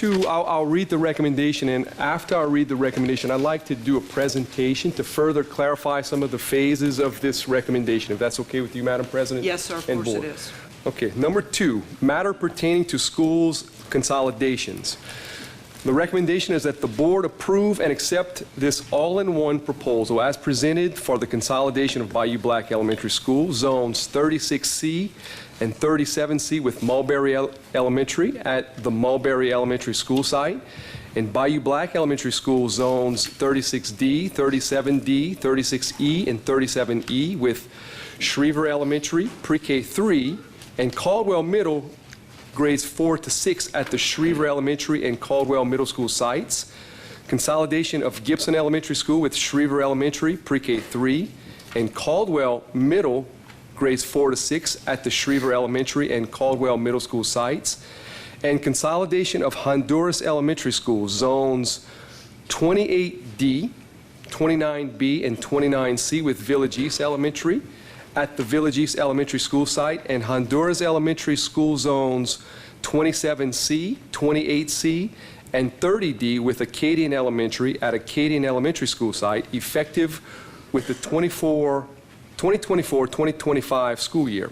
to, I'll read the recommendation, and after I read the recommendation, I'd like to do a presentation to further clarify some of the phases of this recommendation, if that's okay with you, Madam President? Yes, sir, of and course board. it is. Okay, number 2, matter pertaining to schools consolidations. The recommendation is that the board approve and accept this all-in-one proposal as presented for the consolidation of Bayou Black Elementary School, zones 36C and 37C with Mulberry Elementary at the Mulberry Elementary School site, and Bayou Black Elementary School zones 36D, 37D, 36E, and 37E with Schriever Elementary, Pre-K 3, and Caldwell Middle grades 4 to 6 at the Schriever Elementary and Caldwell Middle School sites. Consolidation of Gibson Elementary School with Schriever Elementary, Pre-K 3, and Caldwell Middle grades 4 to 6 at the Schriever Elementary and Caldwell Middle School sites. And consolidation of Honduras Elementary School, zones 28D, 29B, and 29C with Village East Elementary at the Village East Elementary School site, and Honduras Elementary School zones 27C, 28C, and 30D with Acadian Elementary at Acadian Elementary School site, effective with the 2024-2025 school year.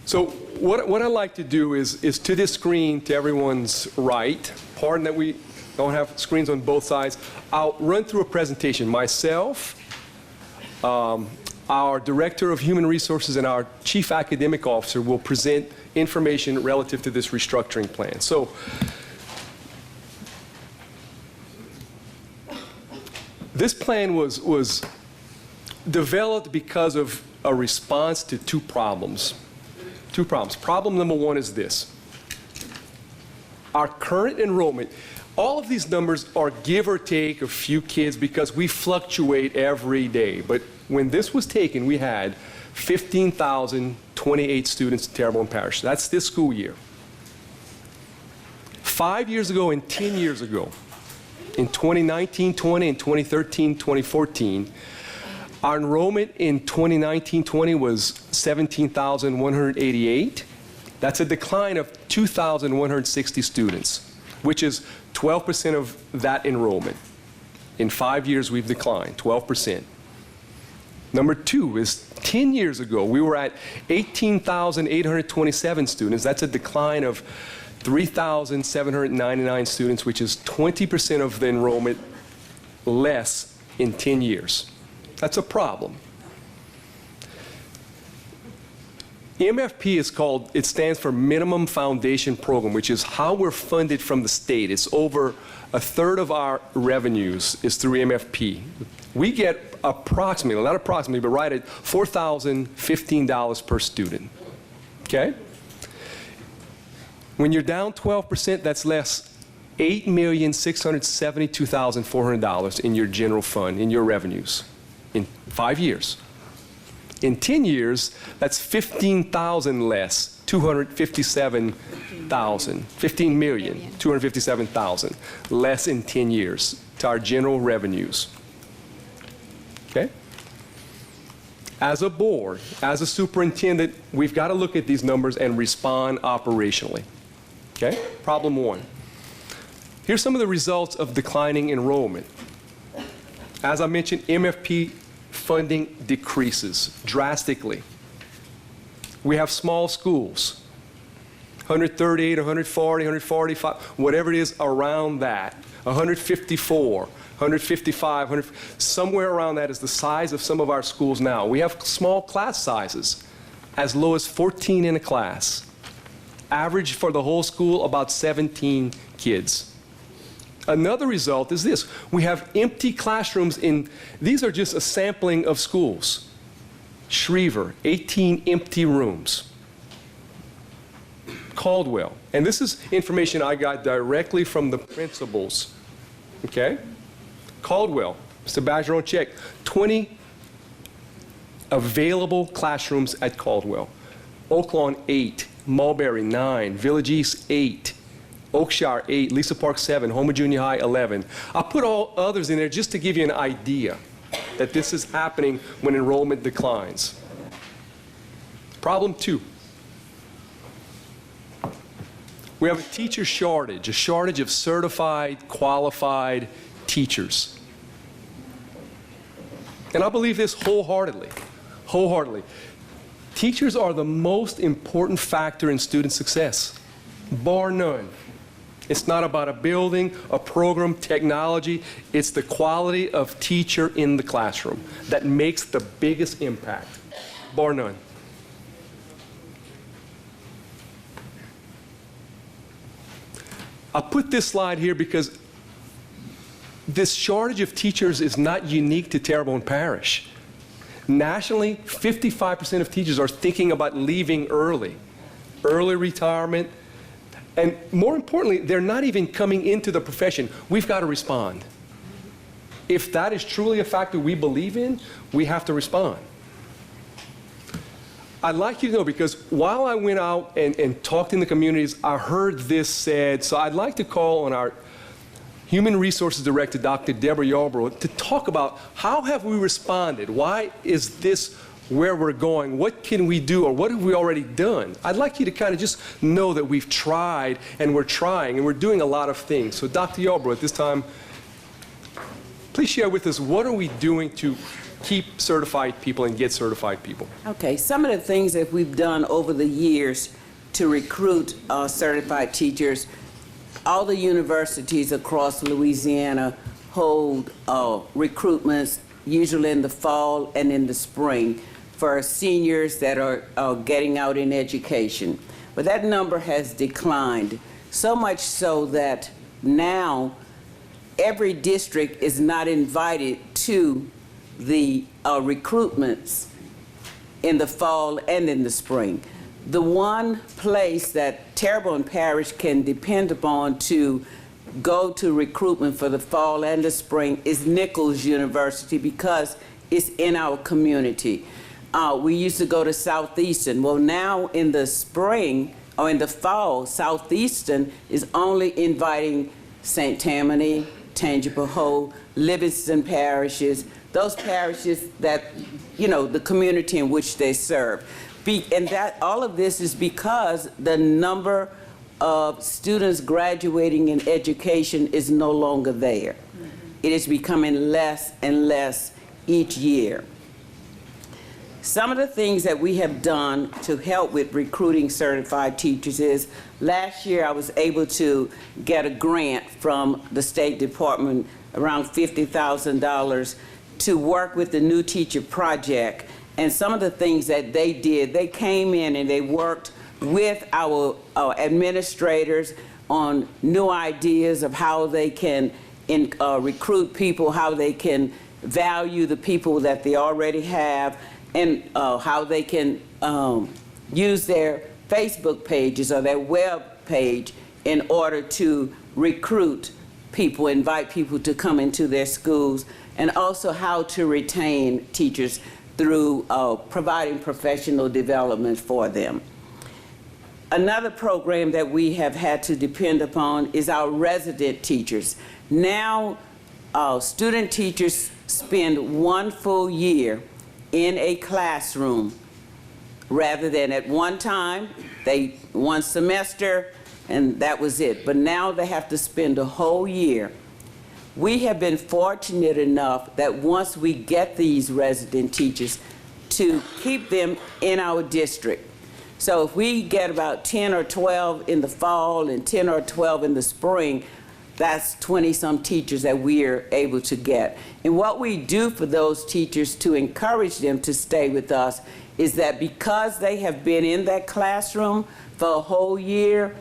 So what I'd like to do is to this screen to everyone's right, pardon that we don't have screens on both sides, I'll run through a presentation. Myself, our Director of Human Resources and our Chief Academic Officer will present information relative to this restructuring plan. So, this plan was developed because of a response to two problems. Problem number 1 is this. Our current enrollment, all of these numbers are give or take a few kids because we fluctuate every day. But when this was taken, we had 15,028 students in Terrebonne Parish. That's this school year. 5 years ago and 10 years ago, in 2019-20 and 2013-2014, our enrollment in 2019-20 was 17,188. That's a decline of 2,160 students, which is 12% of that enrollment. In 5 years, we've declined 12%. Number 2 is 10 years ago, we were at 18,827 students. That's a decline of 3,799 students, which is 20% of the enrollment less in 10 years. That's a problem. MFP is called, it stands for Minimum Foundation Program, which is how we're funded from the state. It's over a third of our revenues is through MFP. We get approximately, not approximately, but right at $4,015 per student. Okay? When you're down 12%, that's less $8,672,400 in your general fund, in your revenues, in 5 years. In 10 years, that's 15,000 less, 15,257,000 less in 10 years to our general revenues. Okay? As a board, as a superintendent, we've got to look at these numbers and respond operationally. Okay? Problem 1. Here's some of the results of declining enrollment. As I mentioned, MFP funding decreases drastically. We have small schools, 138, 140, 145, whatever it is around that, 154, 155, somewhere around that is the size of some of our schools now. We have small class sizes, as low as 14 in a class. Average for the whole school, about 17 kids. Another result is this. We have empty classrooms in, these are just a sampling of schools. Schriever, 18 empty rooms. Caldwell, and this is information I got directly from the principals, okay? Caldwell, Mr. Badgeron, check, 20 available classrooms at Caldwell. Oaklawn, 8, Mulberry, 9, Village East, 8, Oakshire, 8, Lisa Park, 7, Houma Junior High, 11. I'll put all others in there just to give you an idea that this is happening when enrollment declines. Problem 2. We have a teacher shortage, a shortage of certified, qualified teachers. And I believe this wholeheartedly, wholeheartedly. Teachers are the most important factor in student success, bar none. It's not about a building, a program, technology. It's the quality of teacher in the classroom that makes the biggest impact, bar none. I put this slide here because this shortage of teachers is not unique to Terrebonne Parish. Nationally, 55% of teachers are thinking about leaving early retirement. And more importantly, they're not even coming into the profession. We've got to respond. If that is truly a factor we believe in, we have to respond. I'd like you to know, because while I went out and talked in the communities, I heard this said, so I'd like to call on our Human Resources Director, Dr. Deborah Yarbrough, to talk about how have we responded? Why is this where we're going? What can we do, or what have we already done? I'd like you to kind of just know that we've tried and we're trying and we're doing a lot of things. So Dr. Yarbrough, at this time, please share with us, what are we doing to keep certified people and get certified people? Okay, some of the things that we've done over the years to recruit certified teachers, all the universities across Louisiana hold recruitments, usually in the fall and in the spring, for seniors that are getting out in education. But that number has declined, so much so that now every district is not invited to the recruitments in the fall and in the spring. The one place that Terrebonne Parish can depend upon to go to recruitment for the fall and the spring is Nichols University, because it's in our community. We used to go to Southeastern. Well, now in the spring or in the fall, Southeastern is only inviting St. Tammany, Tangipahoa, Livingston parishes, those parishes that, you know, the community in which they serve. And that all of this is because the number of students graduating in education is no longer there. It is becoming less and less each year. Some of the things that we have done to help with recruiting certified teachers is, last year I was able to get a grant from the State Department, around $50,000, to work with the New Teacher Project. And some of the things that they did, they came in and they worked with our administrators on new ideas of how they can recruit people, how they can value the people that they already have, and how they can use their Facebook pages or their web page in order to recruit people, invite people to come into their schools, and also how to retain teachers through providing professional development for them. Another program that we have had to depend upon is our resident teachers. Now, student teachers spend one full year in a classroom, rather than at one time, one semester, and that was it. But now they have to spend a whole year. We have been fortunate enough that once we get these resident teachers, to keep them in our district. So if we get about 10 or 12 in the fall and 10 or 12 in the spring, that's 20-some teachers that we are able to get. And what we do for those teachers to encourage them to stay with us is that because they have been in that classroom for a whole year,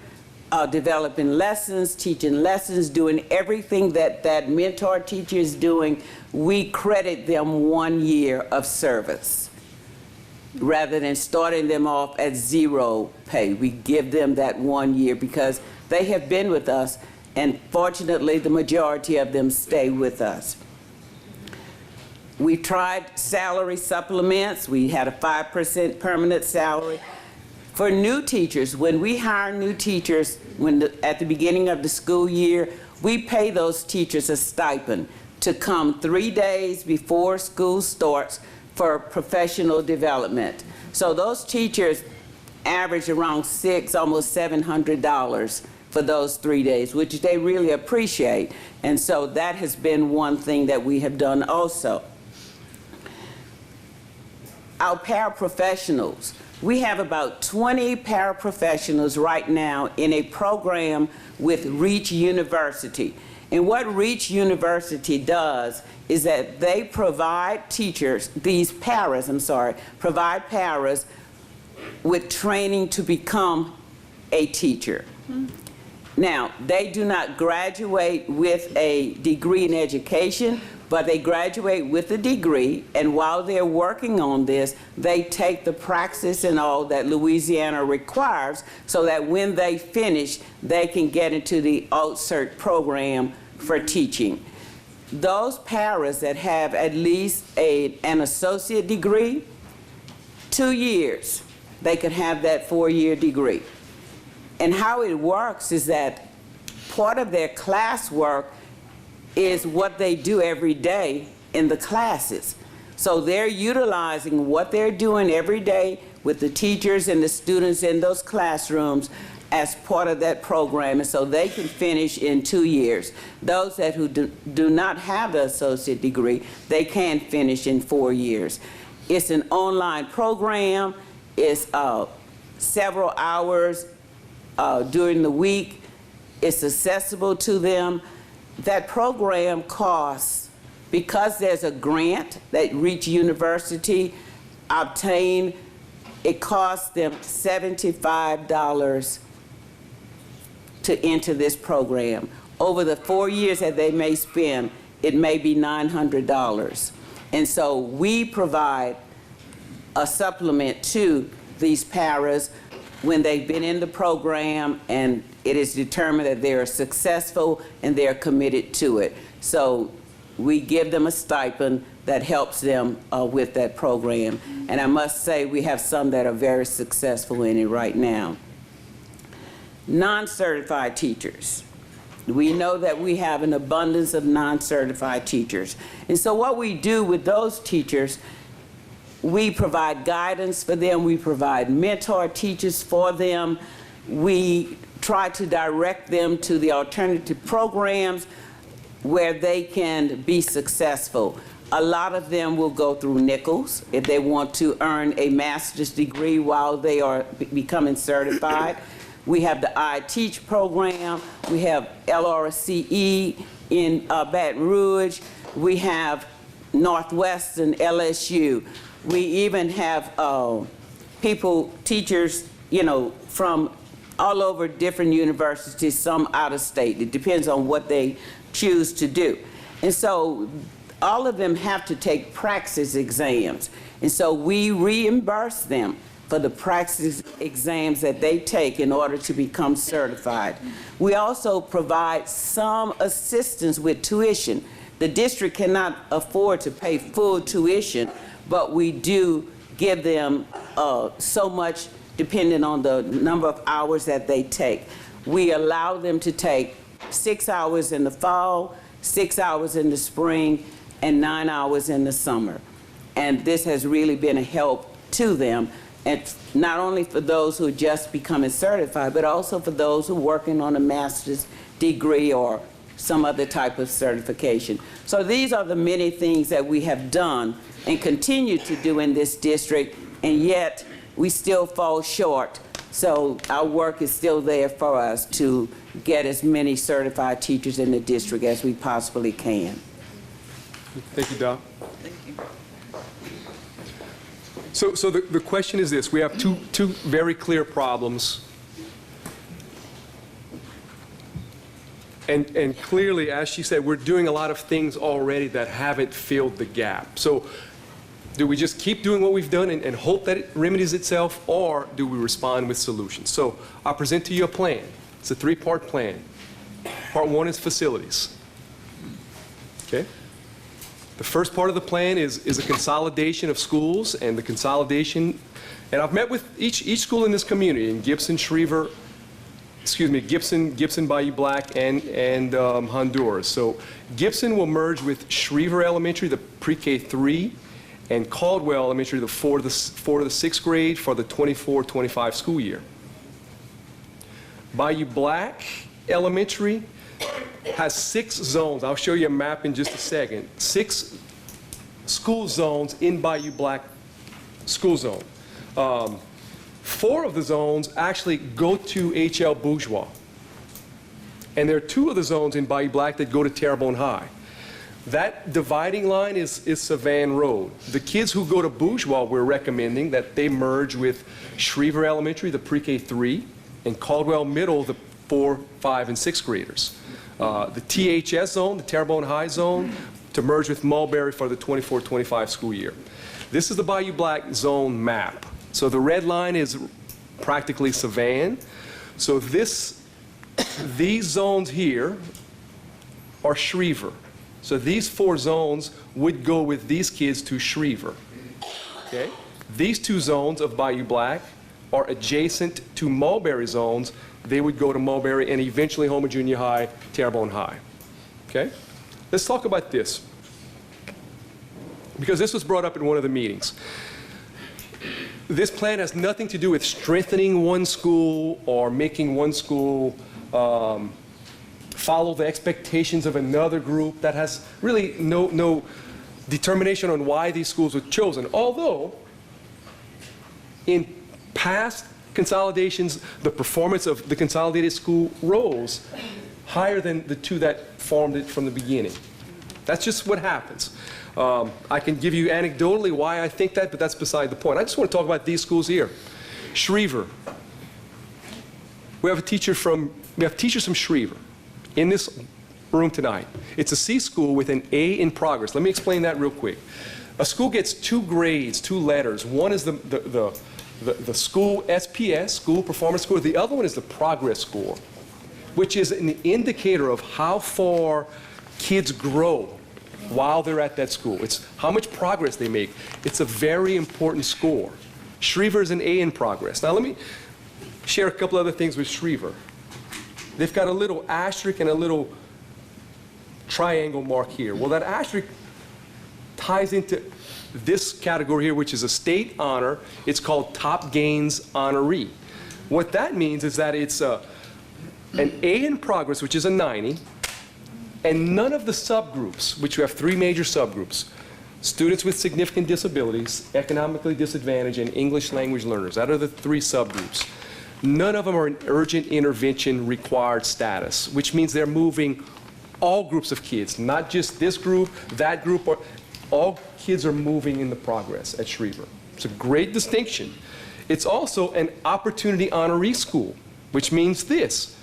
developing lessons, teaching lessons, doing everything that that mentor teacher is doing, we credit them 1 year of service. Rather than starting them off at zero pay, we give them that 1 year because they have been with us, and fortunately the majority of them stay with us. We tried salary supplements. We had a 5% permanent salary. For new teachers, when we hire new teachers, at the beginning of the school year, we pay those teachers a stipend to come 3 days before school starts for professional development. So those teachers average around almost $700 for those 3 days, which they really appreciate. And so that has been one thing that we have done also. Our paraprofessionals, we have about 20 paraprofessionals right now in a program with Reach University. And what Reach University does is that they provide teachers, provide paras with training to become a teacher. Now, they do not graduate with a degree in education, but they graduate with a degree, and while they're working on this, they take the praxis and all that Louisiana requires so that when they finish, they can get into the alt-cert program for teaching. Those paras that have at least an associate degree, 2 years, they could have that 4-year degree. And how it works is that part of their classwork is what they do every day in the classes. So they're utilizing what they're doing every day with the teachers and the students in those classrooms as part of that program, and so they can finish in 2 years. Those who do not have the associate degree, they can finish in 4 years. It's an online program. It's several hours during the week. It's accessible to them. That program costs, because there's a grant that Reach University obtained, it costs them $75 to enter this program. Over the 4 years that they may spend, it may be $900. And so we provide a supplement to these paras when they've been in the program and it is determined that they are successful and they're committed to it. So we give them a stipend that helps them with that program. And I must say we have some that are very successful in it right now. Non-certified teachers. We know that we have an abundance of non-certified teachers. And so what we do with those teachers, we provide guidance for them, we provide mentor teachers for them, we try to direct them to the alternative programs where they can be successful. A lot of them will go through Nichols if they want to earn a master's degree while they are becoming certified. We have the I Teach program, we have LRCE in Baton Rouge, we have Northwestern, LSU. We even have teachers, from all over different universities, some out of state. It depends on what they choose to do. And so all of them have to take praxis exams. And so we reimburse them for the praxis exams that they take in order to become certified. We also provide some assistance with tuition. The district cannot afford to pay full tuition, but we do give them so much depending on the number of hours that they take. We allow them to take 6 hours in the fall, 6 hours in the spring, and 9 hours in the summer. And this has really been a help to them, and not only for those who are just becoming certified, but also for those who are working on a master's degree or some other type of certification. So these are the many things that we have done and continue to do in this district, and yet we still fall short. So our work is still there for us to get as many certified teachers in the district as we possibly can. Thank you, Doc. Thank you. So the question is this. We have two very clear problems. And clearly, as she said, we're doing a lot of things already that haven't filled the gap. So do we just keep doing what we've done and hope that it remedies itself, or do we respond with solutions? So I'll present to you a plan. It's a 3-part plan. Part 1 is facilities. Okay? The first part of the plan is a consolidation of schools, and the consolidation, and I've met with each school in this community, in Gibson, Gibson, Bayou Black, and Honduras. So Gibson will merge with Schriever Elementary, the pre-K 3, and Caldwell Elementary, the 4th to the 6th grade for the 24-25 school year. Bayou Black Elementary has 6 zones. I'll show you a map in just a second. 6 school zones in Bayou Black school zone. 4 of the zones actually go to H.L. Bourgeois. And there are 2 of the zones in Bayou Black that go to Terrebonne High. That dividing line is Savannah Road. The kids who go to Bourgeois, we're recommending that they merge with Schriever Elementary, the pre-K 3, and Caldwell Middle, the 4, 5, and 6th graders. The THS zone, the Terrebonne High zone, to merge with Mulberry for the 24-25 school year. This is the Bayou Black zone map. So the red line is practically Savannah. So these zones here are Schriever. So these 4 zones would go with these kids to Schriever. Okay? These 2 zones of Bayou Black are adjacent to Mulberry zones. They would go to Mulberry and eventually Houma Junior High, Terrebonne High. Okay? Let's talk about this, because this was brought up in one of the meetings. This plan has nothing to do with strengthening one school or making one school follow the expectations of another group. That has really no determination on why these schools were chosen. Although, in past consolidations, the performance of the consolidated school rose higher than the 2 that formed it from the beginning. That's just what happens. I can give you anecdotally why I think that, but that's beside the point. I just want to talk about these schools here. Schriever. We have teachers from Schriever in this room tonight. It's a C school with an A in progress. Let me explain that real quick. A school gets 2 grades, 2 letters. One is the school SPS, school performance score. The other one is the progress score, which is an indicator of how far kids grow while they're at that school. It's how much progress they make. It's a very important score. Schriever is an A in progress. Now let me share a couple other things with Schriever. They've got a little asterisk and a little triangle mark here. Well, that asterisk ties into this category here, which is a state honor. It's called Top Gains Honoree. What that means is that it's an A in progress, which is a 90, and none of the subgroups, which you have 3 major subgroups: students with significant disabilities, economically disadvantaged, and English language learners. That are the 3 subgroups. None of them are an urgent intervention required status, which means they're moving all groups of kids, not just this group, that group, or all kids are moving in the progress at Schriever. It's a great distinction. It's also an opportunity honoree school, which means this: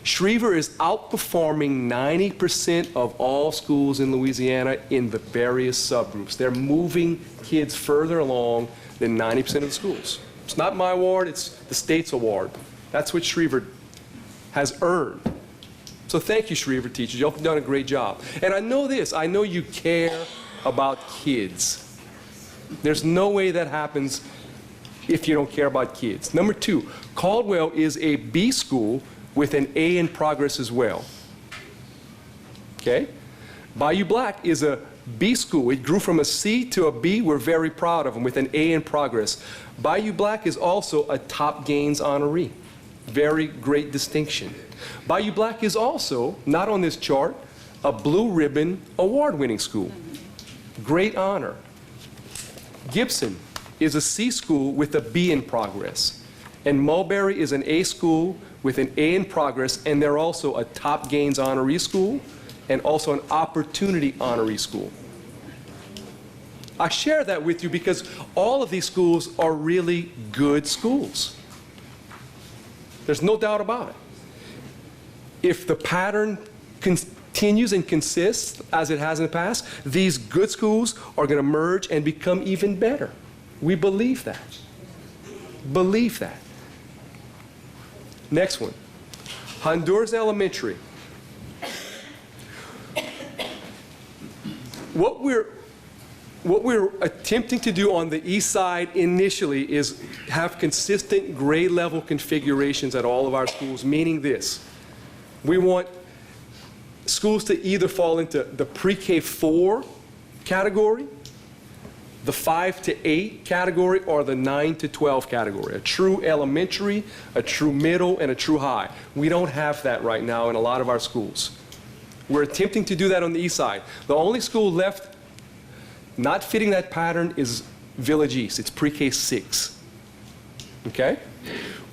Schriever is outperforming 90% of all schools in Louisiana in the various subgroups. They're moving kids further along than 90% of the schools. It's not my award, it's the state's award. That's what Schriever has earned. So thank you, Schriever teachers. Y'all have done a great job. And I know this, I know you care about kids. There's no way that happens if you don't care about kids. Number 2, Caldwell is a B school with an A in progress as well. Okay? Bayou Black is a B school. It grew from a C to a B. We're very proud of them, with an A in progress. Bayou Black is also a Top Gains honoree. Very great distinction. Bayou Black is also, not on this chart, a Blue Ribbon award-winning school. Great honor. Gibson is a C school with a B in progress. And Mulberry is an A school with an A in progress, and they're also a Top Gains honoree school and also an opportunity honoree school. I share that with you because all of these schools are really good schools. There's no doubt about it. If the pattern continues and consists as it has in the past, these good schools are going to merge and become even better. We believe that. Believe that. Next one, Honduras Elementary. What we're attempting to do on the east side initially is have consistent grade level configurations at all of our schools, meaning this: we want schools to either fall into the pre-K 4 category the 5 to 8 category or the 9 to 12 category, a true elementary, a true middle, and a true high. We don't have that right now in a lot of our schools. We're attempting to do that on the east side. The only school left not fitting that pattern is Village East. It's pre-K 6. Okay?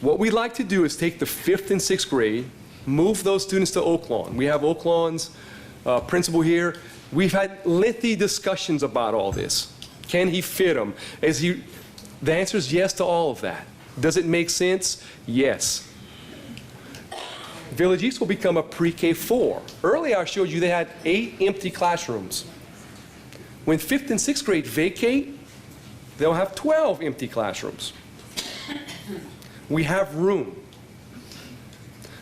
What we'd like to do is take the 5th and 6th grade, move those students to Oak Lawn. We have Oak Lawn's principal here. We've had lengthy discussions about all this. Can he fit them? The answer is yes to all of that. Does it make sense? Yes. Village East will become a pre-K 4. Earlier I showed you they had 8 empty classrooms. When 5th and 6th grade vacate, they'll have 12 empty classrooms. We have room.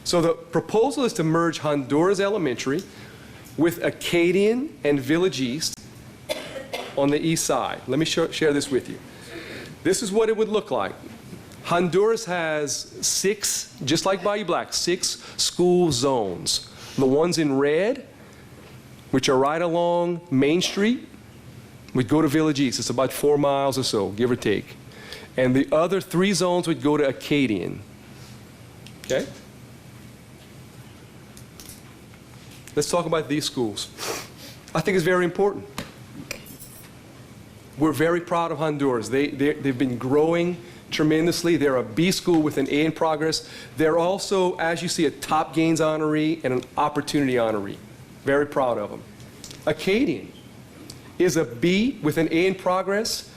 So the proposal is to merge Honduras Elementary with Acadian and Village East on the east side. Let me share this with you. This is what it would look like. Honduras has 6, just like Bayou Black, 6 school zones. The ones in red, which are right along Main Street, would go to Village East. It's about 4 miles or so, give or take. And the other 3 zones would go to Acadian. Okay? Let's talk about these schools. I think it's very important. We're very proud of Honduras. They've been growing tremendously. They're a B school with an A in progress. They're also, as you see, a top gains honoree and an opportunity honoree. Very proud of them. Acadian is a B with an A in progress.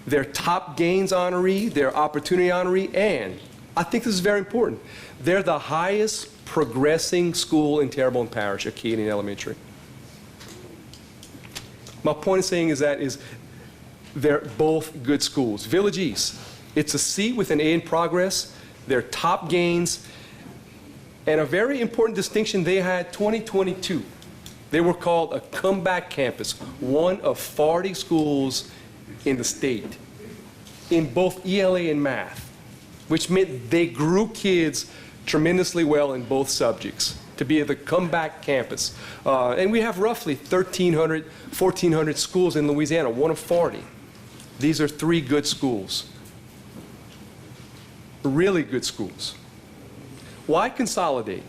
They're top gains honoree, they're opportunity honoree, and I think this is very important. They're the highest progressing school in Terrebonne Parish, Acadian Elementary. My point of saying is they're both good schools. Village East, it's a C with an A in progress. They're top gains. And a very important distinction they had 2022. They were called a comeback campus, one of 40 schools in the state in both ELA and math, which meant they grew kids tremendously well in both subjects to be the comeback campus. And we have roughly 1,300, 1,400 schools in Louisiana, one of 40. These are 3 good schools. Really good schools. Why consolidate?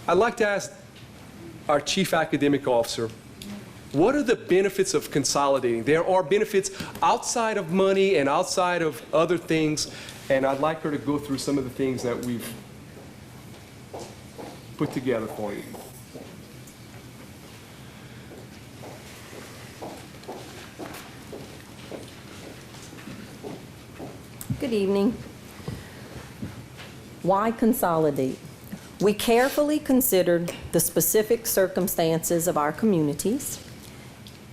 I'd like to ask our Chief Academic Officer, what are the benefits of consolidating? There are benefits outside of money and outside of other things, and I'd like her to go through some of the things that we've put together for you. Good evening. Why consolidate? We carefully considered the specific circumstances of our communities,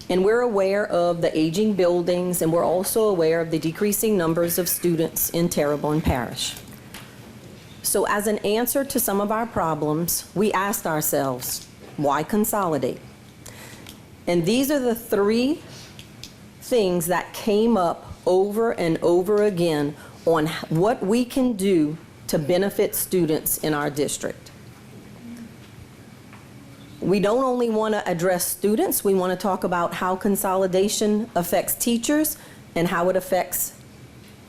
and we're aware of the aging buildings, and we're also aware of the decreasing numbers of students in Terrebonne Parish. So as an answer to some of our problems, we asked ourselves, why consolidate? And these are the 3 things that came up over and over again on what we can do to benefit students in our district. We don't only want to address students, we want to talk about how consolidation affects teachers and how it affects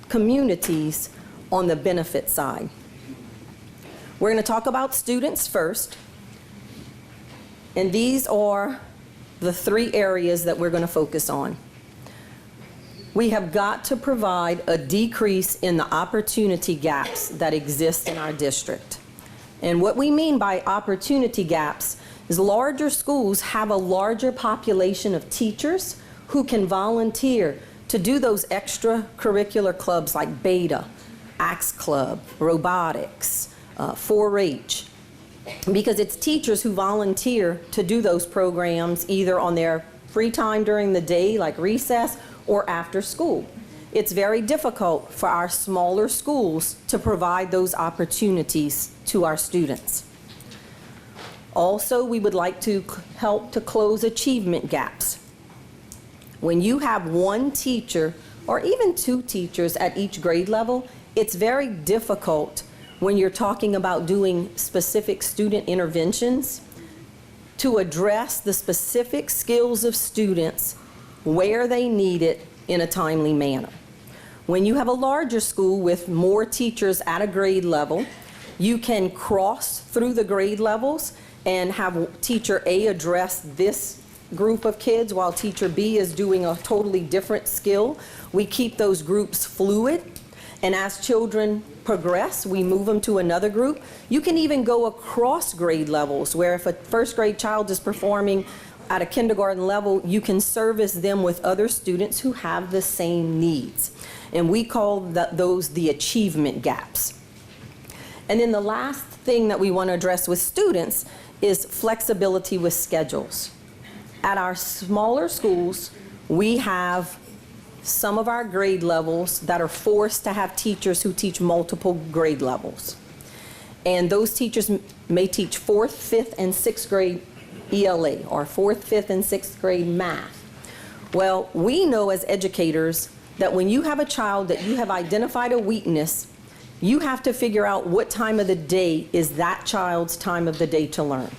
communities on the benefit side. We're going to talk about students first, and these are the 3 areas that we're going to focus on. We have got to provide a decrease in the opportunity gaps that exist in our district. And what we mean by opportunity gaps is larger schools have a larger population of teachers who can volunteer to do those extracurricular clubs like Beta, Axe Club, robotics, 4-H, because it's teachers who volunteer to do those programs either on their free time during the day, like recess, or after school. It's very difficult for our smaller schools to provide those opportunities to our students. Also, we would like to help to close achievement gaps. When you have 1 teacher or even 2 teachers at each grade level, it's very difficult when you're talking about doing specific student interventions to address the specific skills of students where they need it in a timely manner. When you have a larger school with more teachers at a grade level, you can cross through the grade levels and have teacher A address this group of kids while teacher B is doing a totally different skill. We keep those groups fluid, and as children progress, we move them to another group. You can even go across grade levels, where if a first grade child is performing at a kindergarten level, you can service them with other students who have the same needs. And we call those the achievement gaps. And then the last thing that we want to address with students is flexibility with schedules. At our smaller schools, we have some of our grade levels that are forced to have teachers who teach multiple grade levels. And those teachers may teach 4th, 5th, and 6th grade ELA, or 4th, 5th, and 6th grade math. Well, we know as educators that when you have a child that you have identified a weakness, you have to figure out what time of the day is that child's time of the day to learn.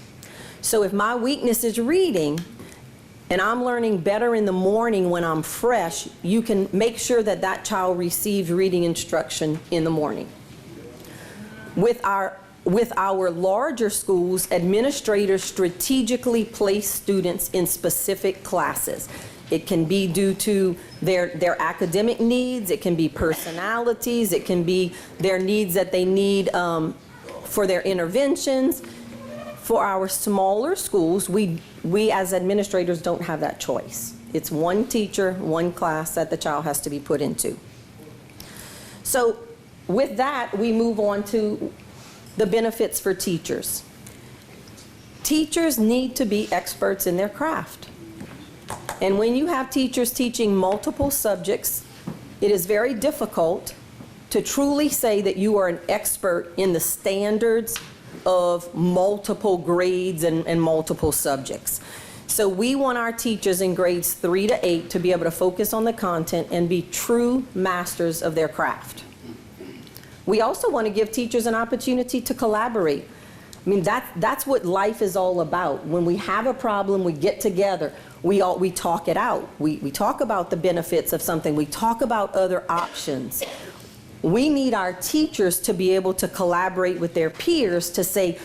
So if my weakness is reading, and I'm learning better in the morning when I'm fresh, you can make sure that that child receives reading instruction in the morning. With our larger schools, administrators strategically place students in specific classes. It can be due to their academic needs, it can be personalities, it can be their needs that they need for their interventions. For our smaller schools, we as administrators don't have that choice. It's one teacher, one class that the child has to be put into. So with that, we move on to the benefits for teachers. Teachers need to be experts in their craft. And when you have teachers teaching multiple subjects, it is very difficult to truly say that you are an expert in the standards of multiple grades and multiple subjects. So we want our teachers in grades 3 to 8 to be able to focus on the content and be true masters of their craft. We also want to give teachers an opportunity to collaborate. I mean, that's what life is all about. When we have a problem, we get together. We talk it out. We talk about the benefits of something. We talk about other options. We need our teachers to be able to collaborate with their peers to say,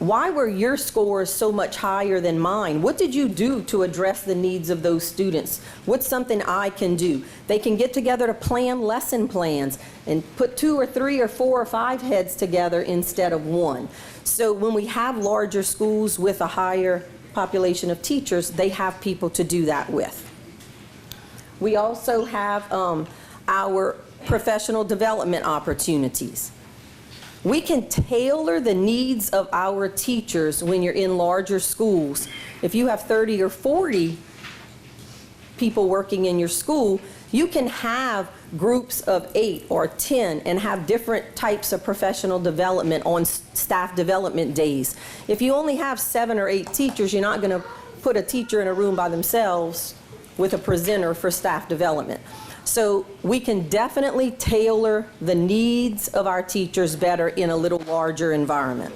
why were your scores so much higher than mine? What did you do to address the needs of those students? What's something I can do? They can get together to plan lesson plans and put 2 or 3 or 4 or 5 heads together instead of one. So when we have larger schools with a higher population of teachers, they have people to do that with. We also have our professional development opportunities. We can tailor the needs of our teachers when you're in larger schools. If you have 30 or 40 people working in your school, you can have groups of 8 or 10 and have different types of professional development on staff development days. If you only have 7 or 8 teachers, you're not going to put a teacher in a room by themselves with a presenter for staff development. So we can definitely tailor the needs of our teachers better in a little larger environment.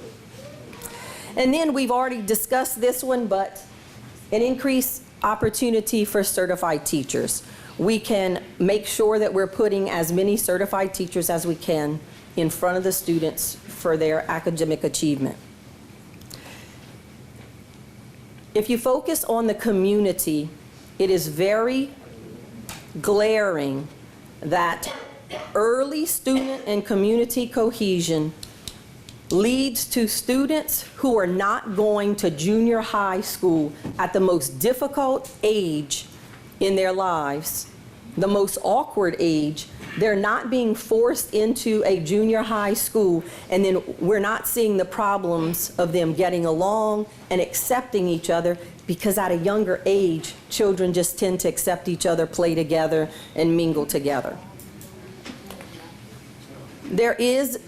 And then we've already discussed this one, but an increased opportunity for certified teachers. We can make sure that we're putting as many certified teachers as we can in front of the students for their academic achievement. If you focus on the community, it is very glaring that early student and community cohesion leads to students who are not going to junior high school at the most difficult age in their lives, the most awkward age. They're not being forced into a junior high school, and then we're not seeing the problems of them getting along and accepting each other, because at a younger age, children just tend to accept each other, play together, and mingle together. There is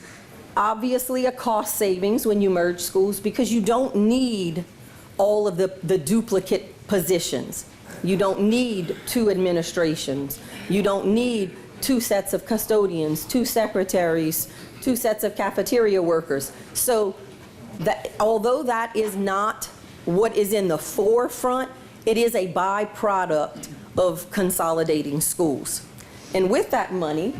obviously a cost savings when you merge schools, because you don't need all of the duplicate positions. You don't need 2 administrations. You don't need 2 sets of custodians, 2 secretaries, 2 sets of cafeteria workers. So although that is not what is in the forefront, it is a byproduct of consolidating schools. And with that money,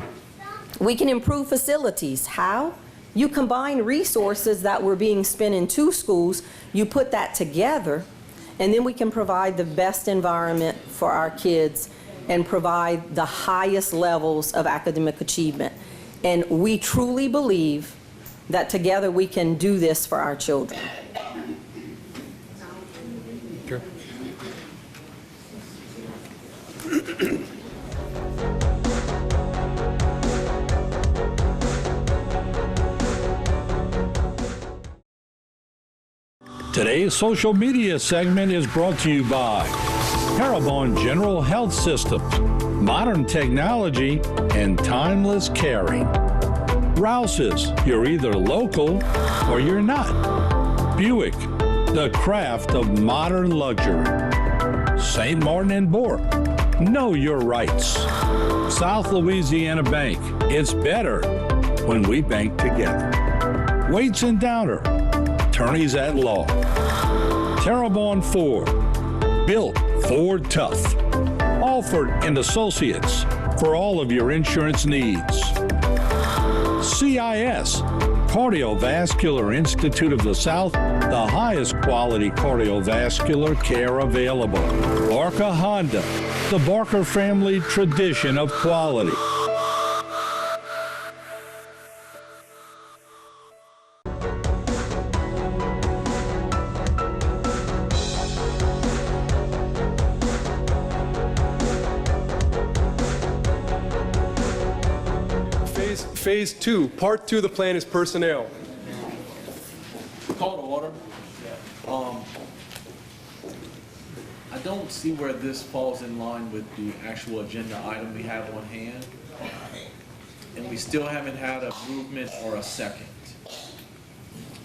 we can improve facilities. How? You combine resources that were being spent in 2 schools, you put that together, and then we can provide the best environment for our kids and provide the highest levels of academic achievement. And we truly believe that together we can do this for our children. Sure. Today's social media segment is brought to you by Terrebonne General Health Systems, modern technology, and timeless caring. Rouse's, you're either local or you're not. Buick, the craft of modern luxury. St. Martin and Bourke, know your rights. South Louisiana Bank, it's better when we bank together. Waits and Downer, attorneys at law. Terrebonne Ford, built Ford tough. Alford and Associates, for all of your insurance needs. CIS, Cardiovascular Institute of the South, the highest quality cardiovascular care available. Barker Honda, the Barker family tradition of quality. Phase 2, Part 2 of the plan is personnel. Call to order. I don't see where this falls in line with the actual agenda item we have on hand. And we still haven't had a movement or a second.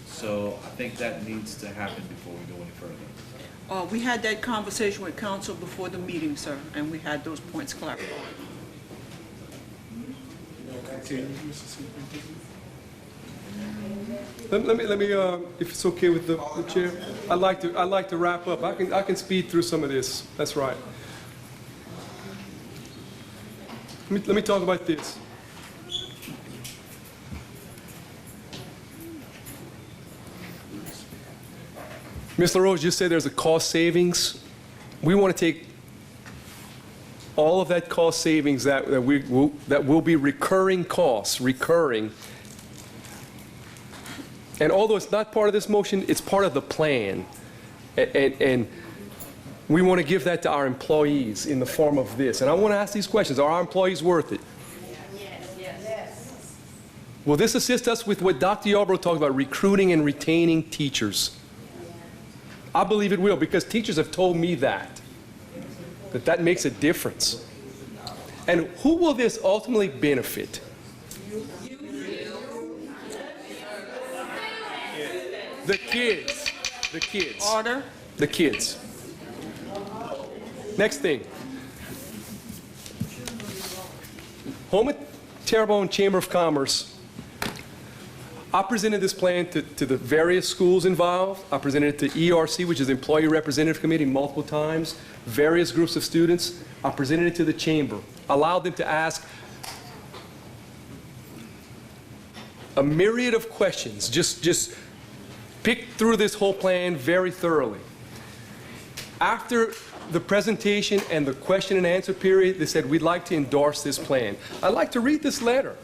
So I think that needs to happen before we go any further. We had that conversation with council before the meeting, sir, and we had those points clarified. Let me, if it's okay with the chair, I'd like to wrap up. I can speed through some of this. That's right. Let me talk about this. Ms. LaRose just said there's a cost savings. We want to take all of that cost savings that will be recurring costs, and although it's not part of this motion, it's part of the plan. And we want to give that to our employees in the form of this. And I want to ask these questions. Are our employees worth it? Yes. Will this assist us with what Dr. Yarbrough talked about, recruiting and retaining teachers? I believe it will, because teachers have told me that makes a difference. And who will this ultimately benefit? The kids. Order. The kids. Next thing. Houma Terrebonne Chamber of Commerce. I presented this plan to the various schools involved. I presented it to ERC, which is Employee Representative Committee, multiple times, various groups of students. I presented it to the chamber, allowed them to ask a myriad of questions, just pick through this whole plan very thoroughly. After the presentation and the question and answer period, they said, we'd like to endorse this plan. I'd like to read this letter.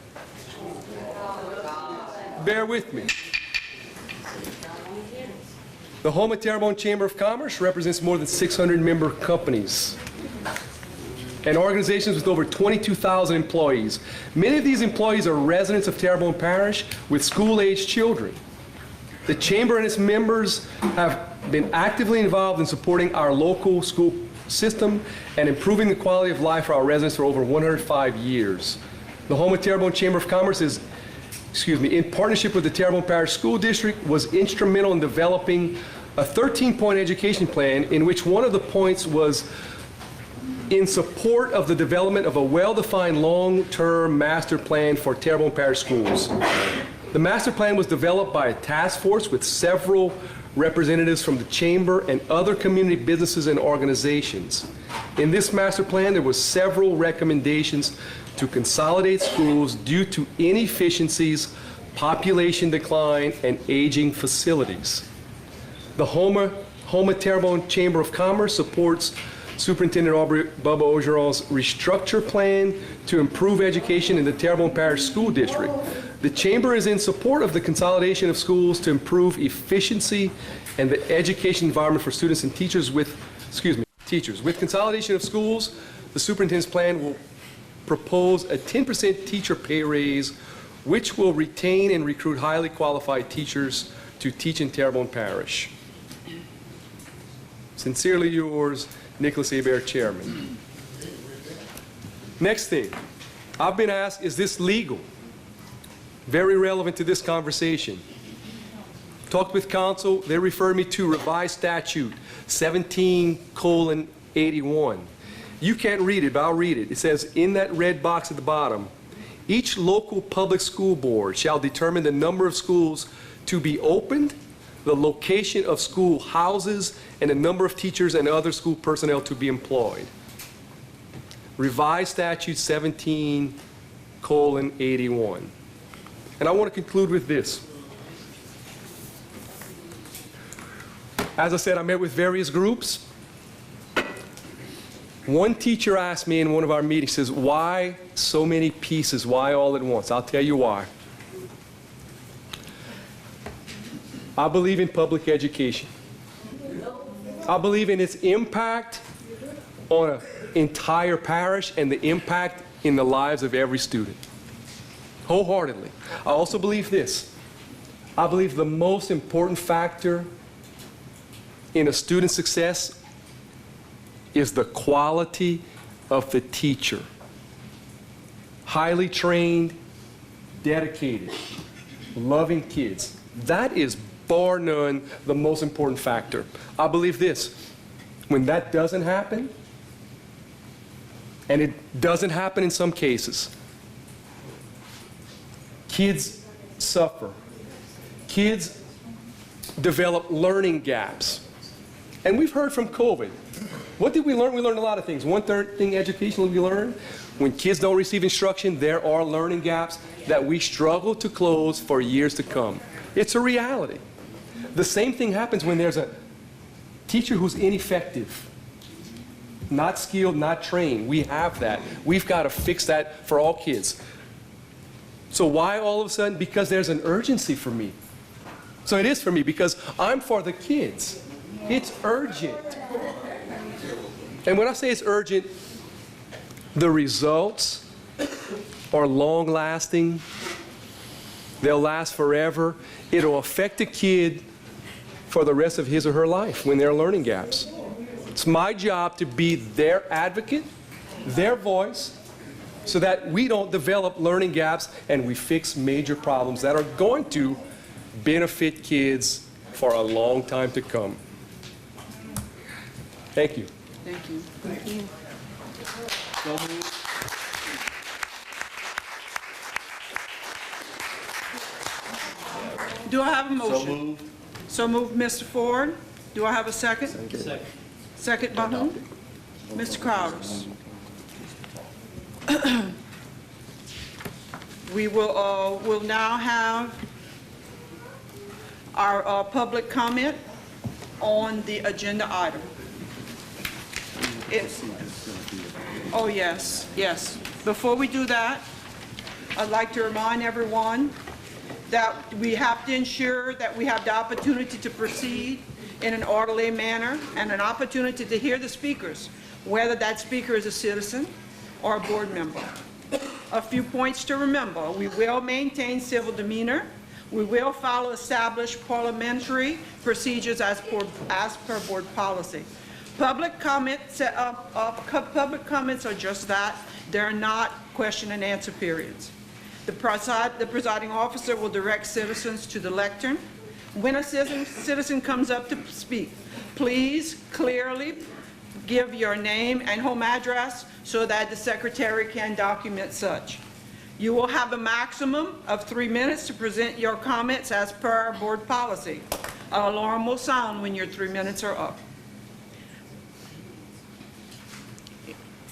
Bear with me. The Houma Terrebonne Chamber of Commerce represents more than 600 member companies and organizations with over 22,000 employees. Many of these employees are residents of Terrebonne Parish with school-aged children. The Chamber and its members have been actively involved in supporting our local school system and improving the quality of life for our residents for over 105 years. The Houma Terrebonne Chamber of Commerce is, in partnership with the Terrebonne Parish School District, was instrumental in developing a 13-point education plan in which one of the points was in support of the development of a well-defined long-term master plan for Terrebonne Parish schools. The master plan was developed by a task force with several representatives from the chamber, and other community businesses and organizations. In this master plan, there were several recommendations to consolidate schools due to inefficiencies, population decline, and aging facilities. The Houma Terrebonne Chamber of Commerce supports Superintendent Bubba Ogeron's restructure plan to improve education in the Terrebonne Parish School District. The Chamber is in support of the consolidation of schools to improve efficiency and the education environment for students and teachers with consolidation of schools, the superintendent's plan will propose a 10% teacher pay raise, which will retain and recruit highly qualified teachers to teach in Terrebonne Parish. Sincerely yours, Nicholas Hebert, Chairman. Next thing, I've been asked, is this legal? Very relevant to this conversation. Talked with counsel, they refer me to revised statute 17:81. You can't read it, but I'll read it. It says, in that red box at the bottom, each local public school board shall determine the number of schools to be opened, the location of school houses, and the number of teachers and other school personnel to be employed. Revised statute 17:81. And I want to conclude with this. As I said, I met with various groups. One teacher asked me in one of our meetings, says, why so many pieces? Why all at once? I'll tell you why. I believe in public education. I believe in its impact on an entire parish and the impact in the lives of every student. Wholeheartedly. I also believe this. I believe the most important factor in a student's success is the quality of the teacher. Highly trained, dedicated, loving kids. That is bar none the most important factor. I believe this. When that doesn't happen, and it doesn't happen in some cases, kids suffer. Kids develop learning gaps. And we've heard from COVID. What did we learn? We learned a lot of things. One thing educationally we learned, when kids don't receive instruction, there are learning gaps that we struggle to close for years to come. It's a reality. The same thing happens when there's a teacher who's ineffective, not skilled, not trained. We have that. We've got to fix that for all kids. So why all of a sudden? Because there's an urgency for me. So it is for me because I'm for the kids. It's urgent. And when I say it's urgent, the results are long-lasting. They'll last forever. It'll affect the kid for the rest of his or her life when there are learning gaps. It's my job to be their advocate, their voice, so that we don't develop learning gaps and we fix major problems that are going to benefit kids for a long time to come. Thank you. Thank you. Thank you. So moved. Do I have a motion? So moved. So moved, Mr. Ford. Do I have a second? Second. Second by whom? Mr. Crowders. We will now have our public comment on the agenda item. Oh, yes, yes. Before we do that, I'd like to remind everyone that we have to ensure that we have the opportunity to proceed in an orderly manner and an opportunity to hear the speakers, whether that speaker is a citizen or a board member. A few points to remember. We will maintain civil demeanor. We will follow established parliamentary procedures as per board policy. Public comments are just that. They're not question and answer periods. The presiding officer will direct citizens to the lectern. When a citizen comes up to speak, please clearly give your name and home address so that the secretary can document such. You will have a maximum of 3 minutes to present your comments as per our board policy. Our alarm will sound when your 3 minutes are up.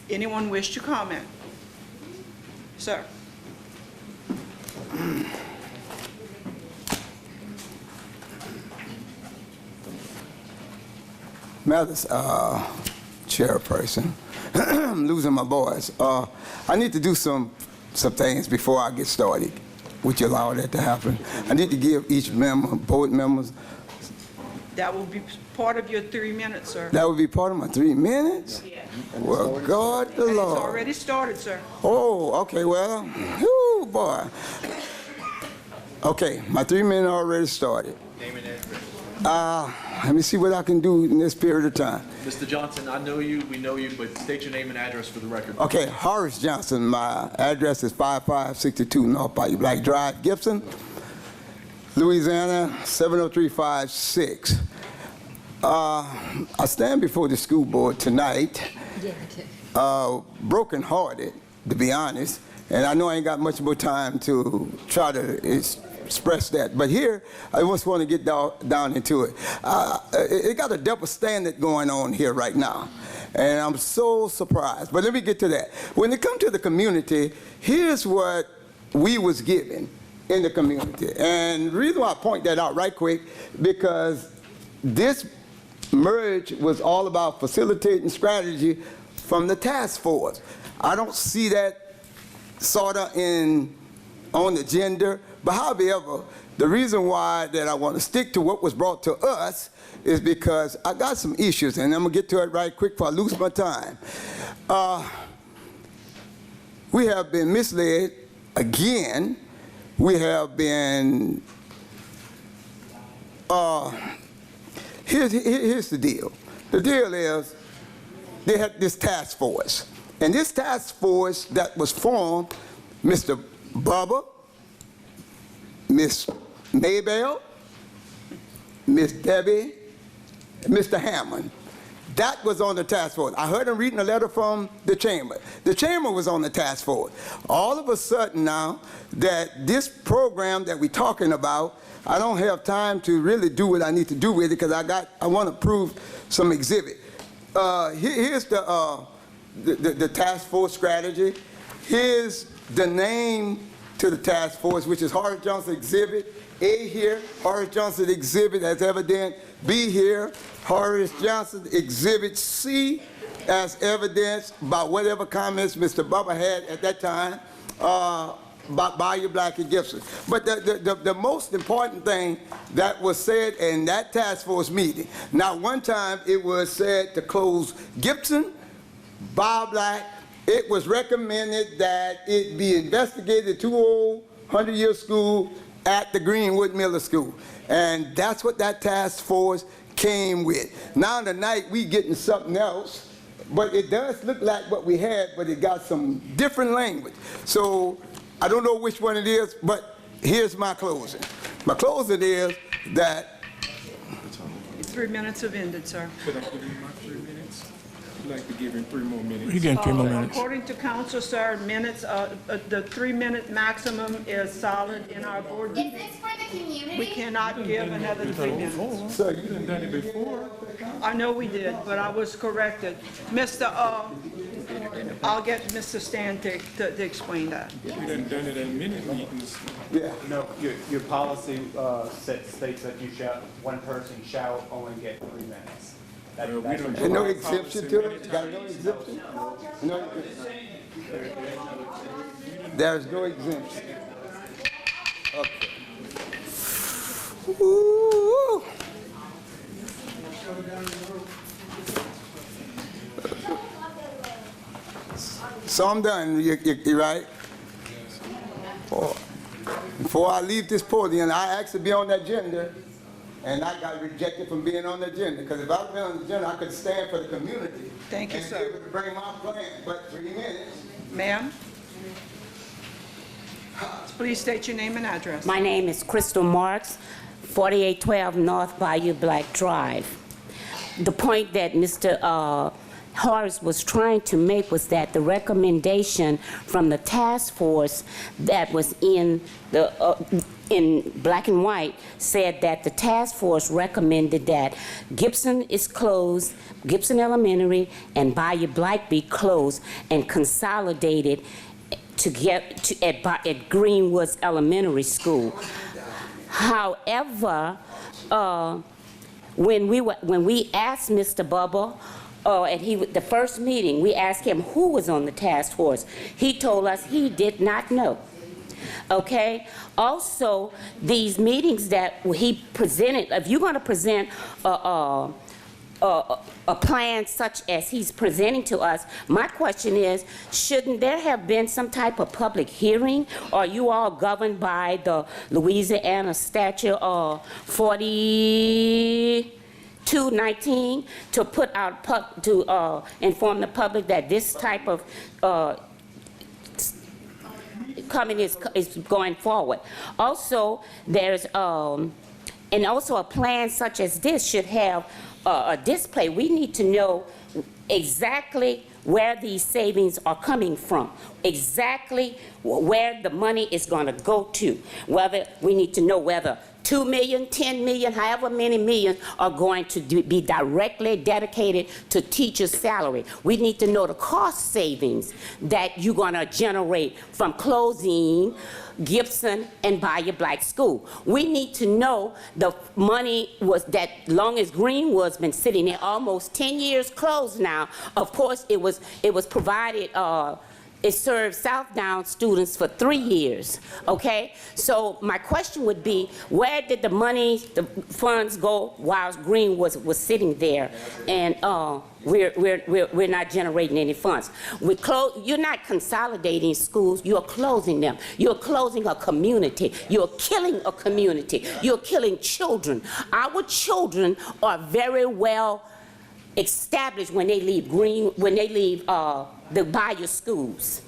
Anyone wish to comment? Sir? Madam Chairperson, I'm losing my voice. I need to do some things before I get started. Would you allow that to happen? I need to give each member, board members. That will be part of your 3 minutes, sir. That would be part of my 3 minutes? Yes. Well, God the And it's Lord. already started, sir. Oh, okay, well, whoo, boy. Okay, my 3 minutes already started. Name and address. Let me see what I can do in this period of time. Mr. Johnson, I know you, we know you, but state your name and address for the record. Okay, Horace Johnson, my address is 5562 North Bayou Black Drive, Gibson, Louisiana, 70356. I stand before the school board tonight, broken-hearted, to be honest, and I know I ain't got much more time to try to express that. But here, I just want to get down into it. It got a double standard going on here right now, and I'm so surprised. But let me get to that. When it comes to the community, here's what we was given in the community. And the reason why I point that out right quick, because this merge was all about facilitating strategy from the task force. I don't see that sort of on the agenda, but however, the reason why that I want to stick to what was brought to us is because I got some issues, and I'm gonna get to it right quick before I lose my time. We have been misled again. We have been, here's the deal. The deal is they had this task force. And this task force that was formed, Mr. Bubba, Miss Maybell, Miss Debbie, and Mr. Hammond. That was on the task force. I heard him reading a letter from the chamber. The chamber was on the task force. All of a sudden now that this program that we're talking about, I don't have time to really do what I need to do with it because I want to prove some exhibit. Here's the task force strategy. Here's the name to the task force, which is Horace Johnson Exhibit A here, Horace Johnson Exhibit as evident B here, Horace Johnson Exhibit C as evidence by whatever comments Mr. Bubba had at that time about Bayou Black and Gibson. But the most important thing that was said in that task force meeting, now one time it was said to close Gibson, Bayou Black. It was recommended that it be investigated, 2 old 100-year school at the Greenwood Miller School. And that's what that task force came with. Now tonight we getting something else, but it does look like what we had, but it got some different language. So I don't know which one it is, but here's my closing. My closing is that... 3 minutes have ended, sir. Could I give you my 3 minutes? I'd like to give him 3 more minutes. You get 3 more minutes. According to council, sir, minutes, the 3-minute maximum is solid in our board Is meeting. this for the community? We cannot give another 3 minutes. Sir, You done done it before. I know we did, but I was corrected. I'll get Mr. Stan to explain that. You done done it at minute meetings. yeah. No, your policy states that one person shall only get 3 minutes. Well, we That's don't what And no do our exemption policy to many it? Got no times. exemption? No, there's no exemption. Okay. Ooh. So I'm done, you right? Before I leave this podium, I asked to be on the agenda, and I got rejected from being on the agenda, because if I'd been on the agenda, I could stand for the community. Thank you, and sir. be able to bring my plan, but 3 minutes. Ma'am? Please state your name and address. My name is Crystal Marks, 4812 North Bayou Black Drive. The point that Mr. Horace was trying to make was that the recommendation from the task force that was in the in black and white, said that the task force recommended that Gibson is closed, Gibson Elementary and Bayou Black be closed and consolidated to get to at Greenwoods Elementary School. However, when we asked Mr. Bubba, at the first meeting, we asked him who was on the task force. He told us he did not know. Okay? Also, these meetings that he presented, if you're going to present a plan such as he's presenting to us, my question is, shouldn't there have been some type of public hearing? Or are you all governed by the Louisiana statute 4219 to put out to inform the public that this type of coming is going forward? Also, there's and also a plan such as this should have a display. We need to know exactly where these savings are coming from, exactly where the money is going to go to. Whether we need to know whether 2 million, 10 million, however many millions are going to be directly dedicated to teachers' salary. We need to know the cost savings that you're going to generate from closing Gibson and Bayou Black School. We need to know the money was that long as Greenwood's been sitting there almost 10 years closed now. Of course, it was provided. It served Southdown students for 3 years, okay? So my question would be, where did the money, the funds go while Green was sitting there and we're not generating any funds? You're not consolidating schools, you're closing them. You're closing a community. You're killing a community. You're killing children. Our children are very well established when they leave the Bayou schools.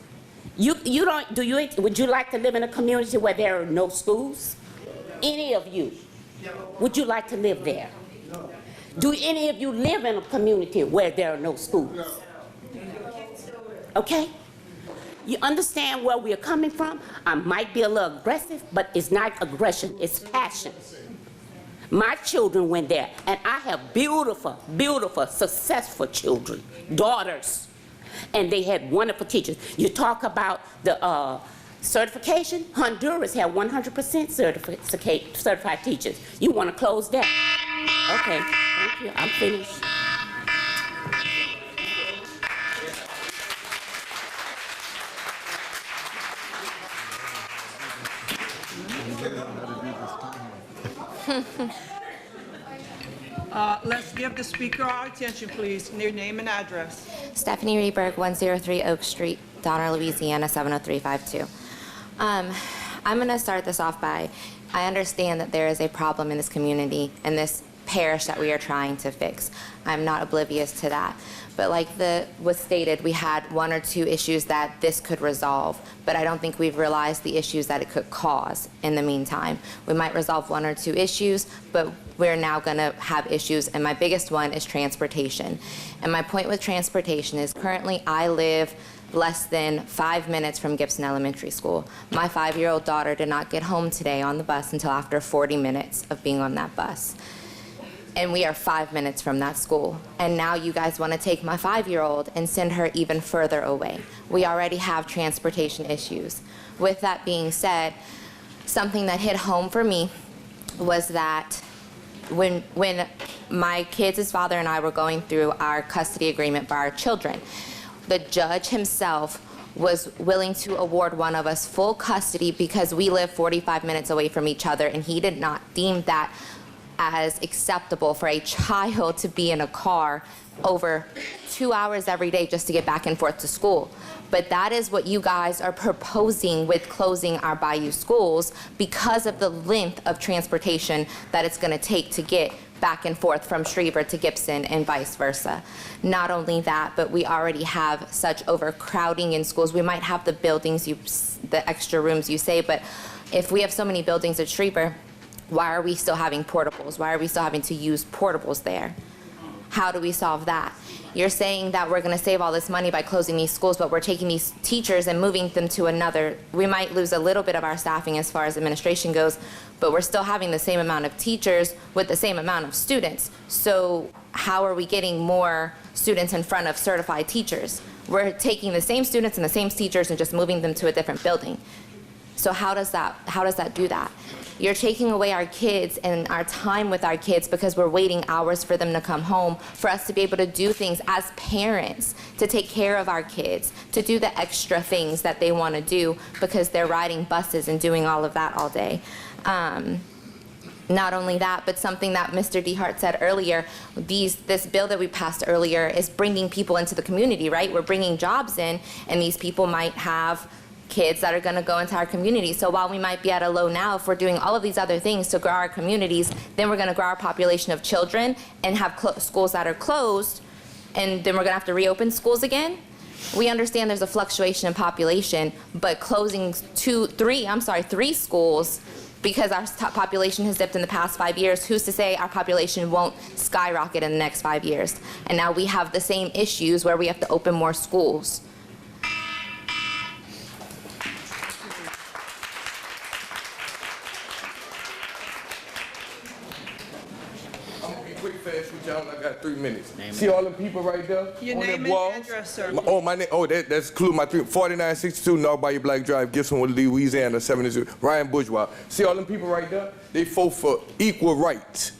Would you like to live in a community where there are no schools? Any of you? Would you like to live there? Do any of you live in a community where there are no schools? Okay? You understand where we're coming from? I might be a little aggressive, but it's not aggression, it's passion. My children went there, and I have beautiful, beautiful, successful children, daughters, and they had wonderful teachers. You talk about the certification, Honduras had 100% certified teachers. You want to close that? Okay, thank you, I'm finished. Let's give the speaker our attention, please. Their name and address. Stephanie Reberg, 103 Oak Street, Donner, Louisiana, 70352. I'm going to start this off by, I understand that there is a problem in this community and this parish that we are trying to fix. I'm not oblivious to that. But like was stated, we had 1 or 2 issues that this could resolve, but I don't think we've realized the issues that it could cause in the meantime. We might resolve 1 or 2 issues, but we're now going to have issues, and my biggest one is transportation. And my point with transportation is currently I live less than 5 minutes from Gibson Elementary School. My 5-year-old daughter did not get home today on the bus until after 40 minutes of being on that bus. And we are 5 minutes from that school. And now you guys want to take my 5-year-old and send her even further away. We already have transportation issues. With that being said, something that hit home for me was that when my kids' father and I were going through our custody agreement for our children, the judge himself was willing to award one of us full custody because we live 45 minutes away from each other, and he did not deem that as acceptable for a child to be in a car over 2 hours every day just to get back and forth to school. But that is what you guys are proposing with closing our Bayou schools because of the length of transportation that it's going to take to get back and forth from Schriever to Gibson and vice versa. Not only that, but we already have such overcrowding in schools. We might have the buildings, the extra rooms you say, but if we have so many buildings at Schriever, why are we still having portables? Why are we still having to use portables there? How do we solve that? You're saying that we're going to save all this money by closing these schools, but we're taking these teachers and moving them to another. We might lose a little bit of our staffing as far as administration goes, but we're still having the same amount of teachers with the same amount of students. So how are we getting more students in front of certified teachers? We're taking the same students and the same teachers and just moving them to a different building. So how does that do that? You're taking away our kids and our time with our kids because we're waiting hours for them to come home, for us to be able to do things as parents, to take care of our kids, to do the extra things that they want to do because they're riding buses and doing all of that all day. Not only that, but something that Mr. DeHart said earlier, this bill that we passed earlier is bringing people into the community, right? We're bringing jobs in, and these people might have kids that are going to go into our community. So while we might be at a low now, if we're doing all of these other things to grow our communities, then we're going to grow our population of children and have schools that are closed, and then we're going to have to reopen schools again. We understand there's a fluctuation in population, but closing three schools because our population has dipped in the past 5 years, who's to say our population won't skyrocket in the next 5 years? And now we have the same issues where we have to open more schools. Quick, fast with y'all. I got 3 minutes. See all them people right there? Your on name that wall? and address, sir. My name. Oh, that's clue. My 4962 North Bayou Black Drive, Gibson, Louisiana, 702. Ryan Bourgeois. See all them people right there? They fought for equal rights.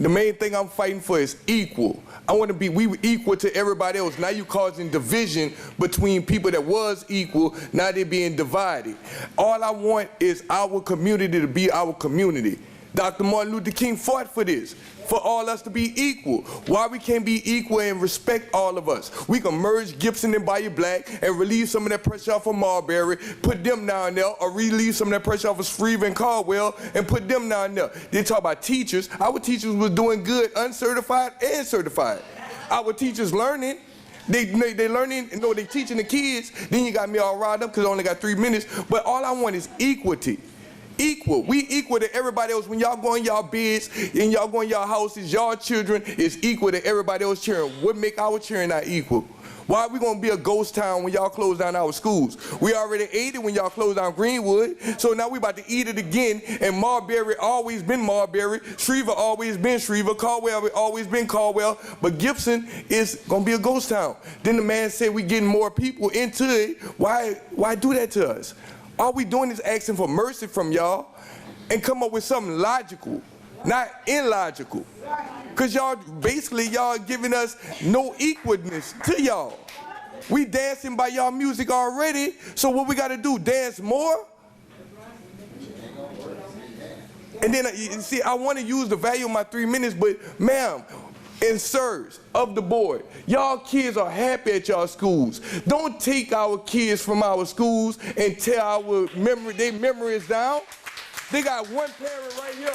The main thing I'm fighting for is equal. I want to be, we were equal to everybody else. Now you causing division between people that was equal. Now they're being divided. All I want is our community to be our community. Dr. Martin Luther King fought for this, for all us to be equal. Why we can't be equal and respect all of us? We can merge Gibson and Bayou Black and relieve some of that pressure off of Marbury, put them down there, or relieve some of that pressure off of Shreve and Caldwell and put them down there. They talk about teachers. Our teachers was doing good, uncertified and certified. Our teachers learning. They learning, you know, they teaching the kids. Then you got me all riled up because I only got 3 minutes. But all I want is equity. Equal. We equal to everybody else. When y'all go in y'all beds and y'all go in y'all houses, y'all children is equal to everybody else children. What make our children not equal? Why are we going to be a ghost town when y'all close down our schools? We already ate it when y'all closed down Greenwood, so now we about to eat it again, and Marbury always been Marbury, Shreve always been Shreve, Caldwell always been Caldwell, but Gibson is going to be a ghost town. Then the man said we getting more people into it. Why do that to us? All we doing is asking for mercy from y'all and come up with something logical, not illogical. Because y'all, basically, y'all giving us no equalness to y'all. We dancing by y'all music already, so what we got to do, dance more? And then, you see, I want to use the value of my 3 minutes, but ma'am, and sirs of the board, y'all kids are happy at y'all schools. Don't take our kids from our schools and tell our memory, their memory is down. They got one parent right here,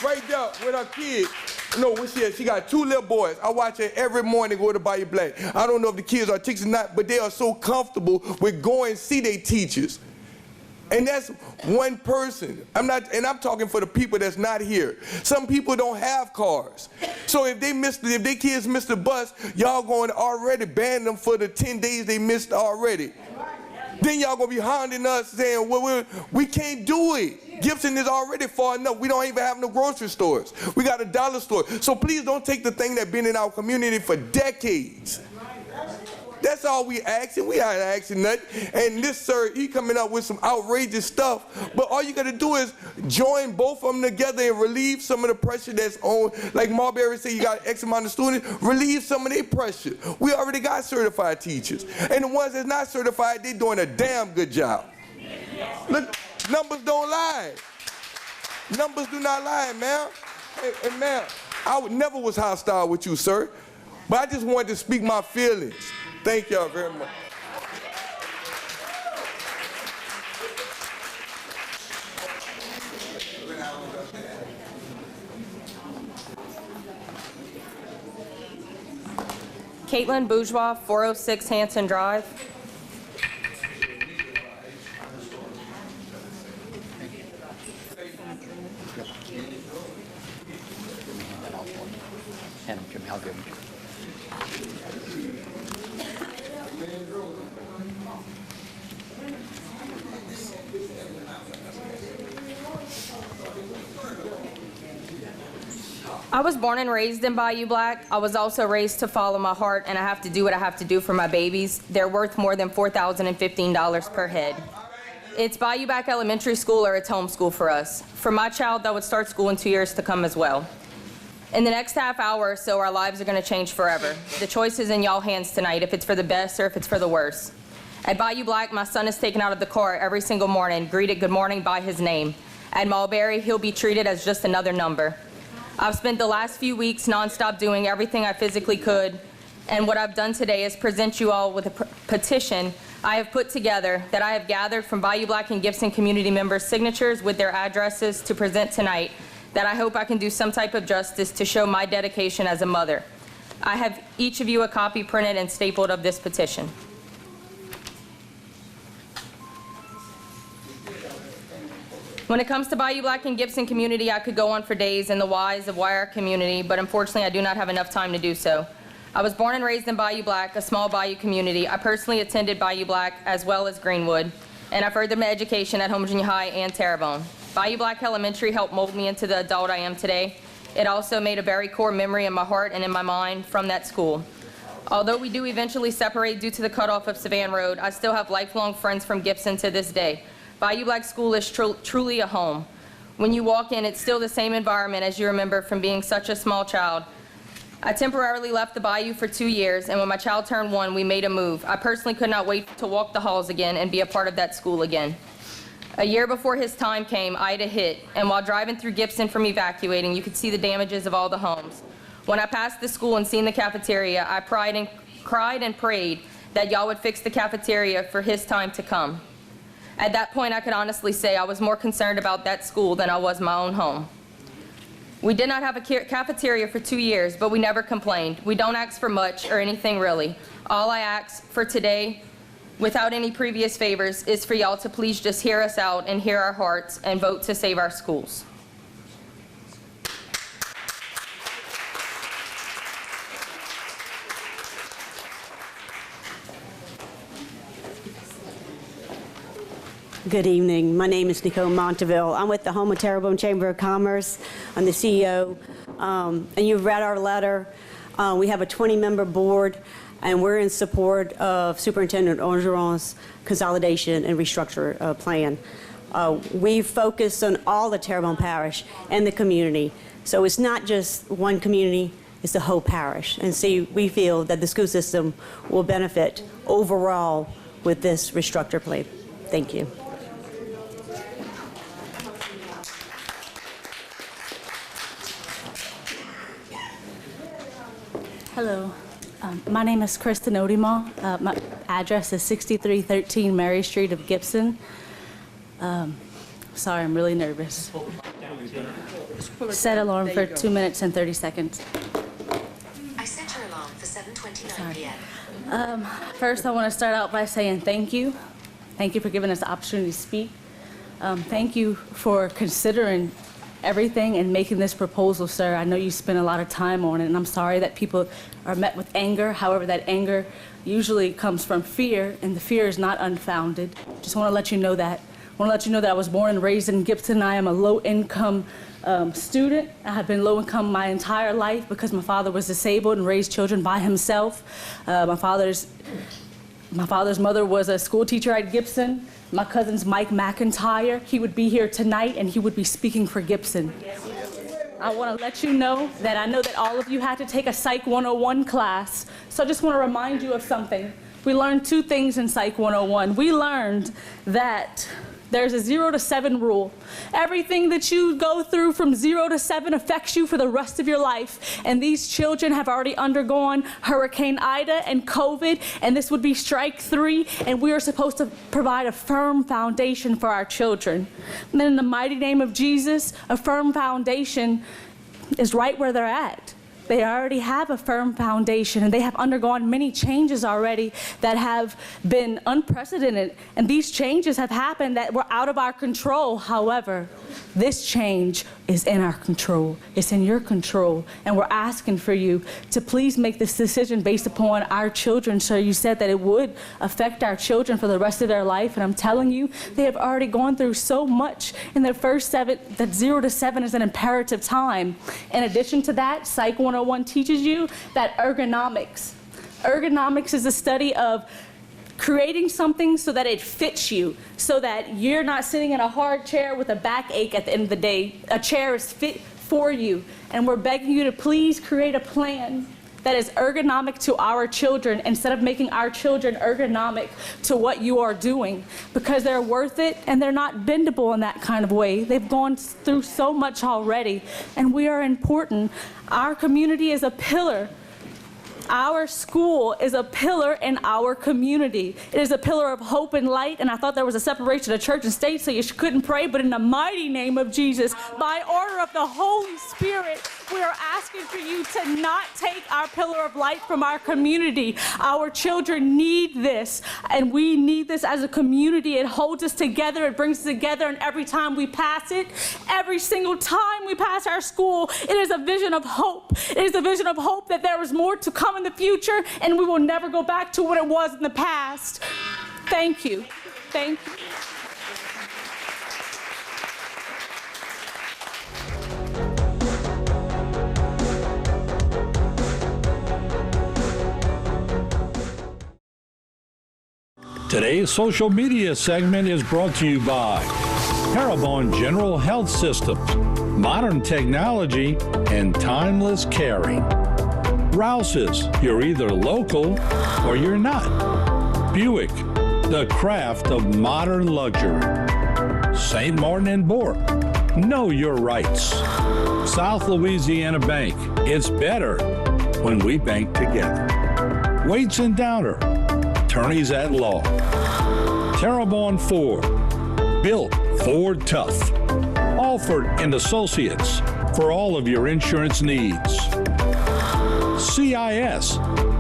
right there with her kid. No, what she got 2 little boys. I watch her every morning go to Bayou Black. I don't know if the kids are teachers or not, but they are so comfortable with going and see their teachers. And that's one person. I'm talking for the people that's not here. Some people don't have cars. So if their kids missed the bus, y'all going to already ban them for the 10 days they missed already. Then y'all gonna be hounding us saying, well, we can't do it. Gibson is already far enough. We don't even have no grocery stores. We got a dollar store. So please don't take the thing that's been in our community for decades. That's all we asking. We aren't asking nothing. And this sir, he coming up with some outrageous stuff. But all you got to do is join both of them together and relieve some of the pressure that's on. Like Marbury said, you got X amount of students. Relieve some of their pressure. We already got certified teachers. And the ones that's not certified, they're doing a damn good job. Look, numbers don't lie. Numbers do not lie, ma'am. And ma'am, I would never was hostile with you, sir. But I just wanted to speak my feelings. Thank y'all very much. Caitlin Bourgeois, 406 Hanson Drive. I was born and raised in Bayou Black. I was also raised to follow my heart, and I have to do what I have to do for my babies. They're worth more than $4,015 per head. It's Bayou Black Elementary School or it's homeschool for us. For my child, that would start school in 2 years to come as well. In the next half hour or so, our lives are going to change forever. The choice is in y'all hands tonight, if it's for the best or if it's for the worst. At Bayou Black, my son is taken out of the car every single morning, greeted good morning by his name. At Mulberry, he'll be treated as just another number. I've spent the last few weeks nonstop doing everything I physically could, and what I've done today is present you all with a petition I have put together that I have gathered from Bayou Black and Gibson community members' signatures with their addresses to present tonight, that I hope I can do some type of justice to show my dedication as a mother. I have each of you a copy printed and stapled of this petition. When it comes to Bayou Black and Gibson community, I could go on for days in the whys of why our community, but unfortunately I do not have enough time to do so. I was born and raised in Bayou Black, a small Bayou community. I personally attended Bayou Black as well as Greenwood, and I furthered my education at Houma Junior High and Terrebonne. Bayou Black Elementary helped mold me into the adult I am today. It also made a very core memory in my heart and in my mind from that school. Although we do eventually separate due to the cutoff of Savannah Road, I still have lifelong friends from Gibson to this day. Bayou Black School is truly a home. When you walk in, it's still the same environment as you remember from being such a small child. I temporarily left the Bayou for 2 years, and when my child turned 1, we made a move. I personally could not wait to walk the halls again and be a part of that school again. A year before his time came, Ida hit, and while driving through Gibson from evacuating, you could see the damages of all the homes. When I passed the school and seen the cafeteria, I cried and prayed that y'all would fix the cafeteria for his time to come. At that point, I could honestly say I was more concerned about that school than I was my own home. We did not have a cafeteria for 2 years, but we never complained. We don't ask for much or anything really. All I ask for today, without any previous favors, is for y'all to please just hear us out and hear our hearts and vote to save our schools. Good evening. My name is Nicole Monteville. I'm with the Houma Terrebonne Chamber of Commerce. I'm the CEO. And you've read our letter. We have a 20-member board, and we're in support of Superintendent Orgeron's consolidation and restructure plan. We focus on all the Terrebonne Parish and the community. So it's not just one community, it's the whole parish. And so we feel that the school system will benefit overall with this restructure plan. Thank you. Hello, my name is Kristen Odima. My address is 6313 Mary Street of Gibson. Sorry, I'm really nervous. Set alarm for 2 minutes and 30 seconds. I set your alarm for 7:29 p.m. First, I want to start out by saying thank you. Thank you for giving us the opportunity to speak. Thank you for considering everything and making this proposal, sir. I know you spent a lot of time on it, and I'm sorry that people are met with anger. However, that anger usually comes from fear, and the fear is not unfounded. Just want to let you know that. I want to let you know that I was born and raised in Gibson. I am a low-income student. I have been low-income my entire life because my father was disabled and raised children by himself. My father's mother was a school teacher at Gibson. My cousin's Mike McIntyre. He would be here tonight, and he would be speaking for Gibson. I want to let you know that I know that all of you had to take a Psych 101 class, so I just want to remind you of something. We learned 2 things in Psych 101. We learned that there's a 0 to 7 rule. Everything that you go through from 0 to 7 affects you for the rest of your life. And these children have already undergone Hurricane Ida and COVID, and this would be strike 3, and we are supposed to provide a firm foundation for our children. And then in the mighty name of Jesus, a firm foundation is right where they're at. They already have a firm foundation, and they have undergone many changes already that have been unprecedented. And these changes have happened that were out of our control. However, this change is in our control. It's in your control. And we're asking for you to please make this decision based upon our children. So you said that it would affect our children for the rest of their life. And I'm telling you, they have already gone through so much in their first 7, that 0 to 7 is an imperative time. In addition to that, Psych 101 teaches you that ergonomics. Ergonomics is the study of creating something so that it fits you, so that you're not sitting in a hard chair with a backache at the end of the day. A chair is fit for you. And we're begging you to please create a plan that is ergonomic to our children instead of making our children ergonomic to what you are doing, because they're worth it and they're not bendable in that kind of way. They've gone through so much already, and we are important. Our community is a pillar. Our school is a pillar in our community. It is a pillar of hope and light, and I thought there was a separation of church and state, so you couldn't pray, but in the mighty name of Jesus, by order of the Holy Spirit, we are asking for you to not take our pillar of light from our community. Our children need this, and we need this as a community. It holds us together, it brings us together, and every time we pass it, every single time we pass our school, it is a vision of hope. It is a vision of hope that there is more to come in the future, and we will never go back to what it was in the past. Thank you. Thank you. Today's social media segment is brought to you by Terrebonne General Health Systems, modern technology, and timeless caring. Rouse's, you're either local or you're not. Buick, the craft of modern luxury. St. Martin and Bourke, know your rights. South Louisiana Bank, it's better when we bank together. Waits and Downer, attorneys at law. Terrebonne Ford, built Ford tough. Alford and Associates, for all of your insurance needs. CIS,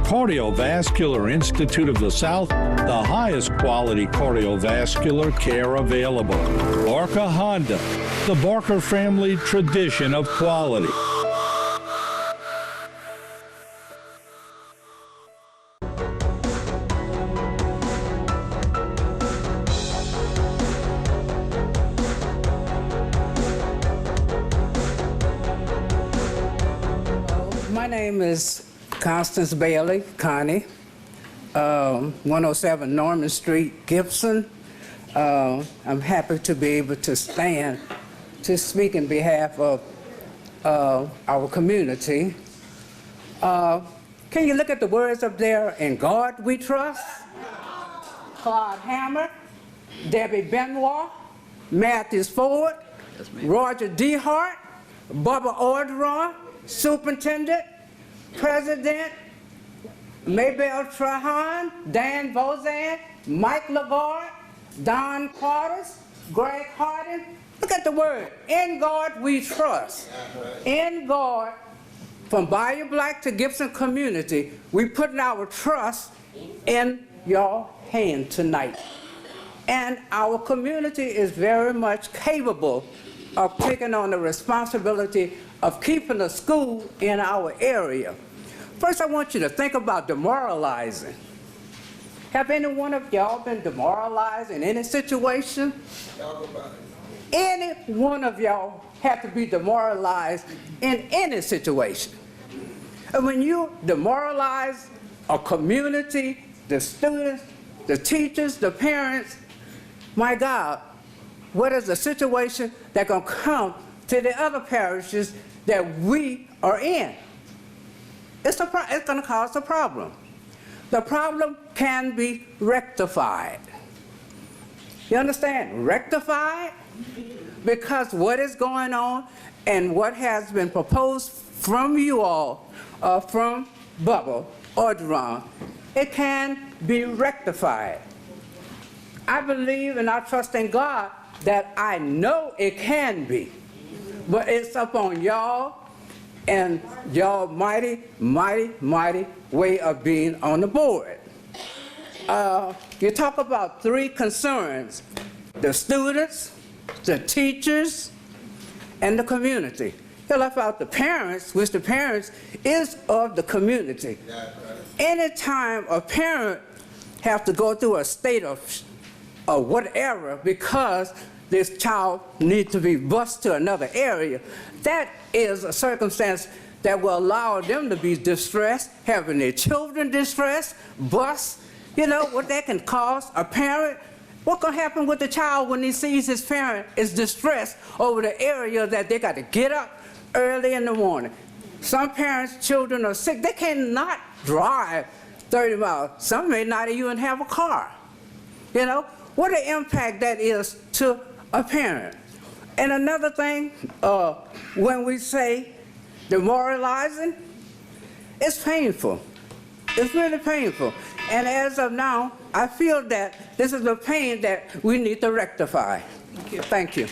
Cardiovascular Institute of the South, the highest quality cardiovascular care available. Barker Honda, the Barker family tradition of quality. My name is Constance Bailey, Connie, 107 Norman Street, Gibson. I'm happy to be able to stand to speak in behalf of our community. Can you look at the words up there? In God we trust. Claude Hammer, Debbie Benoit, Matthews Ford, Roger D. Hart, Bubba Orderon, Superintendent, President, Maybelle Trahan, Dan Bozan, Mike Lagarde, Don Quarters, Greg Hardin. Look at the word, in God we trust. In God, from Bayou Black to Gibson community, we putting our trust in your hand tonight. And our community is very much capable of taking on the responsibility of keeping a school in our area. First, I want you to think about demoralizing. Have any one of y'all been demoralized in any situation? Any one of y'all have to be demoralized in any situation. And when you demoralize a community, the students, the teachers, the parents, my God, what is the situation that's going to come to the other parishes that we are in? It's going to cause a problem. The problem can be rectified. You understand? Rectified? Because what is going on and what has been proposed from you all, from Bubba Orderon, it can be rectified. I believe and I trust in God that I know it can be. But it's up on y'all and y'all mighty, mighty, mighty way of being on the board. You talk about 3 concerns: the students, the teachers, and the community. You left out the parents, which the parents is of the community. Anytime a parent have to go through a state of whatever because this child needs to be bused to another area, that is a circumstance that will allow them to be distressed, having their children distressed, bused. You know what that can cause a parent? What can happen with the child when he sees his parent is distressed over the area that they got to get up early in the morning? Some parents' children are sick. They cannot drive 30 miles. Some may not even have a car. You know, what an impact that is to a parent. And another thing, when we say demoralizing, it's painful. It's really painful. And as of now, I feel that this is a pain that we need to rectify. Thank you. Thank you.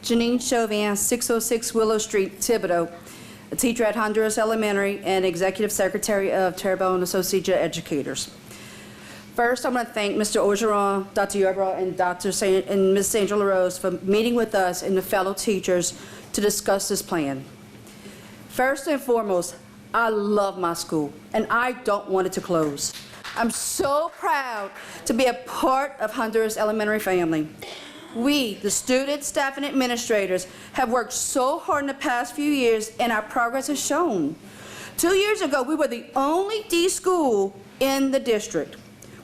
Janine Chauvin, 606 Willow Street, Thibodaux, a teacher at Honduras Elementary and Executive Secretary of Terrebonne Association of Educators. First, I want to thank Mr. Orgeron, Dr. Yarbrough, and Ms. Sandra LaRose for meeting with us and the fellow teachers to discuss this plan. First and foremost, I love my school, and I don't want it to close. I'm so proud to be a part of Honduras Elementary family. We, the students, staff, and administrators, have worked so hard in the past few years, and our progress has shown. 2 years ago, we were the only D school in the district.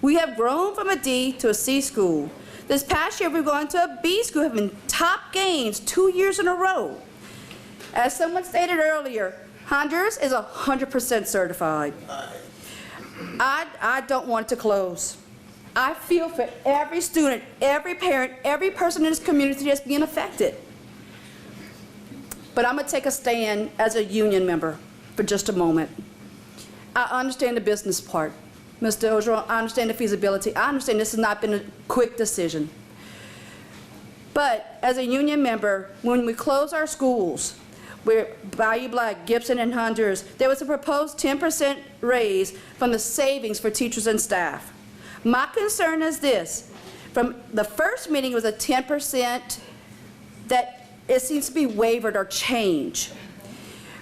We have grown from a D to a C school. This past year, we've gone to a B school, having top gains 2 years in a row. As someone stated earlier, Honduras is 100% certified. I don't want it to close. I feel for every student, every parent, every person in this community that's being affected. But I'm going to take a stand as a union member for just a moment. I understand the business part. Mr. Orgeron, I understand the feasibility. I understand this has not been a quick decision. But as a union member, when we close our schools, where Bayou Black, Gibson, and Honduras, there was a proposed 10% raise from the savings for teachers and staff. My concern is this. From the first meeting, it was a 10% that it seems to be wavered or changed.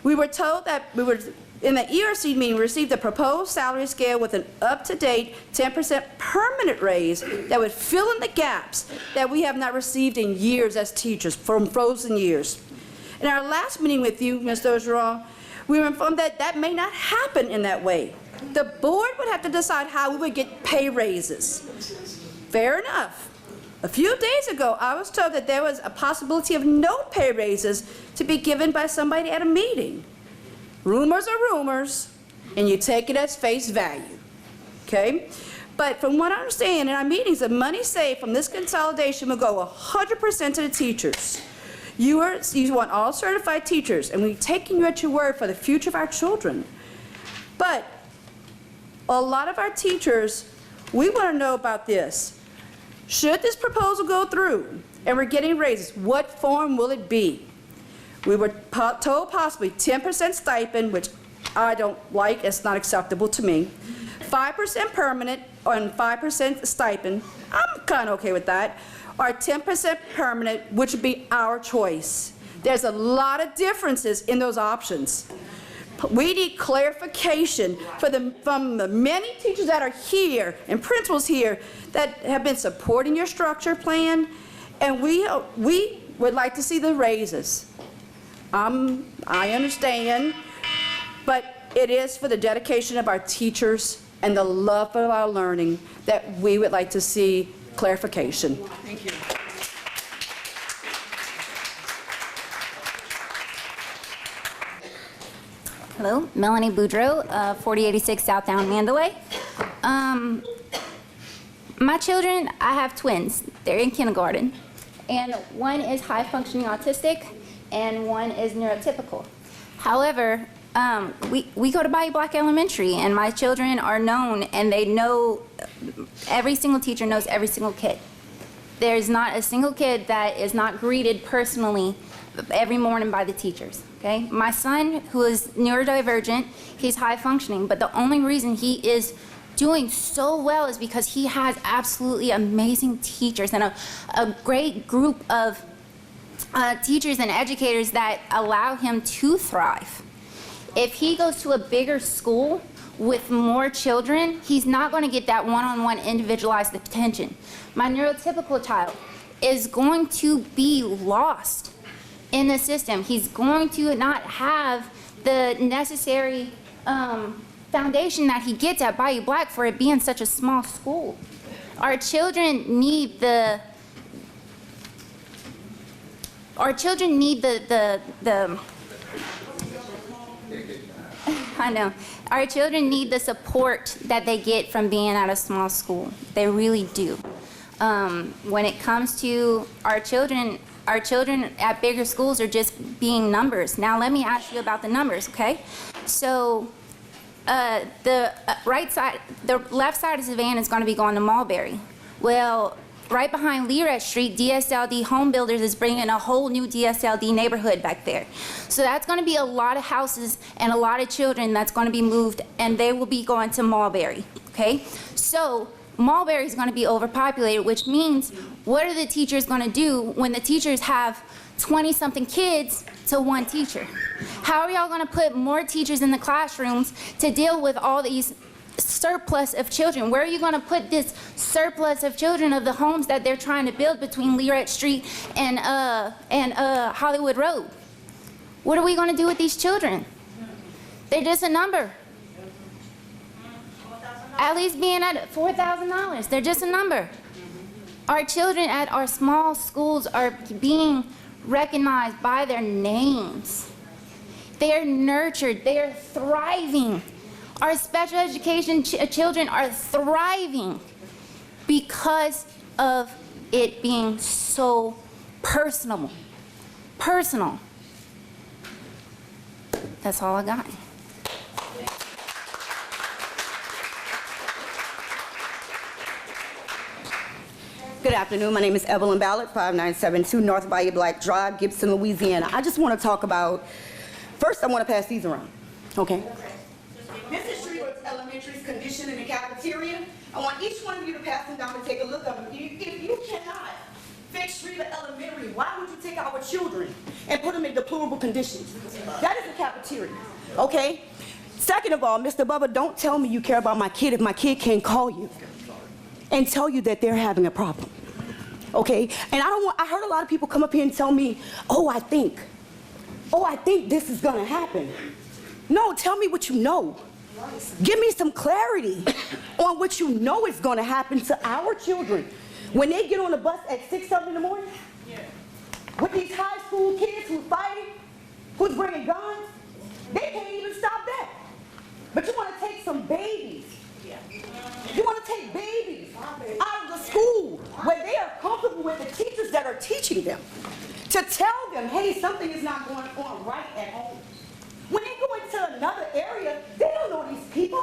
We were told that in the ERC meeting, we received a proposed salary scale with an up-to-date 10% permanent raise that would fill in the gaps that we have not received in years as teachers, from frozen years. In our last meeting with you, Mr. Orgeron, we were informed that that may not happen in that way. The board would have to decide how we would get pay raises. Fair enough. A few days ago, I was told that there was a possibility of no pay raises to be given by somebody at a meeting. Rumors are rumors, and you take it as face value, okay? But from what I understand in our meetings, the money saved from this consolidation will go 100% to the teachers. You want all certified teachers, and we're taking you at your word for the future of our children. But a lot of our teachers, we want to know about this. Should this proposal go through, and we're getting raises, what form will it be? We were told possibly 10% stipend, which I don't like, it's not acceptable to me. 5% permanent and 5% stipend, I'm kind of okay with that. Or 10% permanent, which would be our choice. There's a lot of differences in those options. We need clarification from the many teachers that are here and principals here that have been supporting your structure plan, and we would like to see the raises. I understand, but it is for the dedication of our teachers and the love of our learning that we would like to see clarification. Thank you. Hello, Melanie Boudreau, 4086 Southdown Mandalay. My children, I have twins. They're in kindergarten. And one is high-functioning autistic, and one is neurotypical. However, we go to Bayou Black Elementary, and my children are known, and they know, every single teacher knows every single kid. There's not a single kid that is not greeted personally every morning by the teachers, okay? My son, who is neurodivergent, he's high functioning, but the only reason he is doing so well is because he has absolutely amazing teachers and a great group of teachers and educators that allow him to thrive. If he goes to a bigger school with more children, he's not going to get that one-on-one individualized attention. My neurotypical child is going to be lost in the system. He's going to not have the necessary foundation that he gets at Bayou Black for it being such a small school. Our children need the I know. Our children need the support that they get from being at a small school. They really do. When it comes to our children at bigger schools are just being numbers. Now let me ask you about the numbers, okay? So the left side of Savannah is going to be going to Mulberry. Well, right behind Learett Street, DSLD Home Builders is bringing a whole new DSLD neighborhood back there. So that's going to be a lot of houses and a lot of children that's going to be moved, and they will be going to Mulberry, okay? So Mulberry is going to be overpopulated, which means what are the teachers going to do when the teachers have 20-something kids to one teacher? How are y'all going to put more teachers in the classrooms to deal with all these surplus of children? Where are you going to put this surplus of children of the homes that they're trying to build between Learett Street and Hollywood Road? What are we going to do with these children? They're just a number. At least being at $4,000. They're just a number. Our children at our small schools are being recognized by their names. They are nurtured. They are thriving. Our special education children are thriving because of it being so personal. Personal. That's all I got. Good afternoon. My name is Evelyn Ballard, 5972 North Bayou Black Drive, Gibson, Louisiana. I just want to talk about, first I want to pass these around, okay? This is Shreveport Elementary's condition in the cafeteria. I want each one of you to pass them down and take a look at them. If you cannot fix Shreveport Elementary, why would you take our children and put them in deplorable conditions? That is the cafeteria, okay? Second of all, Mr. Bubba, don't tell me you care about my kid if my kid can't call you and tell you that they're having a problem, okay? And I heard a lot of people come up here and tell me, oh, I think this is gonna happen. No, tell me what you know. Give me some clarity on what you know is gonna happen to our children when they get on the bus at 6 in the morning with these high school kids who's fighting, who's bringing guns. They can't even stop that. But you wanna take some babies. You want to take babies out of the school where they are comfortable with the teachers that are teaching them to tell them, hey, something is not going on right at home. When they go into another area, they don't know these people.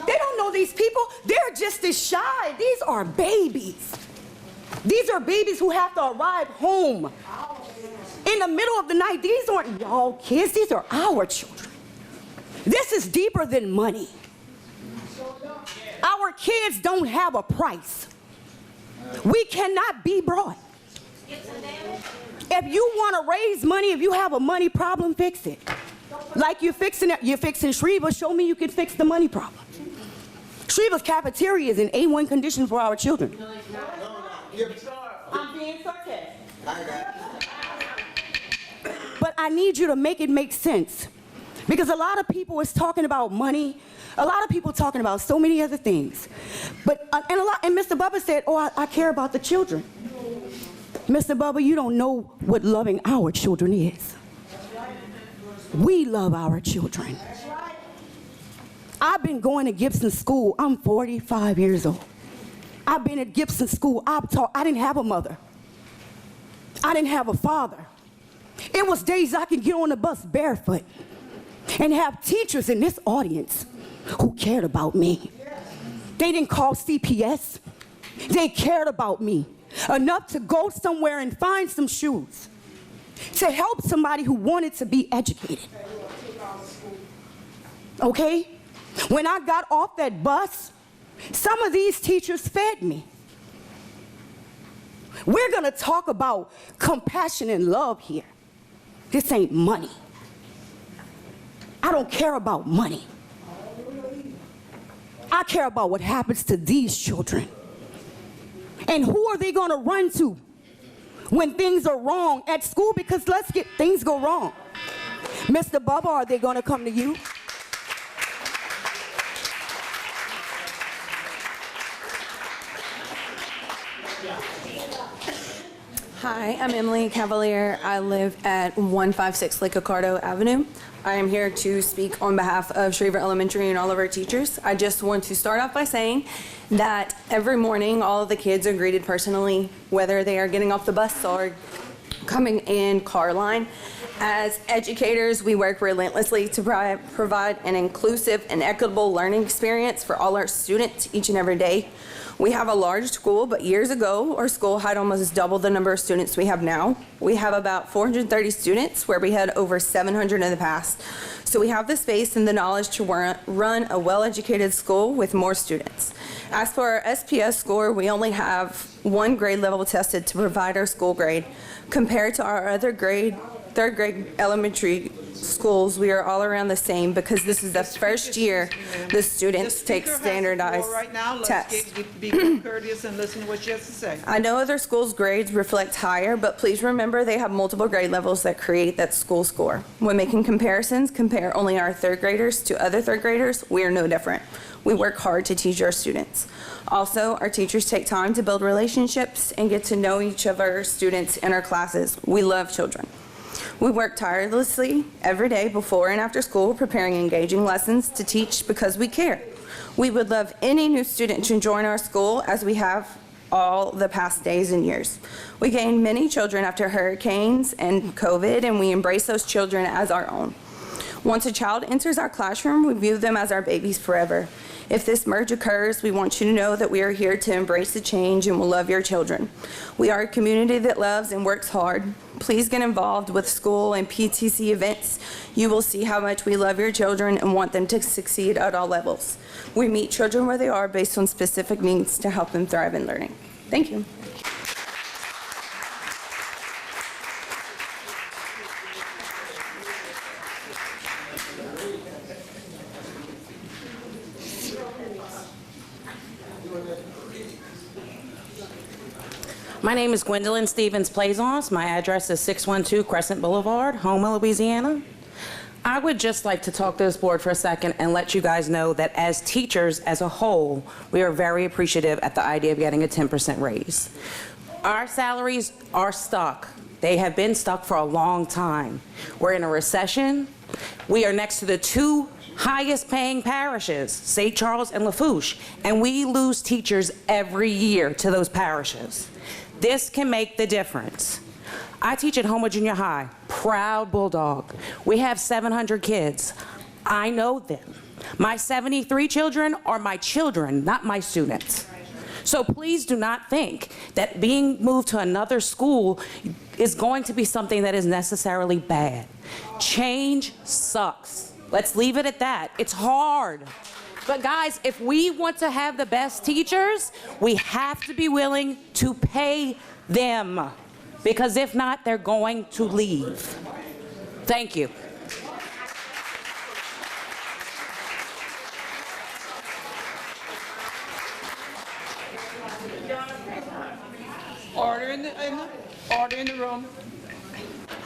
They don't know these people. They're just as shy. These are babies. These are babies who have to arrive home in the middle of the night. These aren't y'all kids. These are our children. This is deeper than money. Our kids don't have a price. We cannot be brought. If you want to raise money, if you have a money problem, fix it. Like you're fixing Shreva, show me you can fix the money problem. Shreva's cafeteria is in A1 condition for our children. I'm being sarcastic. But I need you to make it make sense. Because a lot of people is talking about money. A lot of people talking about so many other things. But, and Mr. Bubba said, oh, I care about the children. Mr. Bubba, you don't know what loving our children is. We love our children. I've been going to Gibson School. I'm 45 years old. I've been at Gibson School. I didn't have a mother. I didn't have a father. It was days I could get on the bus barefoot. and have teachers in this audience who cared about me. They didn't call CPS. They cared about me enough to go somewhere and find some shoes to help somebody who wanted to be educated. Okay? When I got off that bus, some of these teachers fed me. We're going to talk about compassion and love here. This ain't money. I don't care about money. I care about what happens to these children. And who are they going to run to when things are wrong at school? Because things go wrong. Mr. Bubba, are they going to come to you? Hi, I'm Emily Cavalier. I live at 156 Lake Ocardo Avenue. I am here to speak on behalf of Shriver Elementary and all of our teachers. I just want to start off by saying that every morning all of the kids are greeted personally, whether they are getting off the bus or coming in car line. As educators, we work relentlessly to provide an inclusive and equitable learning experience for all our students each and every day. We have a large school, but years ago, our school had almost double the number of students we have now. We have about 430 students, where we had over 700 in the past. So we have the space and the knowledge to run a well-educated school with more students. As for our SPS score, we only have one grade level tested to provide our school grade. Compared to our other third grade elementary schools, we are all around the same because this is the first year the students take standardized tests. Be courteous and listen to what she has to say. I know other schools' grades reflect higher, but please remember they have multiple grade levels that create that school score. When making comparisons, compare only our third graders to other third graders. We are no different. We work hard to teach our students. Also, our teachers take time to build relationships and get to know each of our students in our classes. We love children. We work tirelessly every day before and after school, preparing engaging lessons to teach because we care. We would love any new student to join our school, as we have all the past days and years. We gained many children after hurricanes and COVID, and we embrace those children as our own. Once a child enters our classroom, we view them as our babies forever. If this merge occurs, we want you to know that we are here to embrace the change and will love your children. We are a community that loves and works hard. Please get involved with school and PTC events. You will see how much we love your children and want them to succeed at all levels. We meet children where they are based on specific needs to help them thrive in learning. Thank you. My name is Gwendolyn Stevens Plaisance. My address is 612 Crescent Boulevard, Houma, Louisiana. I would just like to talk to this board for a second and let you guys know that as teachers as a whole, we are very appreciative at the idea of getting a 10% raise. Our salaries are stuck. They have been stuck for a long time. We're in a recession. We are next to the two highest paying parishes, St. Charles and Lafourche, and we lose teachers every year to those parishes. This can make the difference. I teach at Houma Junior High, proud Bulldog. We have 700 kids. I know them. My 73 children are my children, not my students. So please do not think that being moved to another school is going to be something that is necessarily bad. Change sucks. Let's leave it at that. It's hard. But guys, if we want to have the best teachers, we have to be willing to pay them. Because if not, they're going to leave. Thank you. Order in the room.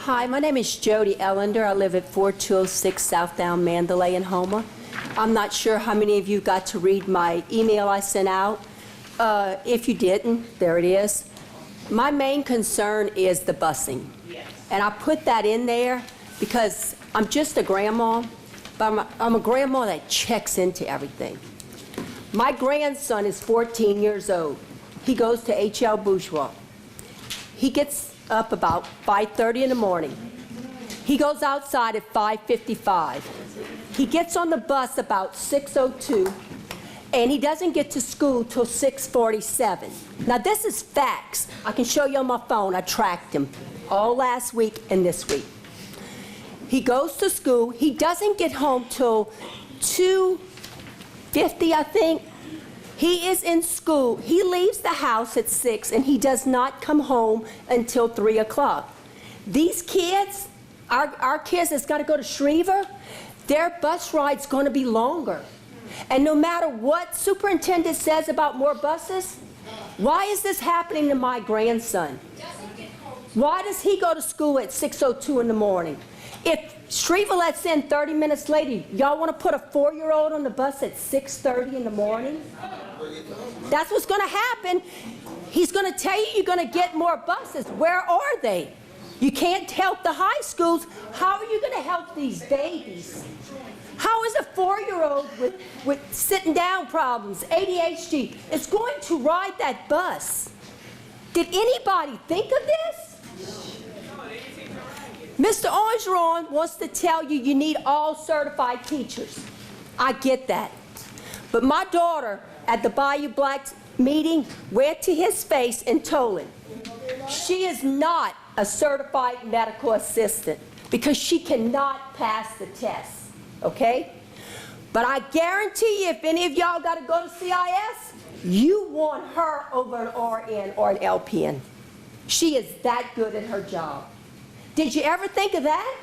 Hi, my name is Jody Ellender. I live at 4206 Southdown Mandalay in Houma. I'm not sure how many of you got to read my email I sent out. If you didn't, there it is. My main concern is the busing. And I put that in there because I'm just a grandma, but I'm a grandma that checks into everything. My grandson is 14 years old. He goes to H.L. Bourgeois. He gets up about 5:30 in the morning. He goes outside at 5:55. He gets on the bus about 6:02, and he doesn't get to school till 6:47. Now, this is facts. I can show you on my phone. I tracked him all last week and this week. He goes to school. He doesn't get home till 2:50, I think. He is in school. He leaves the house at 6, and he does not come home until 3 o'clock. These kids, our kids that's got to go to Schriever, their bus ride's going to be longer. And no matter what superintendent says about more buses, why is this happening to my grandson? Why does he go to school at 6:02 in the morning? If Schriever lets in 30 minutes later, y'all want to put a 4-year-old on the bus at 6:30 in the morning? That's what's going to happen. He's going to tell you you're going to get more buses. Where are they? You can't help the high schools. How are you going to help these babies? How is a 4-year-old with sitting down problems, ADHD, is going to ride that bus? Did anybody think of this? Mr. Orgeron wants to tell you you need all certified teachers. I get that. But my daughter at the Bayou Black meeting went to his face and told him she is not a certified medical assistant because she cannot pass the test, okay? But I guarantee you if any of y'all got to go to CIS, you want her over an RN or an LPN. She is that good at her job. Did you ever think of that?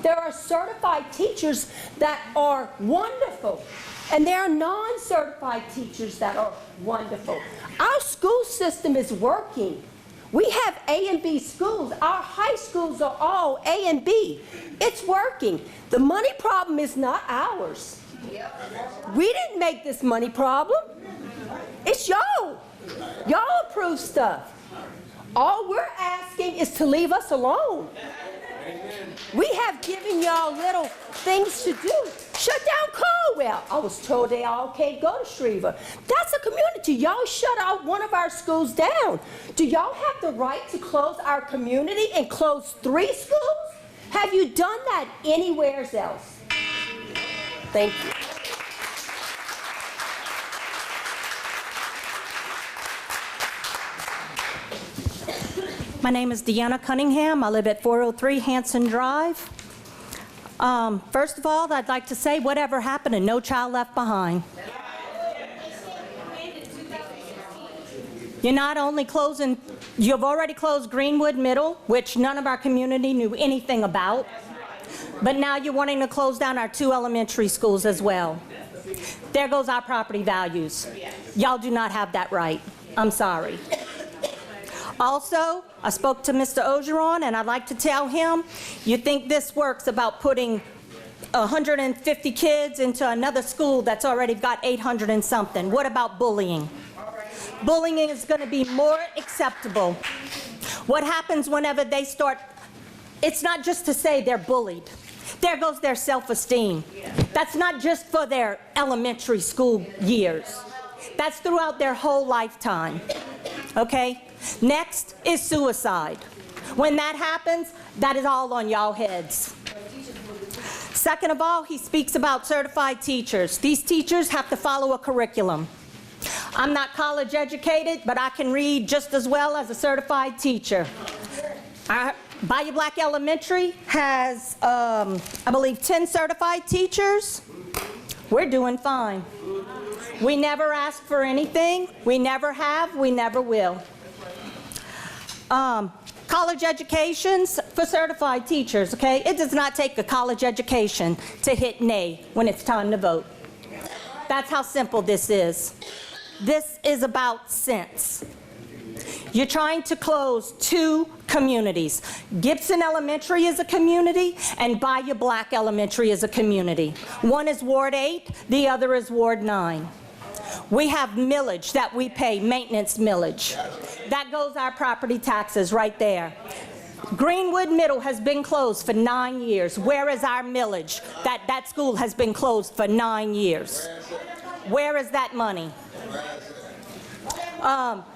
There are certified teachers that are wonderful, and there are non-certified teachers that are wonderful. Our school system is working. We have A and B schools. Our high schools are all A and B. It's working. The money problem is not ours. We didn't make this money problem. It's y'all. Y'all approve stuff. All we're asking is to leave us alone. We have given y'all little things to do. Shut down Caldwell. I was told they all can't go to Schriever. That's a community. Y'all shut out one of our schools down. Do y'all have the right to close our community and close 3 schools? Have you done that anywhere else? Thank you. My name is Deanna Cunningham. I live at 403 Hanson Drive. First of all, I'd like to say whatever happened to No Child Left Behind. You're not only closing, you've already closed Greenwood Middle, which none of our community knew anything about, but now you're wanting to close down our 2 elementary schools as well. There goes our property values. Y'all do not have that right. I'm sorry. Also, I spoke to Mr. Orgeron, and I'd like to tell him, you think this works about putting 150 kids into another school that's already got 800 and something. What about bullying? Bullying is going to be more acceptable. What happens whenever they start, it's not just to say they're bullied. There goes their self-esteem. That's not just for their elementary school years. That's throughout their whole lifetime. Okay? Next is suicide. When that happens, that is all on y'all heads. Second of all, he speaks about certified teachers. These teachers have to follow a curriculum. I'm not college educated, but I can read just as well as a certified teacher. Bayou Black Elementary has, I believe, 10 certified teachers. We're doing fine. We never ask for anything. We never have. We never will. College educations for certified teachers, okay? It does not take a college education to hit nay when it's time to vote. That's how simple this is. This is about sense. You're trying to close 2 communities. Gibson Elementary is a community, and Bayou Black Elementary is a community. One is Ward 8, the other is Ward 9. We have millage that we pay, maintenance millage. That goes our property taxes right there. Greenwood Middle has been closed for 9 years. Where is our millage? That school has been closed for 9 years. Where is that money?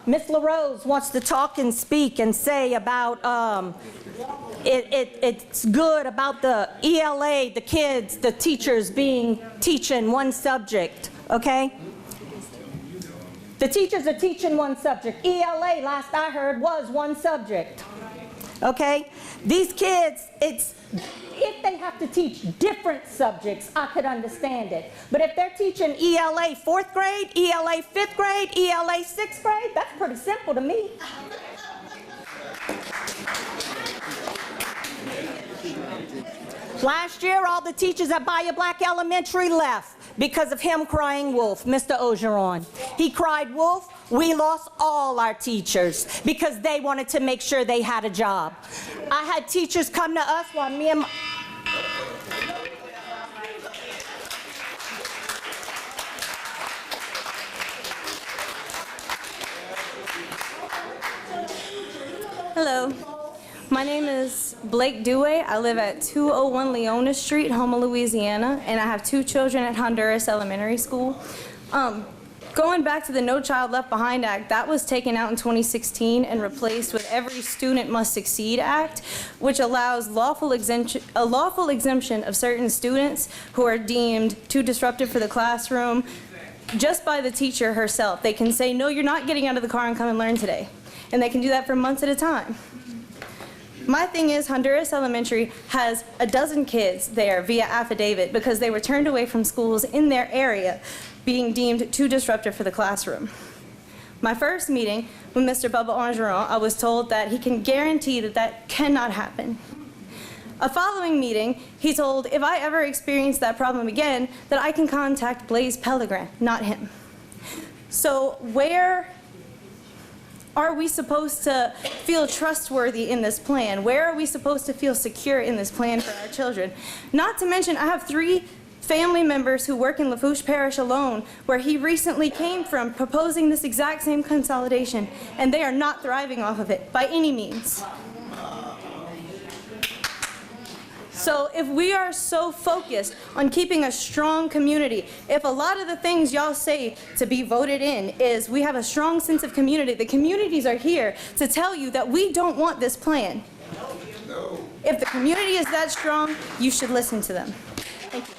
Ms. LaRose wants to talk and speak and say about it's good about the ELA, the kids, the teachers teaching one subject, okay? The teachers are teaching one subject. ELA, last I heard, was one subject, okay? These kids, if they have to teach different subjects, I could understand it. But if they're teaching ELA 4th grade, ELA 5th grade, ELA 6th grade, that's pretty simple to me. Last year, all the teachers at Bayou Black Elementary left because of him crying wolf, Mr. Ogeron. He cried wolf. We lost all our teachers because they wanted to make sure they had a job. I had teachers come to us while me and my... Hello, my name is Blake Dewey. I live at 201 Leona Street, Houma, Louisiana, and I have 2 children at Honduras Elementary School. Going back to the No Child Left Behind Act, that was taken out in 2016 and replaced with Every Student Must Succeed Act, which allows a lawful exemption of certain students who are deemed too disruptive for the classroom just by the teacher herself. They can say, no, you're not getting out of the car and come and learn today. And they can do that for months at a time. My thing is, Honduras Elementary has a dozen kids there via affidavit because they were turned away from schools in their area being deemed too disruptive for the classroom. My first meeting with Mr. Bubba Angeron, I was told that he can guarantee that that cannot happen. A following meeting, he told if I ever experience that problem again, that I can contact Blaise Pellegrin, not him. So where are we supposed to feel trustworthy in this plan? Where are we supposed to feel secure in this plan for our children? Not to mention, I have 3 family members who work in Lafourche Parish alone, where he recently came from, proposing this exact same consolidation, and they are not thriving off of it by any means. So if we are so focused on keeping a strong community, if a lot of the things y'all say to be voted in is we have a strong sense of community, the communities are here to tell you that we don't want this plan. If the community is that strong, you should listen to them. Thank you.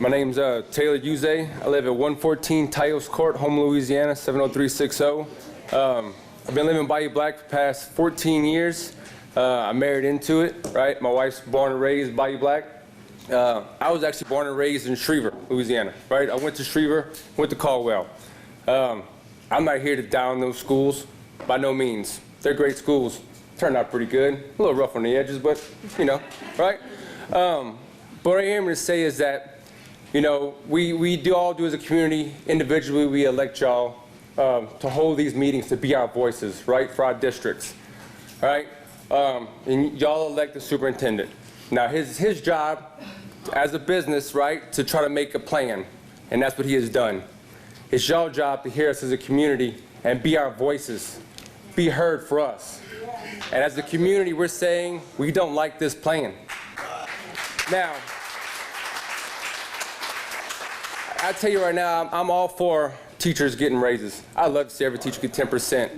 My name's Taylor Uze. I live at 114 Tyos Court, Houma, Louisiana, 70360. I've been living in Bayou Black for the past 14 years. I married into it, right? My wife's born and raised Bayou Black. I was actually born and raised in Schriever, Louisiana, right? I went to Schriever, went to Caldwell. I'm not here to down those schools, by no means. They're great schools. Turned out pretty good. A little rough on the edges, but, you know, right? But what I am going to say is that, you know, we all do as a community, individually, we elect y'all to hold these meetings, to be our voices, right, for our districts, right? And y'all elect the superintendent. Now, his job as a business, right, to try to make a plan, and that's what he has done. It's y'all job to hear us as a community and be our voices, be heard for us. And as a community, we're saying we don't like this plan. Now, I tell you right now, I'm all for teachers getting raises. I'd love to see every teacher get 10%.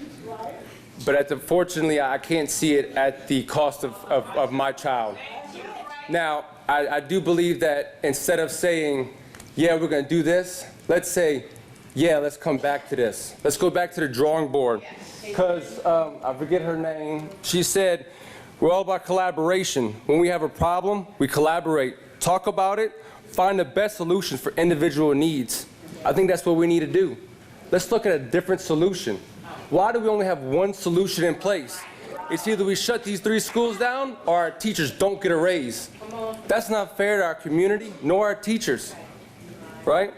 But unfortunately, I can't see it at the cost of my child. Now, I do believe that instead of saying, yeah, we're going to do this, let's say, yeah, let's come back to this. Let's go back to the drawing board. Because I forget her name. She said, we're all about collaboration. When we have a problem, we collaborate, talk about it, find the best solutions for individual needs. I think that's what we need to do. Let's look at a different solution. Why do we only have one solution in place? It's either we shut these 3 schools down or our teachers don't get a raise. That's not fair to our community nor our teachers, right?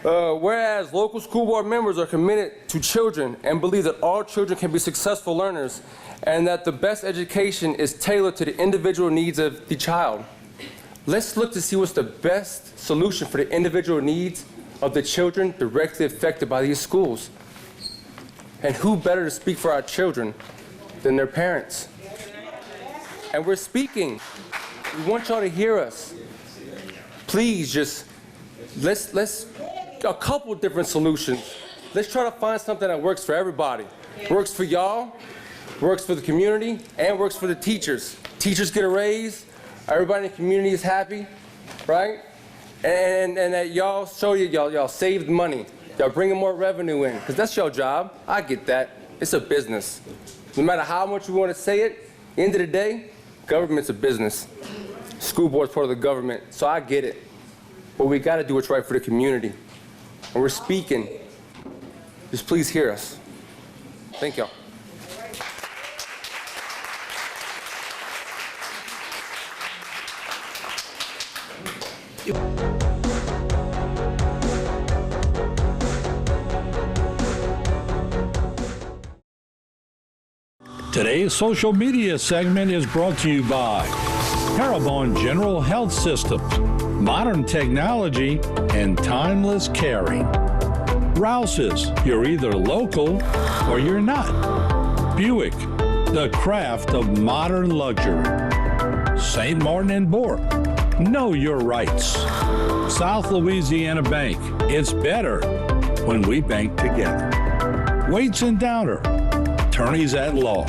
Whereas local school board members are committed to children and believe that all children can be successful learners and that the best education is tailored to the individual needs of the child. Let's look to see what's the best solution for the individual needs of the children directly affected by these schools. And who better to speak for our children than their parents. And we're speaking. We want y'all to hear us. Please just, let's a couple different solutions. Let's try to find something that works for everybody. Works for y'all, works for the community, and works for the teachers. Teachers get a raise, everybody in the community is happy, right? And that y'all show y'all saved money. Y'all bringing more revenue in, because that's your job. I get that. It's a business. No matter how much you want to say it, at the end of the day, government's a business. School board's part of the government, so I get it. But we got to do what's right for the community. And we're speaking. Just please hear us. Thank y'all. Today's social media segment is brought to you by Terrebonne General Health Systems, modern technology, and timeless caring. Rouse's, you're either local or you're not. Buick, the craft of modern luxury. St. Martin and Bourke, know your rights. South Louisiana Bank, it's better when we bank together. Waits and Downer, attorneys at law.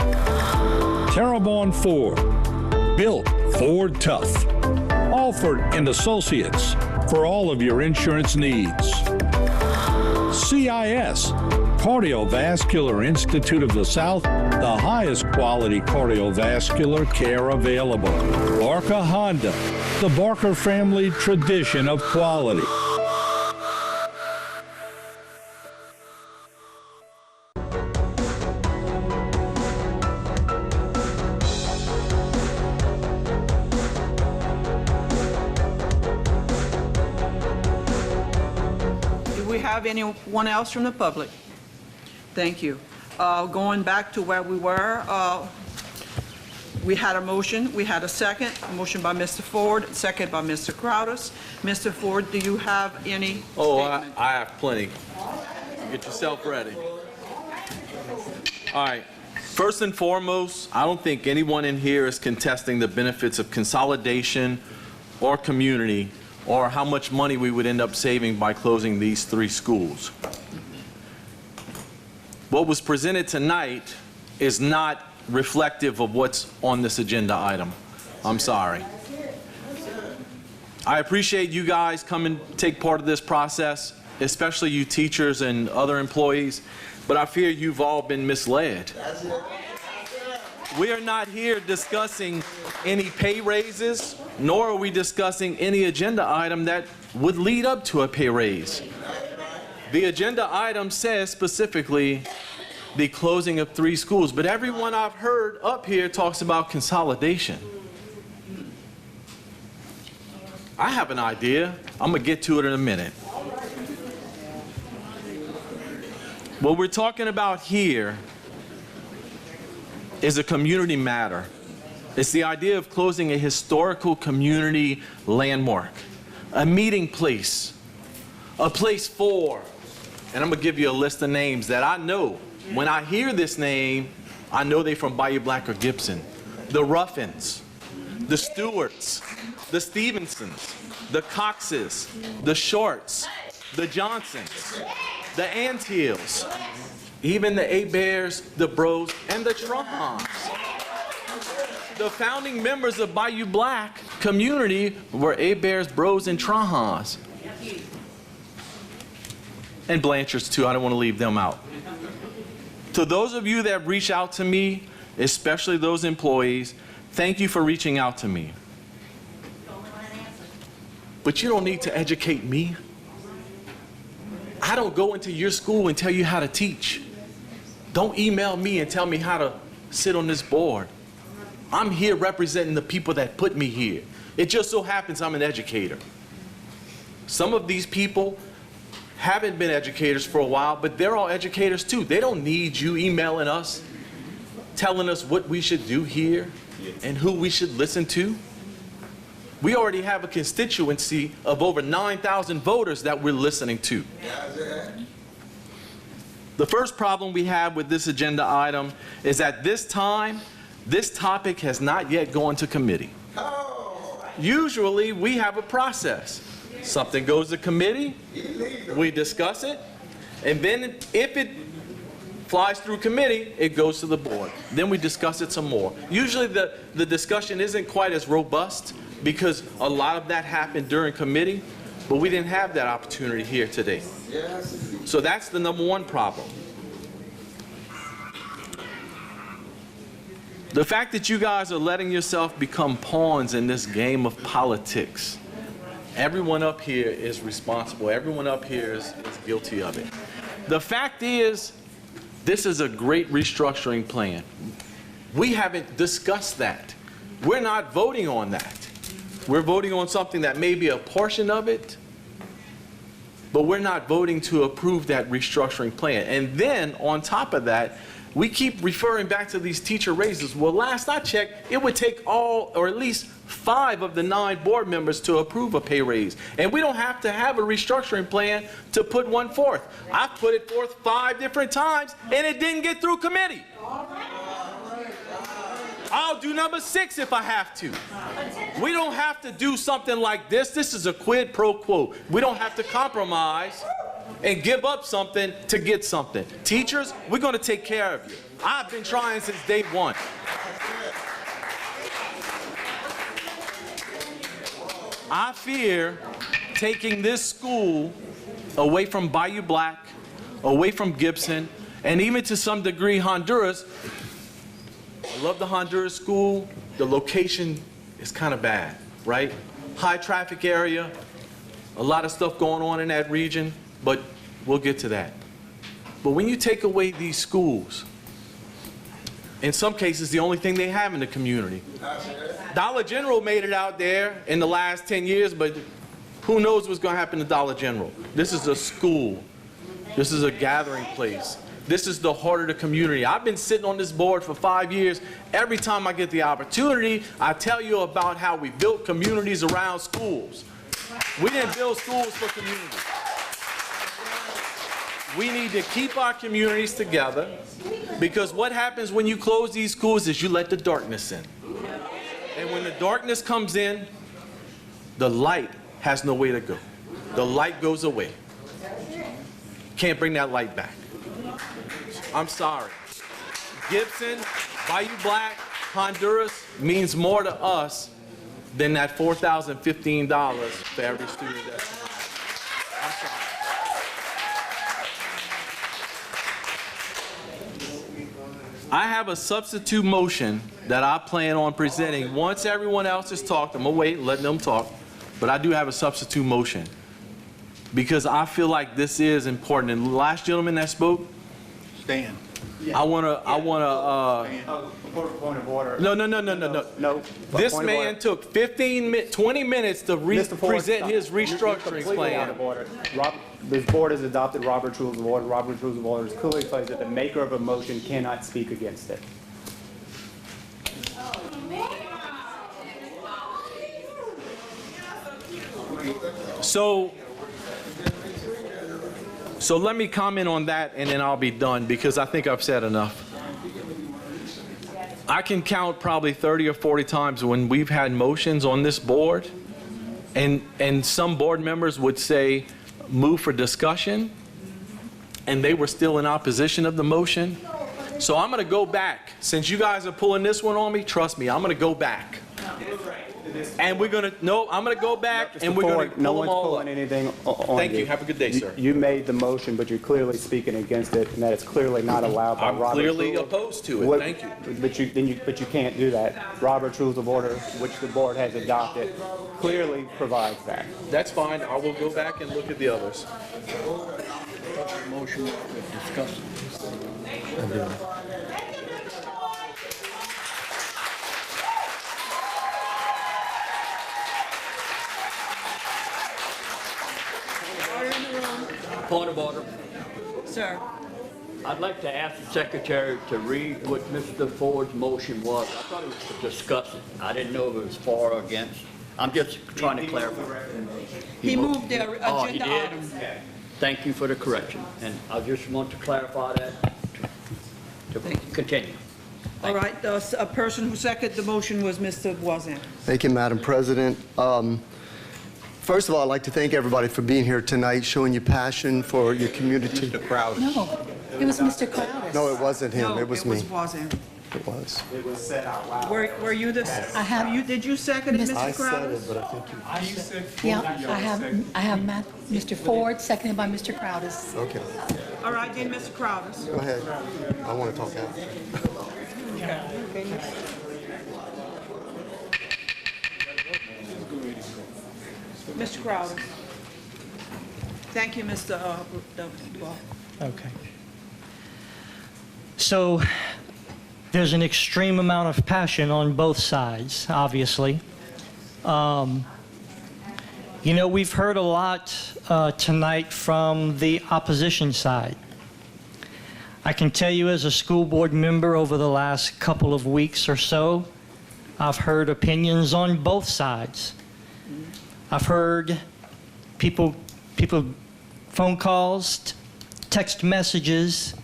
Terrebonne Ford, built Ford tough. Alford and Associates, for all of your insurance needs. CIS, Cardiovascular Institute of the South, the highest quality cardiovascular care available. Barker Honda, the Barker family tradition of quality. Have anyone else from the public? Thank you. Going back to where we were, we had a motion, we had a second, a motion by Mr. Ford, second by Mr. Crowders. Mr. Ford, do you have any statement? I have plenty. Get yourself ready. All right. First and foremost, I don't think anyone in here is contesting the benefits of consolidation or community or how much money we would end up saving by closing these 3 schools. What was presented tonight is not reflective of what's on this agenda item. I'm sorry. I appreciate you guys come and take part of this process, especially you teachers and other employees, but I fear you've all been misled. We are not here discussing any pay raises, nor are we discussing any agenda item that would lead up to a pay raise. The agenda item says specifically the closing of 3 schools, but everyone I've heard up here talks about consolidation. I have an idea. I'm gonna get to it in a minute. What we're talking about here is a community matter. It's the idea of closing a historical community landmark, a meeting place, a place for, and I'm gonna give you a list of names that I know. When I hear this name, I know they from Bayou Black or Gibson. The Ruffins, the Stewarts, the Stevensons, the Coxes, the Shorts, the Johnsons, the Antilles, even the A-Bears, the Bros, and the Trahans. The founding members of Bayou Black community were A-Bears, Bros, and Trahans. And Blanchards too, I don't want to leave them out. To those of you that reach out to me, especially those employees, thank you for reaching out to me. But you don't need to educate me. I don't go into your school and tell you how to teach. Don't email me and tell me how to sit on this board. I'm here representing the people that put me here. It just so happens I'm an educator. Some of these people haven't been educators for a while, but they're all educators too. They don't need you emailing us, telling us what we should do here and who we should listen to. We already have a constituency of over 9,000 voters that we're listening to. The first problem we have with this agenda item is at this time, this topic has not yet gone to committee. Usually, we have a process. Something goes to committee, we discuss it, and then if it flies through committee, it goes to the board. Then we discuss it some more. Usually the discussion isn't quite as robust because a lot of that happened during committee, but we didn't have that opportunity here today. So that's the number one problem. The fact that you guys are letting yourself become pawns in this game of politics. Everyone up here is responsible. Everyone up here is guilty of it. The fact is, this is a great restructuring plan. We haven't discussed that. We're not voting on that. We're voting on something that may be a portion of it, but we're not voting to approve that restructuring plan. And then, on top of that, we keep referring back to these teacher raises. Well, last I checked, it would take all, or at least 5 of the 9 board members to approve a pay raise. And we don't have to have a restructuring plan to put one forth. I've put it forth 5 different times, and it didn't get through committee. I'll do number 6 if I have to. We don't have to do something like this. This is a quid pro quo. We don't have to compromise and give up something to get something. Teachers, we're going to take care of you. I've been trying since day one. I fear taking this school away from Bayou Black, away from Gibson, and even to some degree Honduras. I love the Honduras school. The location is kind of bad, right? High traffic area, a lot of stuff going on in that region, but we'll get to that. But when you take away these schools, in some cases, the only thing they have in the community. Dollar General made it out there in the last 10 years, but who knows what's going to happen to Dollar General. This is a school. This is a gathering place. This is the heart of the community. I've been sitting on this board for 5 years. Every time I get the opportunity, I tell you about how we built communities around schools. We didn't build schools for communities. We need to keep our communities together, because what happens when you close these schools is you let the darkness in. And when the darkness comes in, the light has no way to go. The light goes away. Can't bring that light back. I'm sorry. Gibson, Bayou Black, Honduras means more to us than that $4,015 for every student that's in. I'm sorry. I have a substitute motion that I plan on presenting once everyone else has talked. I'm gonna wait and let them talk, but I do have a substitute motion because I feel like this is important. And the last gentleman that spoke, Stan. I wanna. Point of order. No. This man took 20 minutes to present his restructuring plan. This board has adopted Robert's Rules of Order. Robert's Rules of Order clearly says that the maker of a motion cannot speak against it. So let me comment on that and then I'll be done because I think I've said enough. I can count probably 30 or 40 times when we've had motions on this board and some board members would say, move for discussion, and they were still in opposition of the motion. So I'm going to go back. Since you guys are pulling this one on me, trust me, I'm going to go back. And we're going to, no, I'm going to go back and we're going to pull no them one's all pulling up. anything on Thank you. Have a good day, sir. You made the motion, but you're clearly speaking against it, and that it's clearly not allowed by I'm Robert's clearly Rules. opposed to it. Thank you. But you can't do that. Robert's Rules of Order, which the board has adopted, clearly provides that. That's fine. I will go back and look at the others. Motion to discuss. Point of order. Sir. I'd like to ask the secretary to read what Mr. Ford's motion was. I thought it was to discuss it. I didn't know if it was for or against. I'm just trying to clarify. He moved the Oh, he agenda did? item. Thank you for the correction, and I just want to clarify that to continue. All right, a person who seconded the motion was Mr. Voisin. Thank you, Madam President. First of all, I'd like to thank everybody for being here tonight, showing your passion for your community. Mr. Crowder. No, it was Mr. Crowder. No, it wasn't him. No, it was me. Voisin. It was. It was said out loud. Were you the, did you second it, I Mr. said Crowder? it, but I think Yeah, I have Mr. Ford, seconded by Mr. Crowder. Okay. All right, then, Mr. Crowder. Go ahead. I want to talk after. Mr. Crowder. Thank you, Mr. Ball. Okay. So there's an extreme amount of passion on both sides, obviously. You know, we've heard a lot tonight from the opposition side. I can tell you as a school board member over the last couple of weeks or so, I've heard opinions on both sides. I've heard people phone calls, text messages,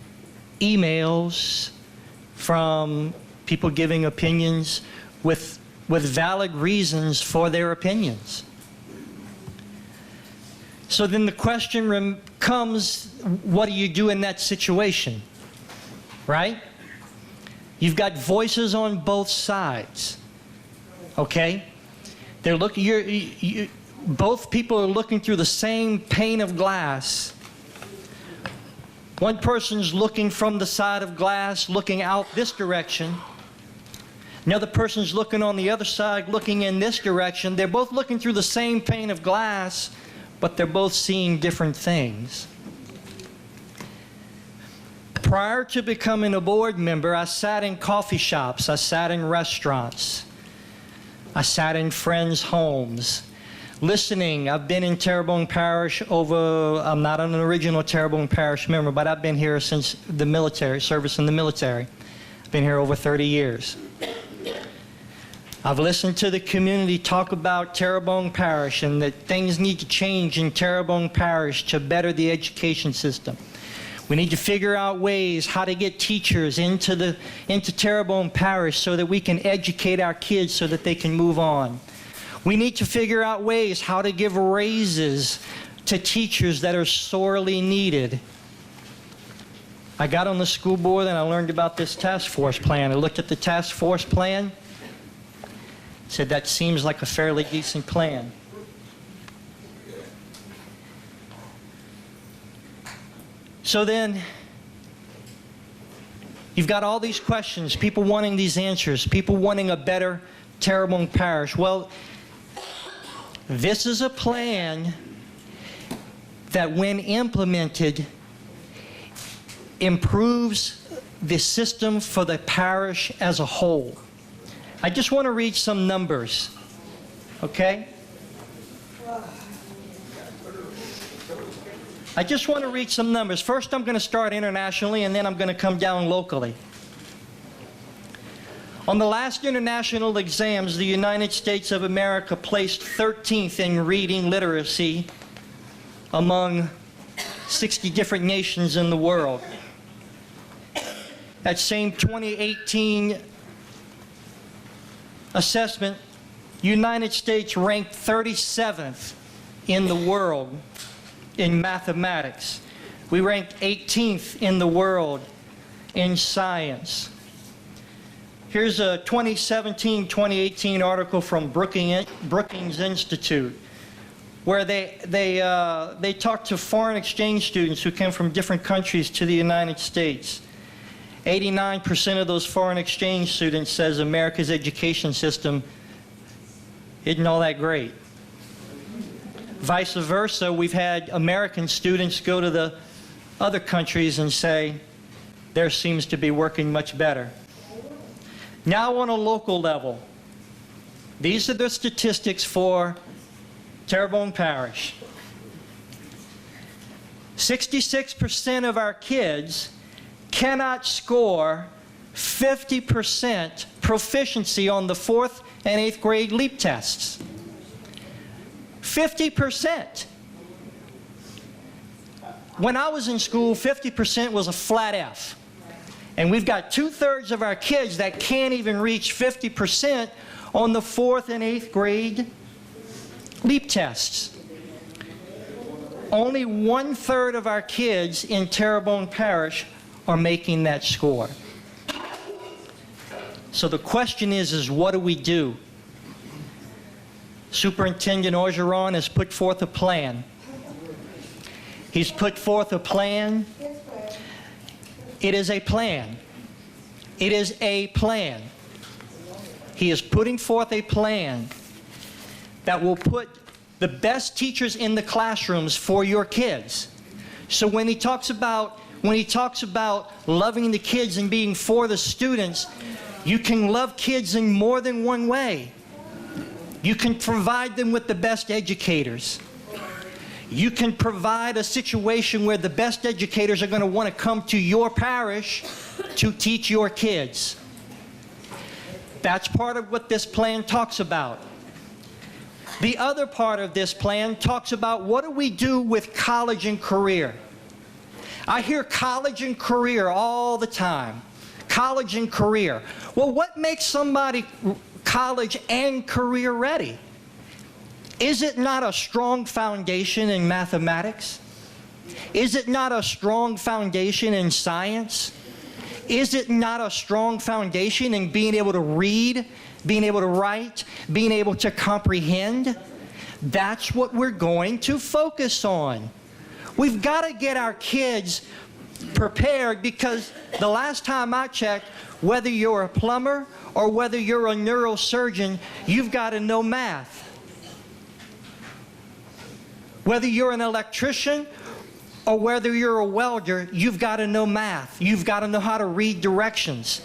emails from people giving opinions with valid reasons for their opinions. So then the question comes, what do you do in that situation? Right? You've got voices on both sides. Okay? They're looking, both people are looking through the same pane of glass. One person's looking from the side of glass, looking out this direction. Another person's looking on the other side, looking in this direction. They're both looking through the same pane of glass, but they're both seeing different things. Prior to becoming a board member, I sat in coffee shops, I sat in restaurants, I sat in friends' homes, listening. I've been in Terrebonne Parish I'm not an original Terrebonne Parish member, but I've been here since the military, service in the military. I've been here over 30 years. I've listened to the community talk about Terrebonne Parish and that things need to change in Terrebonne Parish to better the education system. We need to figure out ways how to get teachers into Terrebonne Parish so that we can educate our kids so that they can move on. We need to figure out ways how to give raises to teachers that are sorely needed. I got on the school board and I learned about this task force plan. I looked at the task force plan, said that seems like a fairly decent plan. So then, you've got all these questions, people wanting these answers, people wanting a better Terrebonne Parish. Well, this is a plan that when implemented improves the system for the parish as a whole. I just want to read some numbers, okay? I just want to read some numbers. First, I'm going to start internationally, and then I'm going to come down locally. On the last international exams, the United States of America placed 13th in reading literacy among 60 different nations in the world. That same 2018 assessment, United States ranked 37th in the world in mathematics. We ranked 18th in the world in science. Here's a 2017-2018 article from Brookings Institute where they talked to foreign exchange students who came from different countries to the United States. 89% of those foreign exchange students says America's education system isn't all that great. Vice versa, we've had American students go to the other countries and say, theirs seems to be working much better. Now on a local level, these are the statistics for Terrebonne Parish. 66% of our kids cannot score 50% proficiency on the 4th and 8th grade LEAP tests. 50%. when I was in school, 50% was a flat F. And we've got 2/3 of our kids that can't even reach 50% on the 4th and 8th grade LEAP tests. Only 1/3 of our kids in Terrebonne Parish are making that score. So the question is what do we do? Superintendent Orgeron has put forth a plan. He's put forth a plan. It is a plan. It is a plan. He is putting forth a plan that will put the best teachers in the classrooms for your kids. So when he talks about loving the kids and being for the students, you can love kids in more than one way. You can provide them with the best educators. You can provide a situation where the best educators are going to want to come to your parish to teach your kids. That's part of what this plan talks about. The other part of this plan talks about what do we do with college and career. I hear college and career all the time. College and career. Well, what makes somebody college and career ready? Is it not a strong foundation in mathematics? Is it not a strong foundation in science? Is it not a strong foundation in being able to read, being able to write, being able to comprehend? That's what we're going to focus on. We've got to get our kids prepared because the last time I checked, whether you're a plumber or whether you're a neurosurgeon, you've got to know math. Whether you're an electrician or whether you're a welder, you've got to know math. You've got to know how to read directions.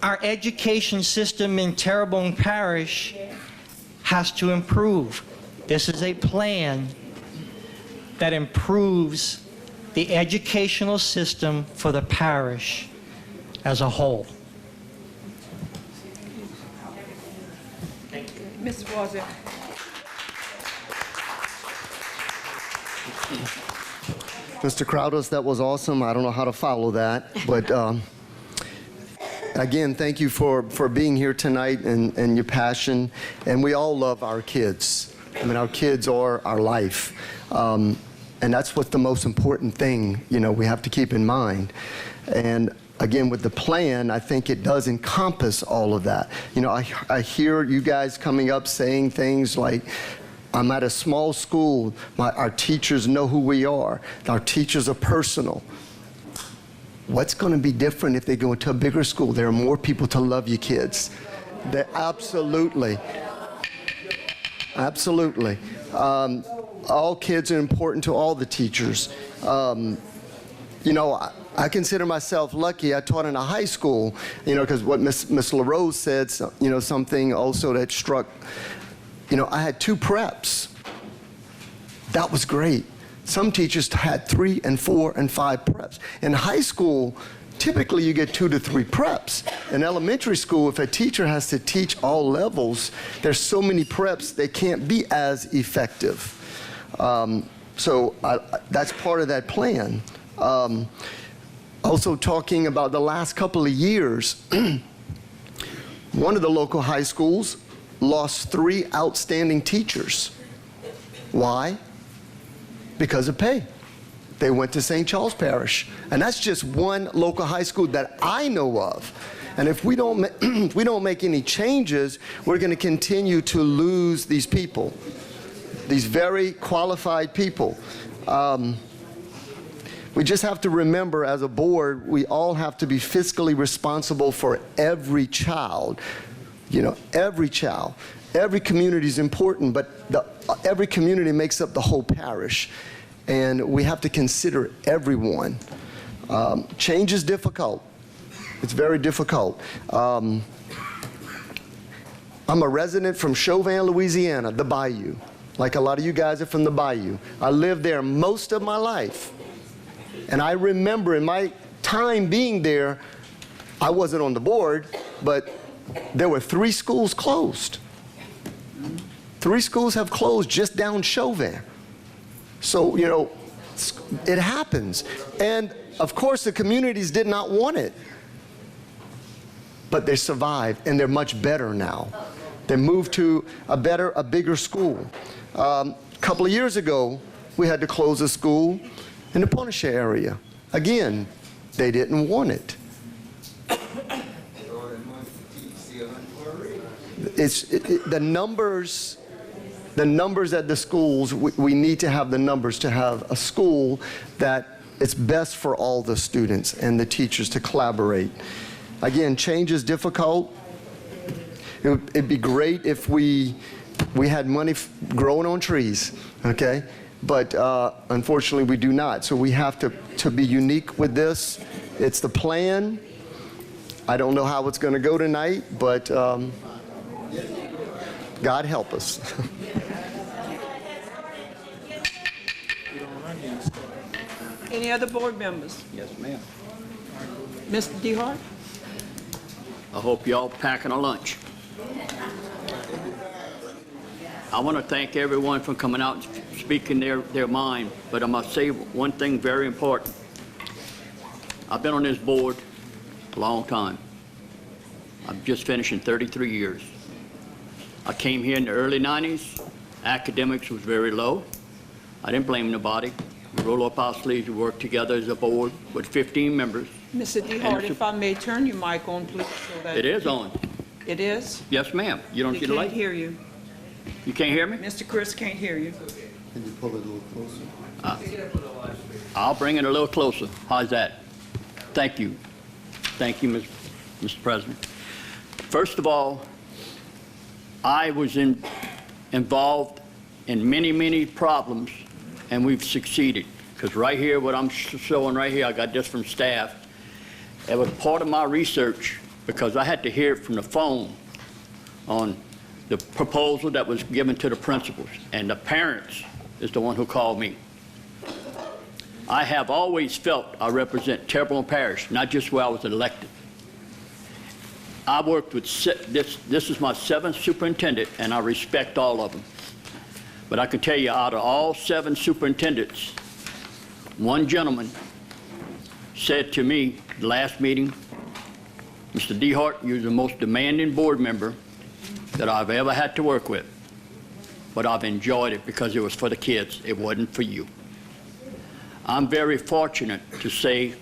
Our education system in Terrebonne Parish has to improve. This is a plan that improves the educational system for the parish as a whole. Mr. Wozniak. Mr. Crowders, that was awesome. I don't know how to follow that, but again, thank you for being here tonight and your passion. And we all love our kids. I mean, our kids are our life. And that's what the most important thing, we have to keep in mind. And again, with the plan, I think it does encompass all of that. I hear you guys coming up saying things like, I'm at a small school, our teachers know who we are. Our teachers are personal. What's going to be different if they go into a bigger school? There are more people to love you kids. Absolutely. Absolutely. All kids are important to all the teachers. I consider myself lucky. I taught in a high school, because what Miss LaRose said, something also that struck. I had 2 preps. That was great. Some teachers had 3 and 4 and 5 preps. In high school, typically you get 2 to 3 preps. In elementary school, if a teacher has to teach all levels, there's so many preps they can't be as effective. So that's part of that plan. Also talking about the last couple of years, one of the local high schools lost 3 outstanding teachers. Why? Because of pay. They went to St. Charles Parish. And that's just one local high school that I know of. And if we don't make any changes, we're going to continue to lose these people, these very qualified people. We just have to remember as a board, we all have to be fiscally responsible for every child. Every child. Every community is important, but every community makes up the whole parish. And we have to consider everyone. Change is difficult. It's very difficult. I'm a resident from Chauvin, Louisiana, the Bayou. Like a lot of you guys are from the Bayou. I lived there most of my life. And I remember in my time being there, I wasn't on the board, but there were 3 schools closed. 3 schools have closed just down Chauvin. So, It happens. And of course, the communities did not want it. But they survived, and they're much better now. They moved to a bigger school. A couple of years ago, we had to close a school in the Punisher area. Again, they didn't want it. The numbers at the schools, we need to have the numbers to have a school that it's best for all the students and the teachers to collaborate. Again, change is difficult. It'd be great if we had money growing on trees, okay? But unfortunately, we do not. So we have to be unique with this. It's the plan. I don't know how it's going to go tonight, but God help us. Any other board members? Yes, ma'am. Mr. DeHart? I hope y'all packing a lunch. I want to thank everyone for coming out and speaking their mind, but I must say one thing very important. I've been on this board a long time. I'm just finishing 33 years. I came here in the early 90s. Academics was very low. I didn't blame nobody. We roll up our sleeves, we work together as a board with 15 members. Mr. DeHart, if I may turn your mic on, please. So that It is on. It is? Yes, ma'am. You don't see the They light? can't hear you. You can't hear me? Mr. Chris can't hear you. Can you pull it a little closer? I'll bring it a little closer. How's that? Thank you. Thank you, Mr. President. First of all, I was involved in many, many problems, and we've succeeded. Because right here, what I'm showing right here, I got this from staff. It was part of my research because I had to hear it from the phone on the proposal that was given to the principals, and the parents is the one who called me. I have always felt I represent Terrebonne Parish, not just where I was elected. I worked with, this is my 7th superintendent, and I respect all of them. But I can tell you, out of all 7 superintendents, one gentleman said to me last meeting, Mr. DeHart, you're the most demanding board member that I've ever had to work with. But I've enjoyed it because it was for the kids. It wasn't for you. I'm very fortunate to say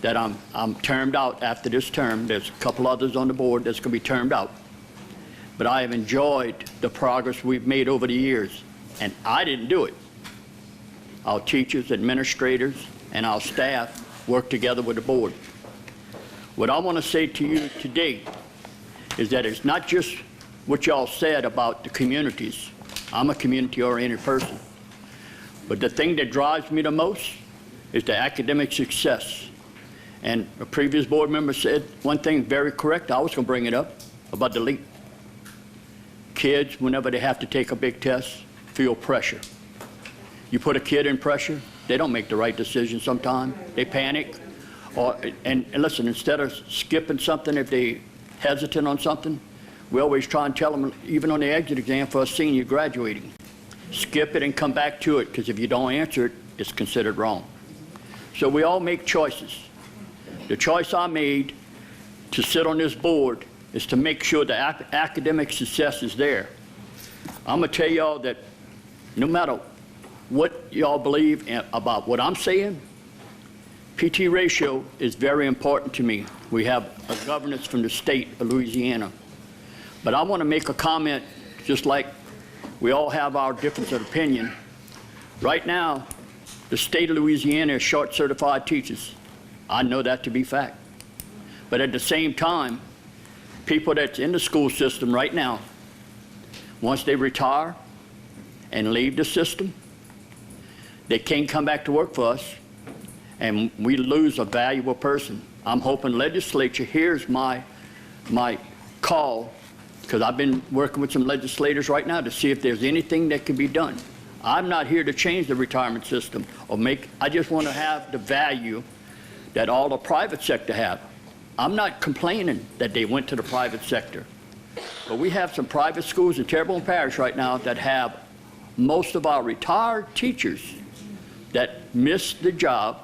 that I'm termed out after this term. There's a couple others on the board that's going to be termed out. But I have enjoyed the progress we've made over the years. And I didn't do it. Our teachers, administrators, and our staff work together with the board. What I want to say to you today is that it's not just what y'all said about the communities. I'm a community-oriented person. But the thing that drives me the most is the academic success. And a previous board member said one thing very correct. I was going to bring it up about the LEAP. Kids, whenever they have to take a big test, feel pressure. You put a kid in pressure, they don't make the right decision sometimes. They panic. And listen, instead of skipping something if they hesitant on something, we always try and tell them, even on the exit exam for a senior graduating, skip it and come back to it, because if you don't answer it, it's considered wrong. So we all make choices. The choice I made to sit on this board is to make sure the academic success is there. I'm going to tell y'all that no matter what y'all believe about what I'm saying, PT ratio is very important to me. We have a governance from the state of Louisiana. But I want to make a comment, just like we all have our difference of opinion. Right now, the state of Louisiana is short certified teachers. I know that to be fact. But at the same time, people that's in the school system right now, once they retire and leave the system, they can't come back to work for us, and we lose a valuable person. I'm hoping legislature hears my call, because I've been working with some legislators right now to see if there's anything that can be done. I'm not here to change the retirement system or I just want to have the value that all the private sector have. I'm not complaining that they went to the private sector, but we have some private schools in Terrebonne Parish right now that have most of our retired teachers that missed the job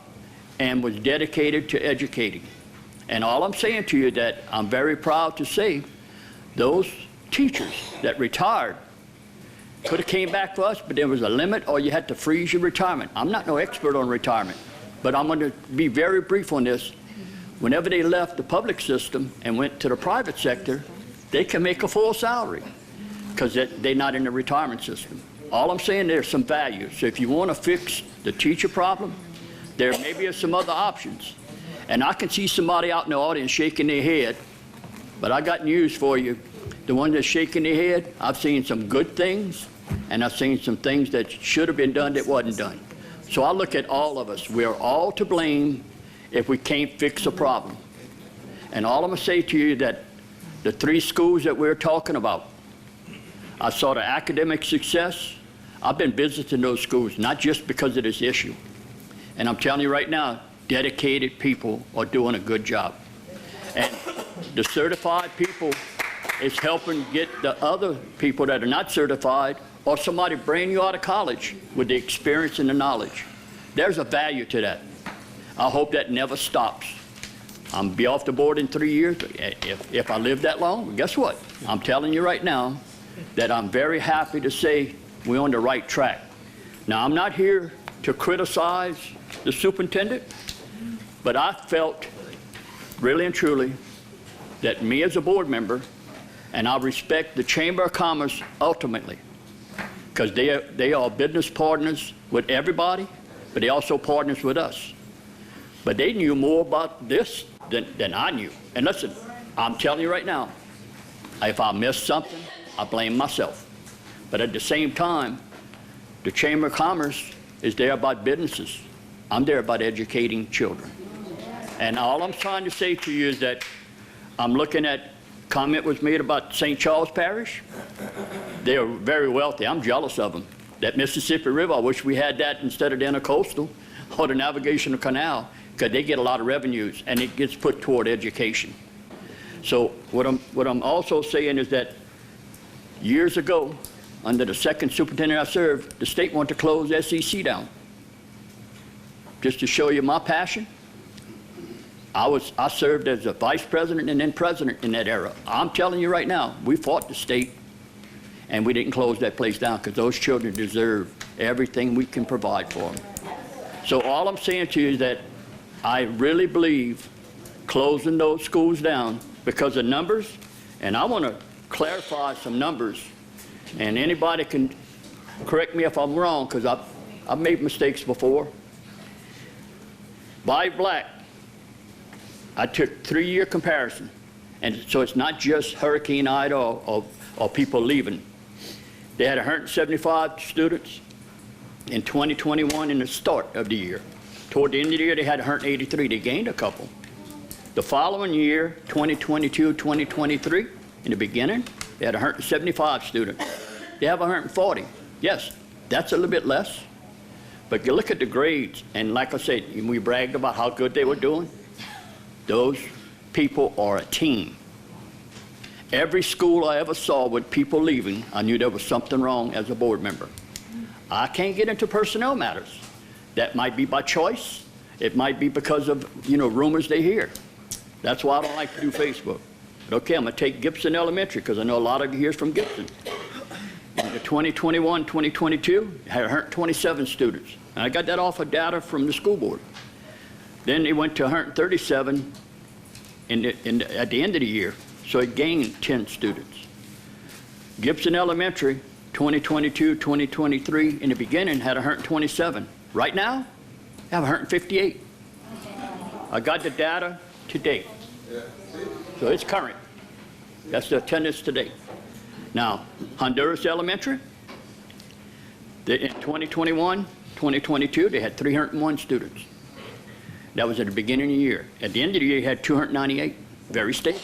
and was dedicated to educating. And all I'm saying to you is that I'm very proud to say those teachers that retired could have came back for us, but there was a limit or you had to freeze your retirement. I'm not no expert on retirement, but I'm going to be very brief on this. Whenever they left the public system and went to the private sector, they can make a full salary because they're not in the retirement system. All I'm saying, there's some value. So if you want to fix the teacher problem, there maybe are some other options. And I can see somebody out in the audience shaking their head, but I got news for you. The one that's shaking their head, I've seen some good things, and I've seen some things that should have been done that wasn't done. So I look at all of us. We're all to blame if we can't fix a problem. And all I'm going to say to you that the 3 schools that we're talking about, I saw the academic success. I've been visiting those schools, not just because of this issue. And I'm telling you right now, dedicated people are doing a good job. And the certified people is helping get the other people that are not certified or somebody brand new out of college with the experience and the knowledge. There's a value to that. I hope that never stops. I'm be off the board in 3 years. If I live that long, guess what? I'm telling you right now that I'm very happy to say we're on the right track. Now, I'm not here to criticize the superintendent, but I felt really and truly that me as a board member, and I respect the Chamber of Commerce ultimately, because they are business partners with everybody, but they also partners with us. But they knew more about this than I knew. And listen, I'm telling you right now, if I missed something, I blame myself. But at the same time, the Chamber of Commerce is there about businesses. I'm there about educating children. And all I'm trying to say to you is that I'm looking at, comment was made about St. Charles Parish. They are very wealthy. I'm jealous of them. That Mississippi River, I wish we had that instead of the intercoastal or the navigational canal, because they get a lot of revenues and it gets put toward education. So what I'm also saying is that years ago, under the second superintendent I served, the state wanted to close SEC down. Just to show you my passion, I served as a vice president and then president in that era. I'm telling you right now, we fought the state and we didn't close that place down because those children deserve everything we can provide for them. So all I'm saying to you is that I really believe closing those schools down because of numbers, and I want to clarify some numbers, and anybody can correct me if I'm wrong because I've made mistakes before. Bayou Black, I took 3-year comparison, and so it's not just Hurricane Ida or people leaving. They had 175 students in 2021 in the start of the year. Toward the end of the year, they had 183. They gained a couple. The following year, 2022, 2023, in the beginning, they had 175 students. They have 140. Yes, that's a little bit less. But you look at the grades, and like I said, we bragged about how good they were doing. Those people are a team. Every school I ever saw with people leaving, I knew there was something wrong as a board member. I can't get into personnel matters. That might be by choice. It might be because of, rumors they hear. That's why I don't like to do Facebook. But okay, I'm going to take Gibson Elementary because I know a lot of you here is from Gibson. In the 2021, 2022, had 127 students. And I got that off of data from the school board. Then they went to 137 at the end of the year, so it gained 10 students. Gibson Elementary, 2022, 2023, in the beginning had 127. Right now, I have 158. I got the data to date. So it's current. That's the attendance to date. Now, Honduras Elementary, in 2021, 2022, they had 301 students. That was at the beginning of the year. At the end of the year, you had 298, very stable.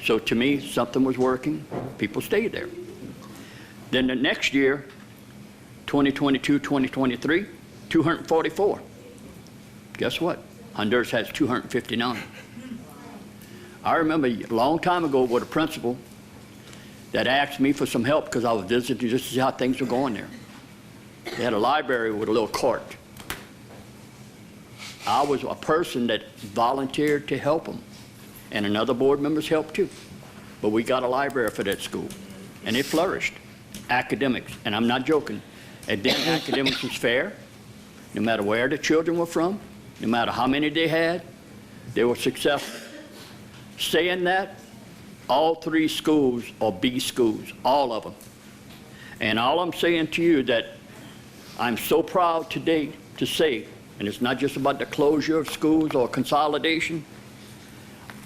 So to me, something was working. People stayed there. Then the next year, 2022, 2023, 244. Guess what? Honduras has 259. I remember a long time ago with a principal that asked me for some help because I was visiting just to see how things were going there. They had a library with a little cart. I was a person that volunteered to help them, and another board members helped too. But we got a library for that school, and it flourished. Academics, and I'm not joking. And then academics was fair, no matter where the children were from, no matter how many they had, they were successful. Saying that, all 3 schools are B schools, all of them. And all I'm saying to you that I'm so proud today to say, and it's not just about the closure of schools or consolidation,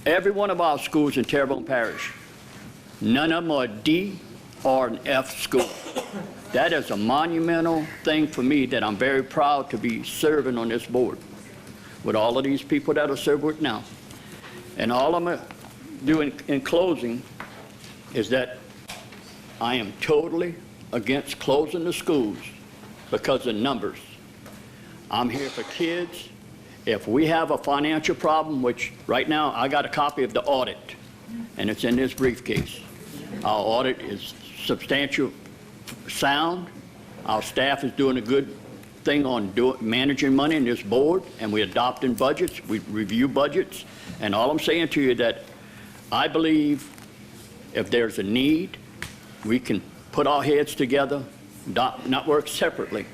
every one of our schools in Terrebonne Parish, none of them are D or an F school. That is a monumental thing for me that I'm very proud to be serving on this board with all of these people that are serving with now. And all I'm going to do in closing is that I am totally against closing the schools because of numbers. I'm here for kids. If we have a financial problem, which right now I got a copy of the audit, and it's in this briefcase. Our audit is substantial, sound. Our staff is doing a good thing on managing money in this board, and we're adopting budgets. We review budgets. And all I'm saying to you is that I believe if there's a need, we can put our heads together, not work separately,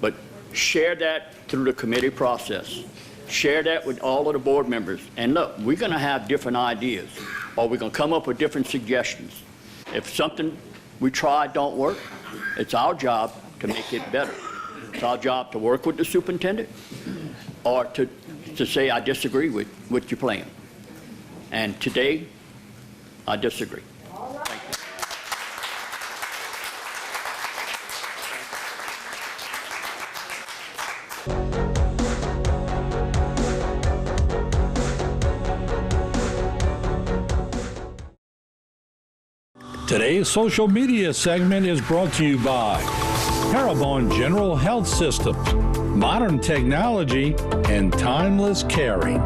but share that through the committee process. Share that with all of the board members. And look, we're going to have different ideas, or we're going to come up with different suggestions. If something we try don't work, it's our job to make it better. It's our job to work with the superintendent or to say, I disagree with your plan. And today, I disagree. Today's social media segment is brought to you by Terrebonne General Health Systems, modern technology, and timeless caring.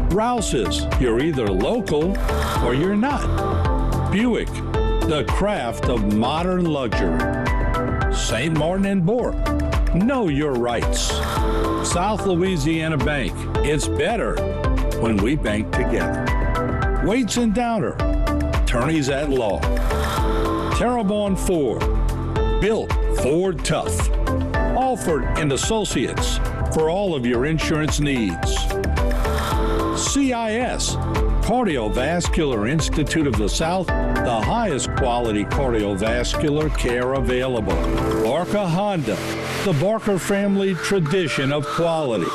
Rouse's, you're either local or you're not. Buick, the craft of modern luxury. St. Martin and Bourke, know your rights. South Louisiana Bank, it's better when we bank together. Waits and Downer, attorneys at law. Terrebonne Ford, built Ford tough. Alford and Associates, for all of your insurance needs. CIS, Cardiovascular Institute of the South, the highest quality cardiovascular care available. Barker Honda, the Barker family tradition of quality.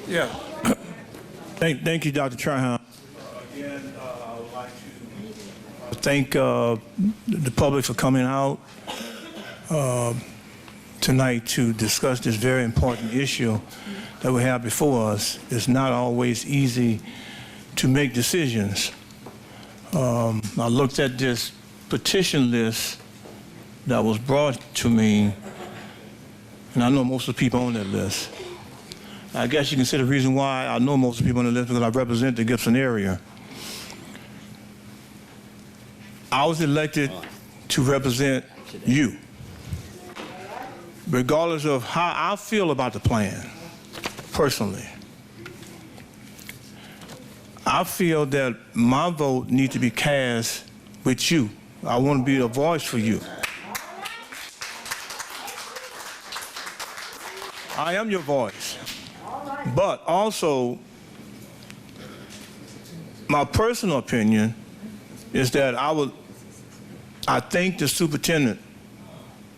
Yeah. Thank you, Dr. Trahan. Again, I would like to thank the public for coming out tonight to discuss this very important issue that we have before us. It's not always easy to make decisions. I looked at this petition list that was brought to me, and I know most of the people on that list. I guess you can say the reason why I know most of the people on the list because I represent the Gibson area. I was elected to represent you, regardless of how I feel about the plan, personally. I feel that my vote needs to be cast with you. I want to be a voice for you. I am your voice. But also, my personal opinion is that I think the superintendent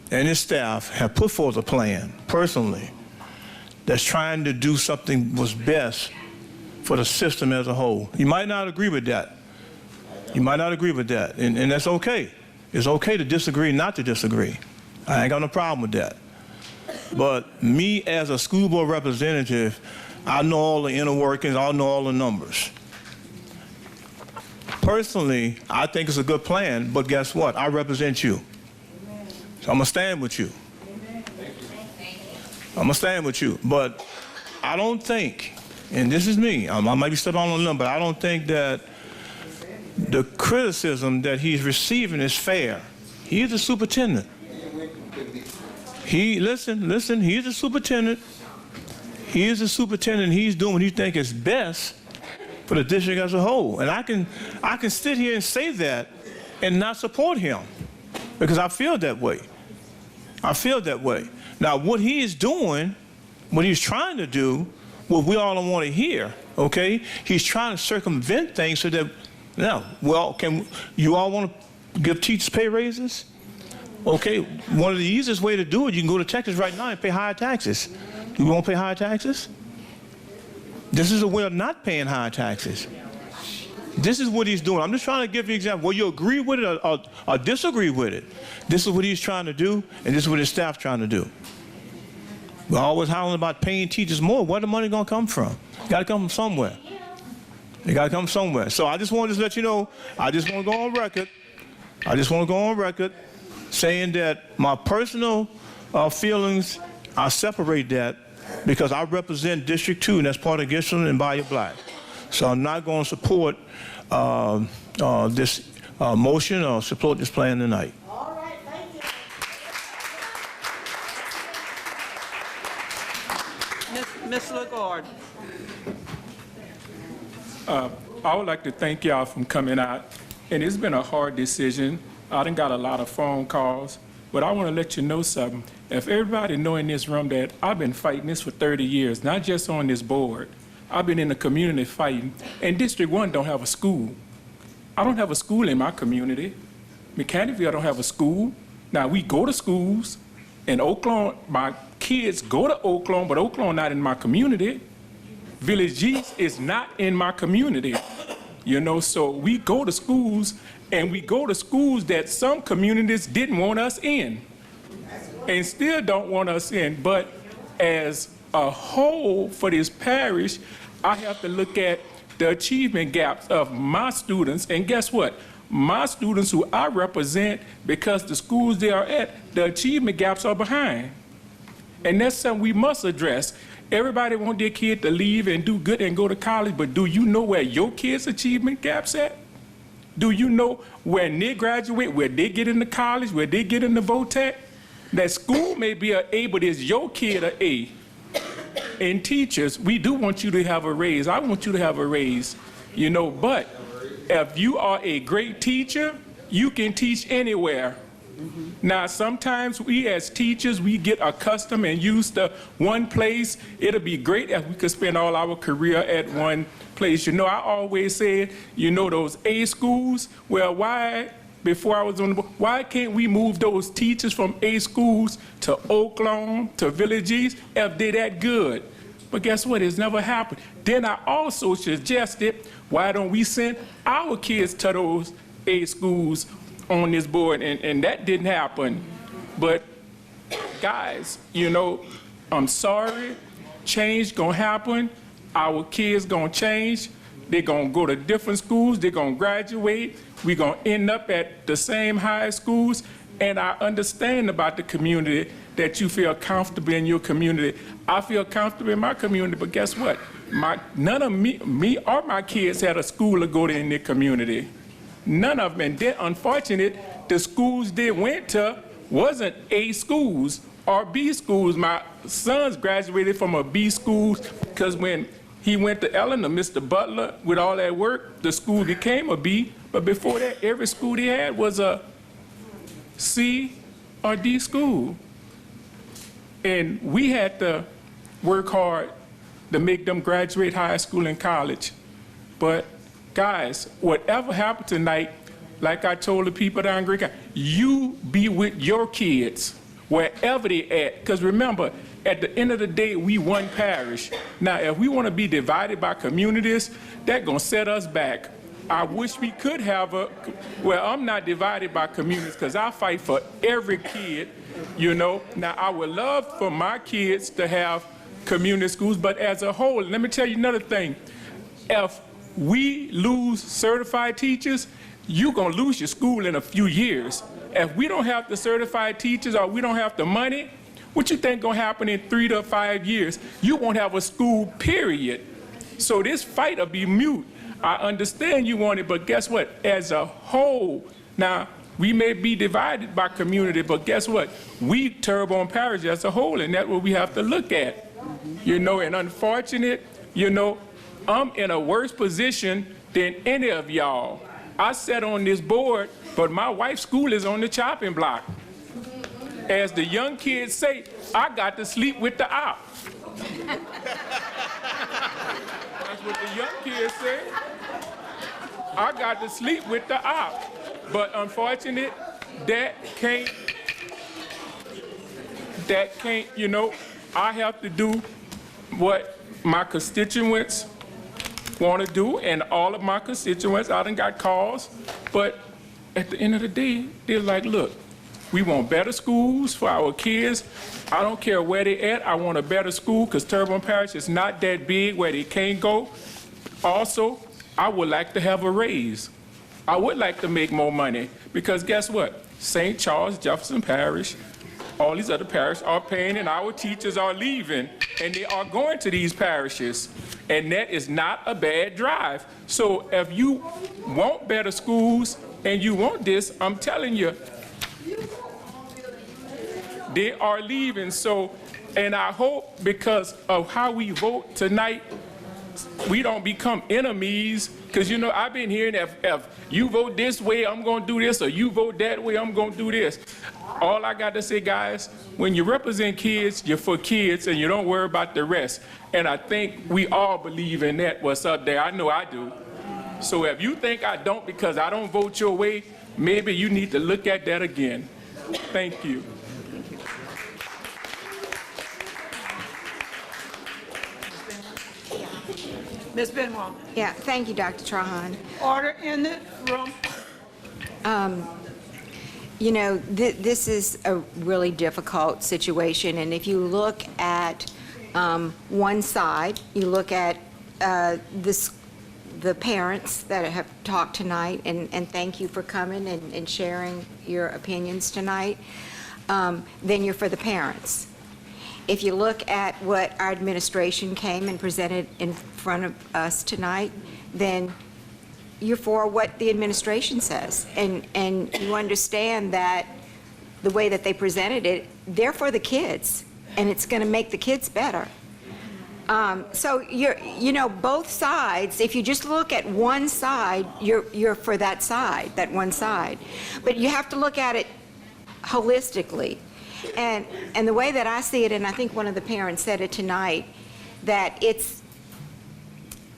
and his staff have put forth a plan, personally, that's trying to do something what's best for the system as a whole. You might not agree with that. You might not agree with that, and that's okay. It's okay to disagree, not to disagree. I ain't got no problem with that. But me as a school board representative, I know all the inner workings, I know all the numbers. Personally, I think it's a good plan, but guess what? I represent you. So I'm gonna stand with you. I'm gonna stand with you. But I don't think, and this is me, I might be stepping on a limb, but I don't think that the criticism that he's receiving is fair. He is a superintendent. Listen, he is a superintendent. He is a superintendent. He's doing what he thinks is best for the district as a whole. And I can sit here and say that and not support him because I feel that way. I feel that way. Now, what he is doing, what he's trying to do, what we all don't want to hear, okay? He's trying to circumvent things so that, now, well, can you all want to give teachers pay raises? Okay, one of the easiest way to do it, you can go to Texas right now and pay higher taxes. Do we want to pay higher taxes? This is a way of not paying higher taxes. This is what he's doing. I'm just trying to give you an example. Whether you agree with it or disagree with it, this is what he's trying to do, and this is what his staff's trying to do. We're always hollering about paying teachers more. Where the money going to come from? It's got to come from somewhere. It got to come somewhere. So I just wanted to let you know, I just want to go on record. I just want to go on record saying that my personal feelings, I separate that because I represent District 2, and that's part of Gibson and Bayou Black. So I'm not going to support this motion or support this plan tonight. All right, thank you. Ms. Lagarde. I would like to thank y'all for coming out. And it's been a hard decision. I done got a lot of phone calls. But I want to let you know something. If everybody know in this room that I've been fighting this for 30 years, not just on this board. I've been in the community fighting. And District 1 don't have a school. I don't have a school in my community. Mechanicville don't have a school. Now, we go to schools. In Oaklawn, my kids go to Oaklawn, but Oaklawn not in my community. Village East is not in my community. You know, so we go to schools, and we go to schools that some communities didn't want us in and still don't want us in. But as a whole for this parish, I have to look at the achievement gaps of my students. And guess what? My students who I represent, because the schools they are at, the achievement gaps are behind. And that's something we must address. Everybody want their kid to leave and do good and go to college, but do you know where your kids' achievement gaps at? Do you know when they graduate, where they get into college, where they get into VOTEC? That school may be an A, but is your kid an A? And teachers, we do want you to have a raise. I want you to have a raise, you know, but if you are a great teacher, you can teach anywhere. Now, sometimes we as teachers, we get accustomed and used to one place. It'll be great if we could spend all our career at one place. You know, I always said, you know, those A schools, well, why, before I was on the board, why can't we move those teachers from A schools to Oaklawn, to Village East, if they're that good? But guess what? It's never happened. Then I also suggested, why don't we send our kids to those A schools on this board, and that didn't happen. But guys, you know, I'm sorry, change gonna happen. Our kids gonna change. They're gonna go to different schools. They're gonna graduate. We're gonna end up at the same high schools. And I understand about the community, that you feel comfortable in your community. I feel comfortable in my community, but guess what? None of me or my kids had a school to go to in their community. None of them. And then, unfortunate, the schools they went to wasn't A schools or B schools. My sons graduated from a B school because when he went to Eleanor, Mr. Butler, with all that work, the school became a B. But before that, every school they had was a C or D school. And we had to work hard to make them graduate high school and college. But guys, whatever happened tonight, like I told the people down in Greek, you be with your kids wherever they at. Because remember, at the end of the day, we one parish. Now, if we want to be divided by communities, that's going to set us back. I wish we could have well, I'm not divided by communities because I fight for every kid, you know. Now, I would love for my kids to have community schools, but as a whole, let me tell you another thing. If we lose certified teachers, you're going to lose your school in a few years. If we don't have the certified teachers or we don't have the money, What you think gonna happen in 3 to 5 years? You won't have a school, period. So this fight will be mute. I understand you want it, but guess what? As a whole, now, we may be divided by community, but guess what? We, Terrebonne Parish as a whole, and that's what we have to look at. You know, and unfortunate, you know, I'm in a worse position than any of y'all. I sat on this board, but my wife's school is on the chopping block. As the young kids say, I got to sleep with the op. That's what the young kids say. I got to sleep with the op. But unfortunate, that can't, you know, I have to do what my constituents want to do, and all of my constituents, I done got calls, but at the end of the day, they're like, look, we want better schools for our kids. I don't care where they at, I want a better school, because Terrebonne Parish is not that big where they can't go. Also, I would like to have a raise. I would like to make more money, because guess what? St. Charles, Jefferson Parish, all these other parishes are paying, and our teachers are leaving, and they are going to these parishes. And that is not a bad drive. So if you want better schools and you want this, I'm telling you, they are leaving. So, and I hope because of how we vote tonight, we don't become enemies. Because, you know, I've been hearing if you vote this way, I'm going to do this, or you vote that way, I'm going to do this. All I got to say, guys, when you represent kids, you're for kids, and you don't worry about the rest. And I think we all believe in that, what's up there. I know I do. So if you think I don't because I don't vote your way, maybe you need to look at that again. Thank you. Ms. Benoit. Yeah, thank you, Dr. Trahan. Order in the room. You know, this is a really difficult situation, and if you look at one side, you look at the parents that have talked tonight, and thank you for coming and sharing your opinions tonight, then you're for the parents. If you look at what our administration came and presented in front of us tonight, then you're for what the administration says. And you understand that the way that they presented it, they're for the kids, and it's going to make the kids better. So you know, both sides, if you just look at one side, you're for that side, that one side. But you have to look at it holistically. And the way that I see it, and I think one of the parents said it tonight, that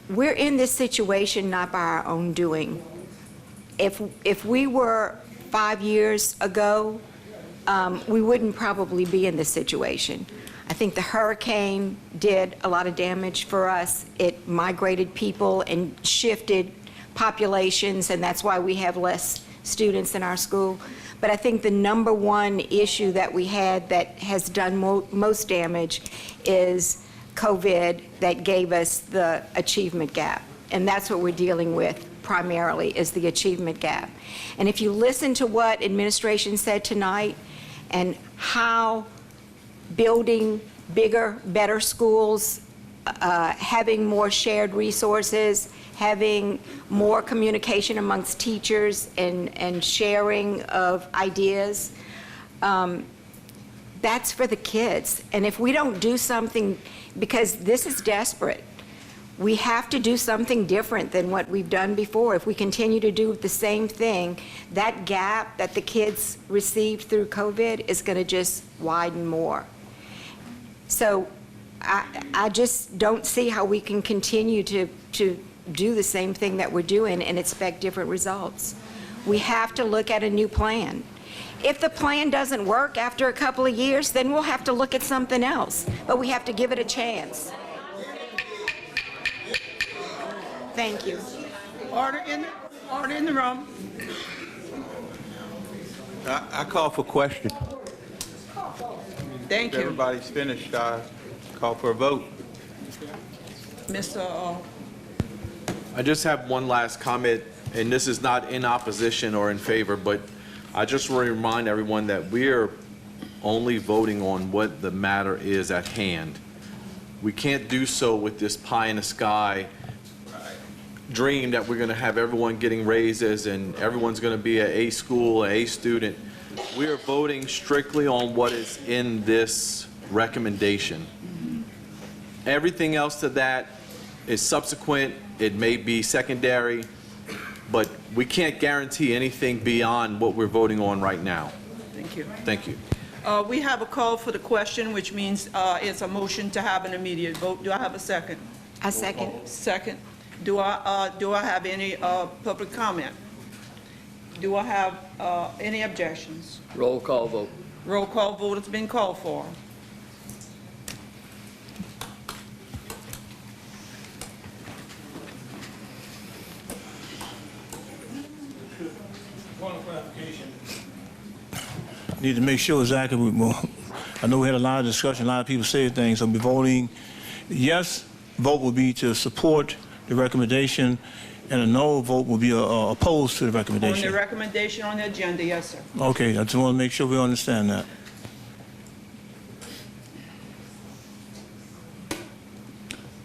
we're in this situation not by our own doing. If we were 5 years ago, we wouldn't probably be in this situation. I think the hurricane did a lot of damage for us. It migrated people and shifted populations, and that's why we have less students in our school. But I think the number one issue that we had that has done most damage is COVID, that gave us the achievement gap. And that's what we're dealing with primarily, is the achievement gap. And if you listen to what administration said tonight and how building bigger, better schools, having more shared resources, having more communication amongst teachers and sharing of ideas, that's for the kids. And if we don't do something, because this is desperate, we have to do something different than what we've done before. If we continue to do the same thing, that gap that the kids received through COVID is going to just widen more. So I just don't see how we can continue to do the same thing that we're doing and expect different results. We have to look at a new plan. If the plan doesn't work after a couple of years, then we'll have to look at something else, but we have to give it a chance. Thank you. Order in the room. I call for question. Thank you. If everybody's finished, I call for a vote. Mr. I just have one last comment, and this is not in opposition or in favor, but I just want to remind everyone that we're only voting on what the matter is at hand. We can't do so with this pie in the sky dream that we're going to have everyone getting raises and everyone's going to be an A school, an A student. We are voting strictly on what is in this recommendation. Everything else to that is subsequent. It may be secondary, but we can't guarantee anything beyond what we're voting on right now. Thank you. Thank you. We have a call for the question, which means it's a motion to have an immediate vote. Do I have a second? A second. Second. Do I have any public comment? Do I have any objections? Roll call vote. Roll call vote has been called for. Need to make sure exactly, I know we had a lot of discussion, a lot of people said things, so we're voting, yes vote will be to support the recommendation, and a no vote will be opposed to the On recommendation. the recommendation on the agenda, yes, sir. Okay, I just want to make sure we understand that.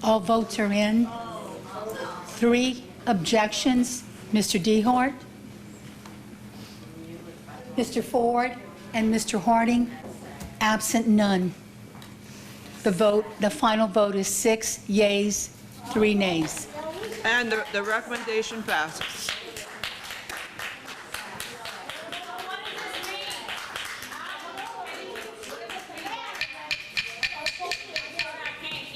All votes are in. 3 objections. Mr. Dehart, Mr. Ford, and Mr. Harding. Absent, none. The final vote is 6 yeas, 3 nays. And the recommendation passes.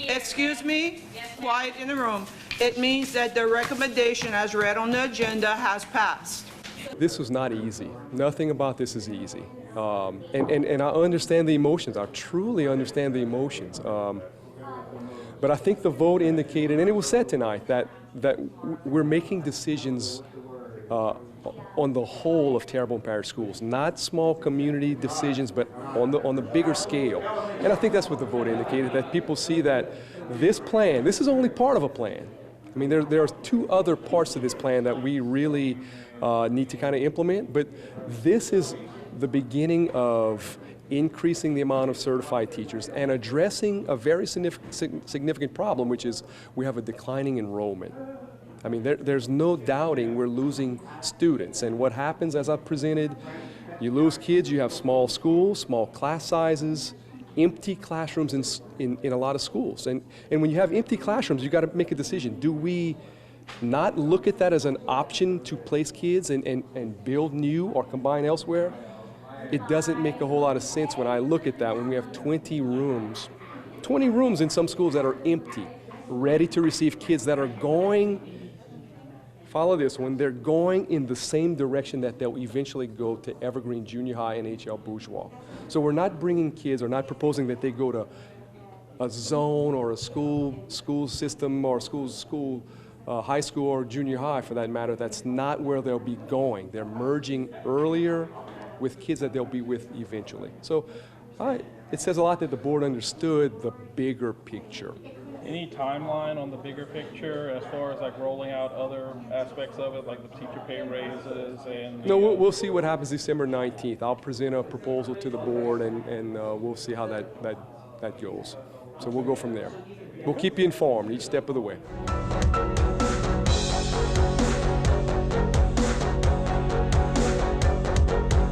Excuse me? Quiet in the room. It means that the recommendation as read on the agenda has passed. This was not easy. Nothing about this is easy. And I understand the emotions. I truly understand the emotions. But I think the vote indicated, and it was said tonight, that we're making decisions on the whole of Terrebonne Parish schools, not small community decisions, but on the bigger scale. And I think that's what the vote indicated, that people see that this plan, this is only part of a plan. I mean, there are 2 other parts to this plan that we really need to kind of implement, but this is the beginning of increasing the amount of certified teachers and addressing a very significant problem, which is we have a declining enrollment. I mean, there's no doubting we're losing students. And what happens, as I presented, you lose kids, you have small schools, small class sizes, empty classrooms in a lot of schools. And when you have empty classrooms, you got to make a decision. Do we not look at that as an option to place kids and build new or combine elsewhere? It doesn't make a whole lot of sense when I look at that, when we have 20 rooms in some schools that are empty, ready to receive kids that are going, follow this, when they're going in the same direction that they'll eventually go to Evergreen Junior High and H.L. Bourgeois. So we're not bringing kids, or not proposing that they go to a zone or a school system or high school or junior high for that matter. That's not where they'll be going. They're merging earlier with kids that they'll be with eventually. So it says a lot that the board understood the bigger picture. Any timeline on the bigger picture as far as like rolling out other aspects of it, like the teacher pay raises and... No, we'll see what happens December 19th. I'll present a proposal to the board and we'll see how that goes. So we'll go from there. We'll keep you informed each step of the way.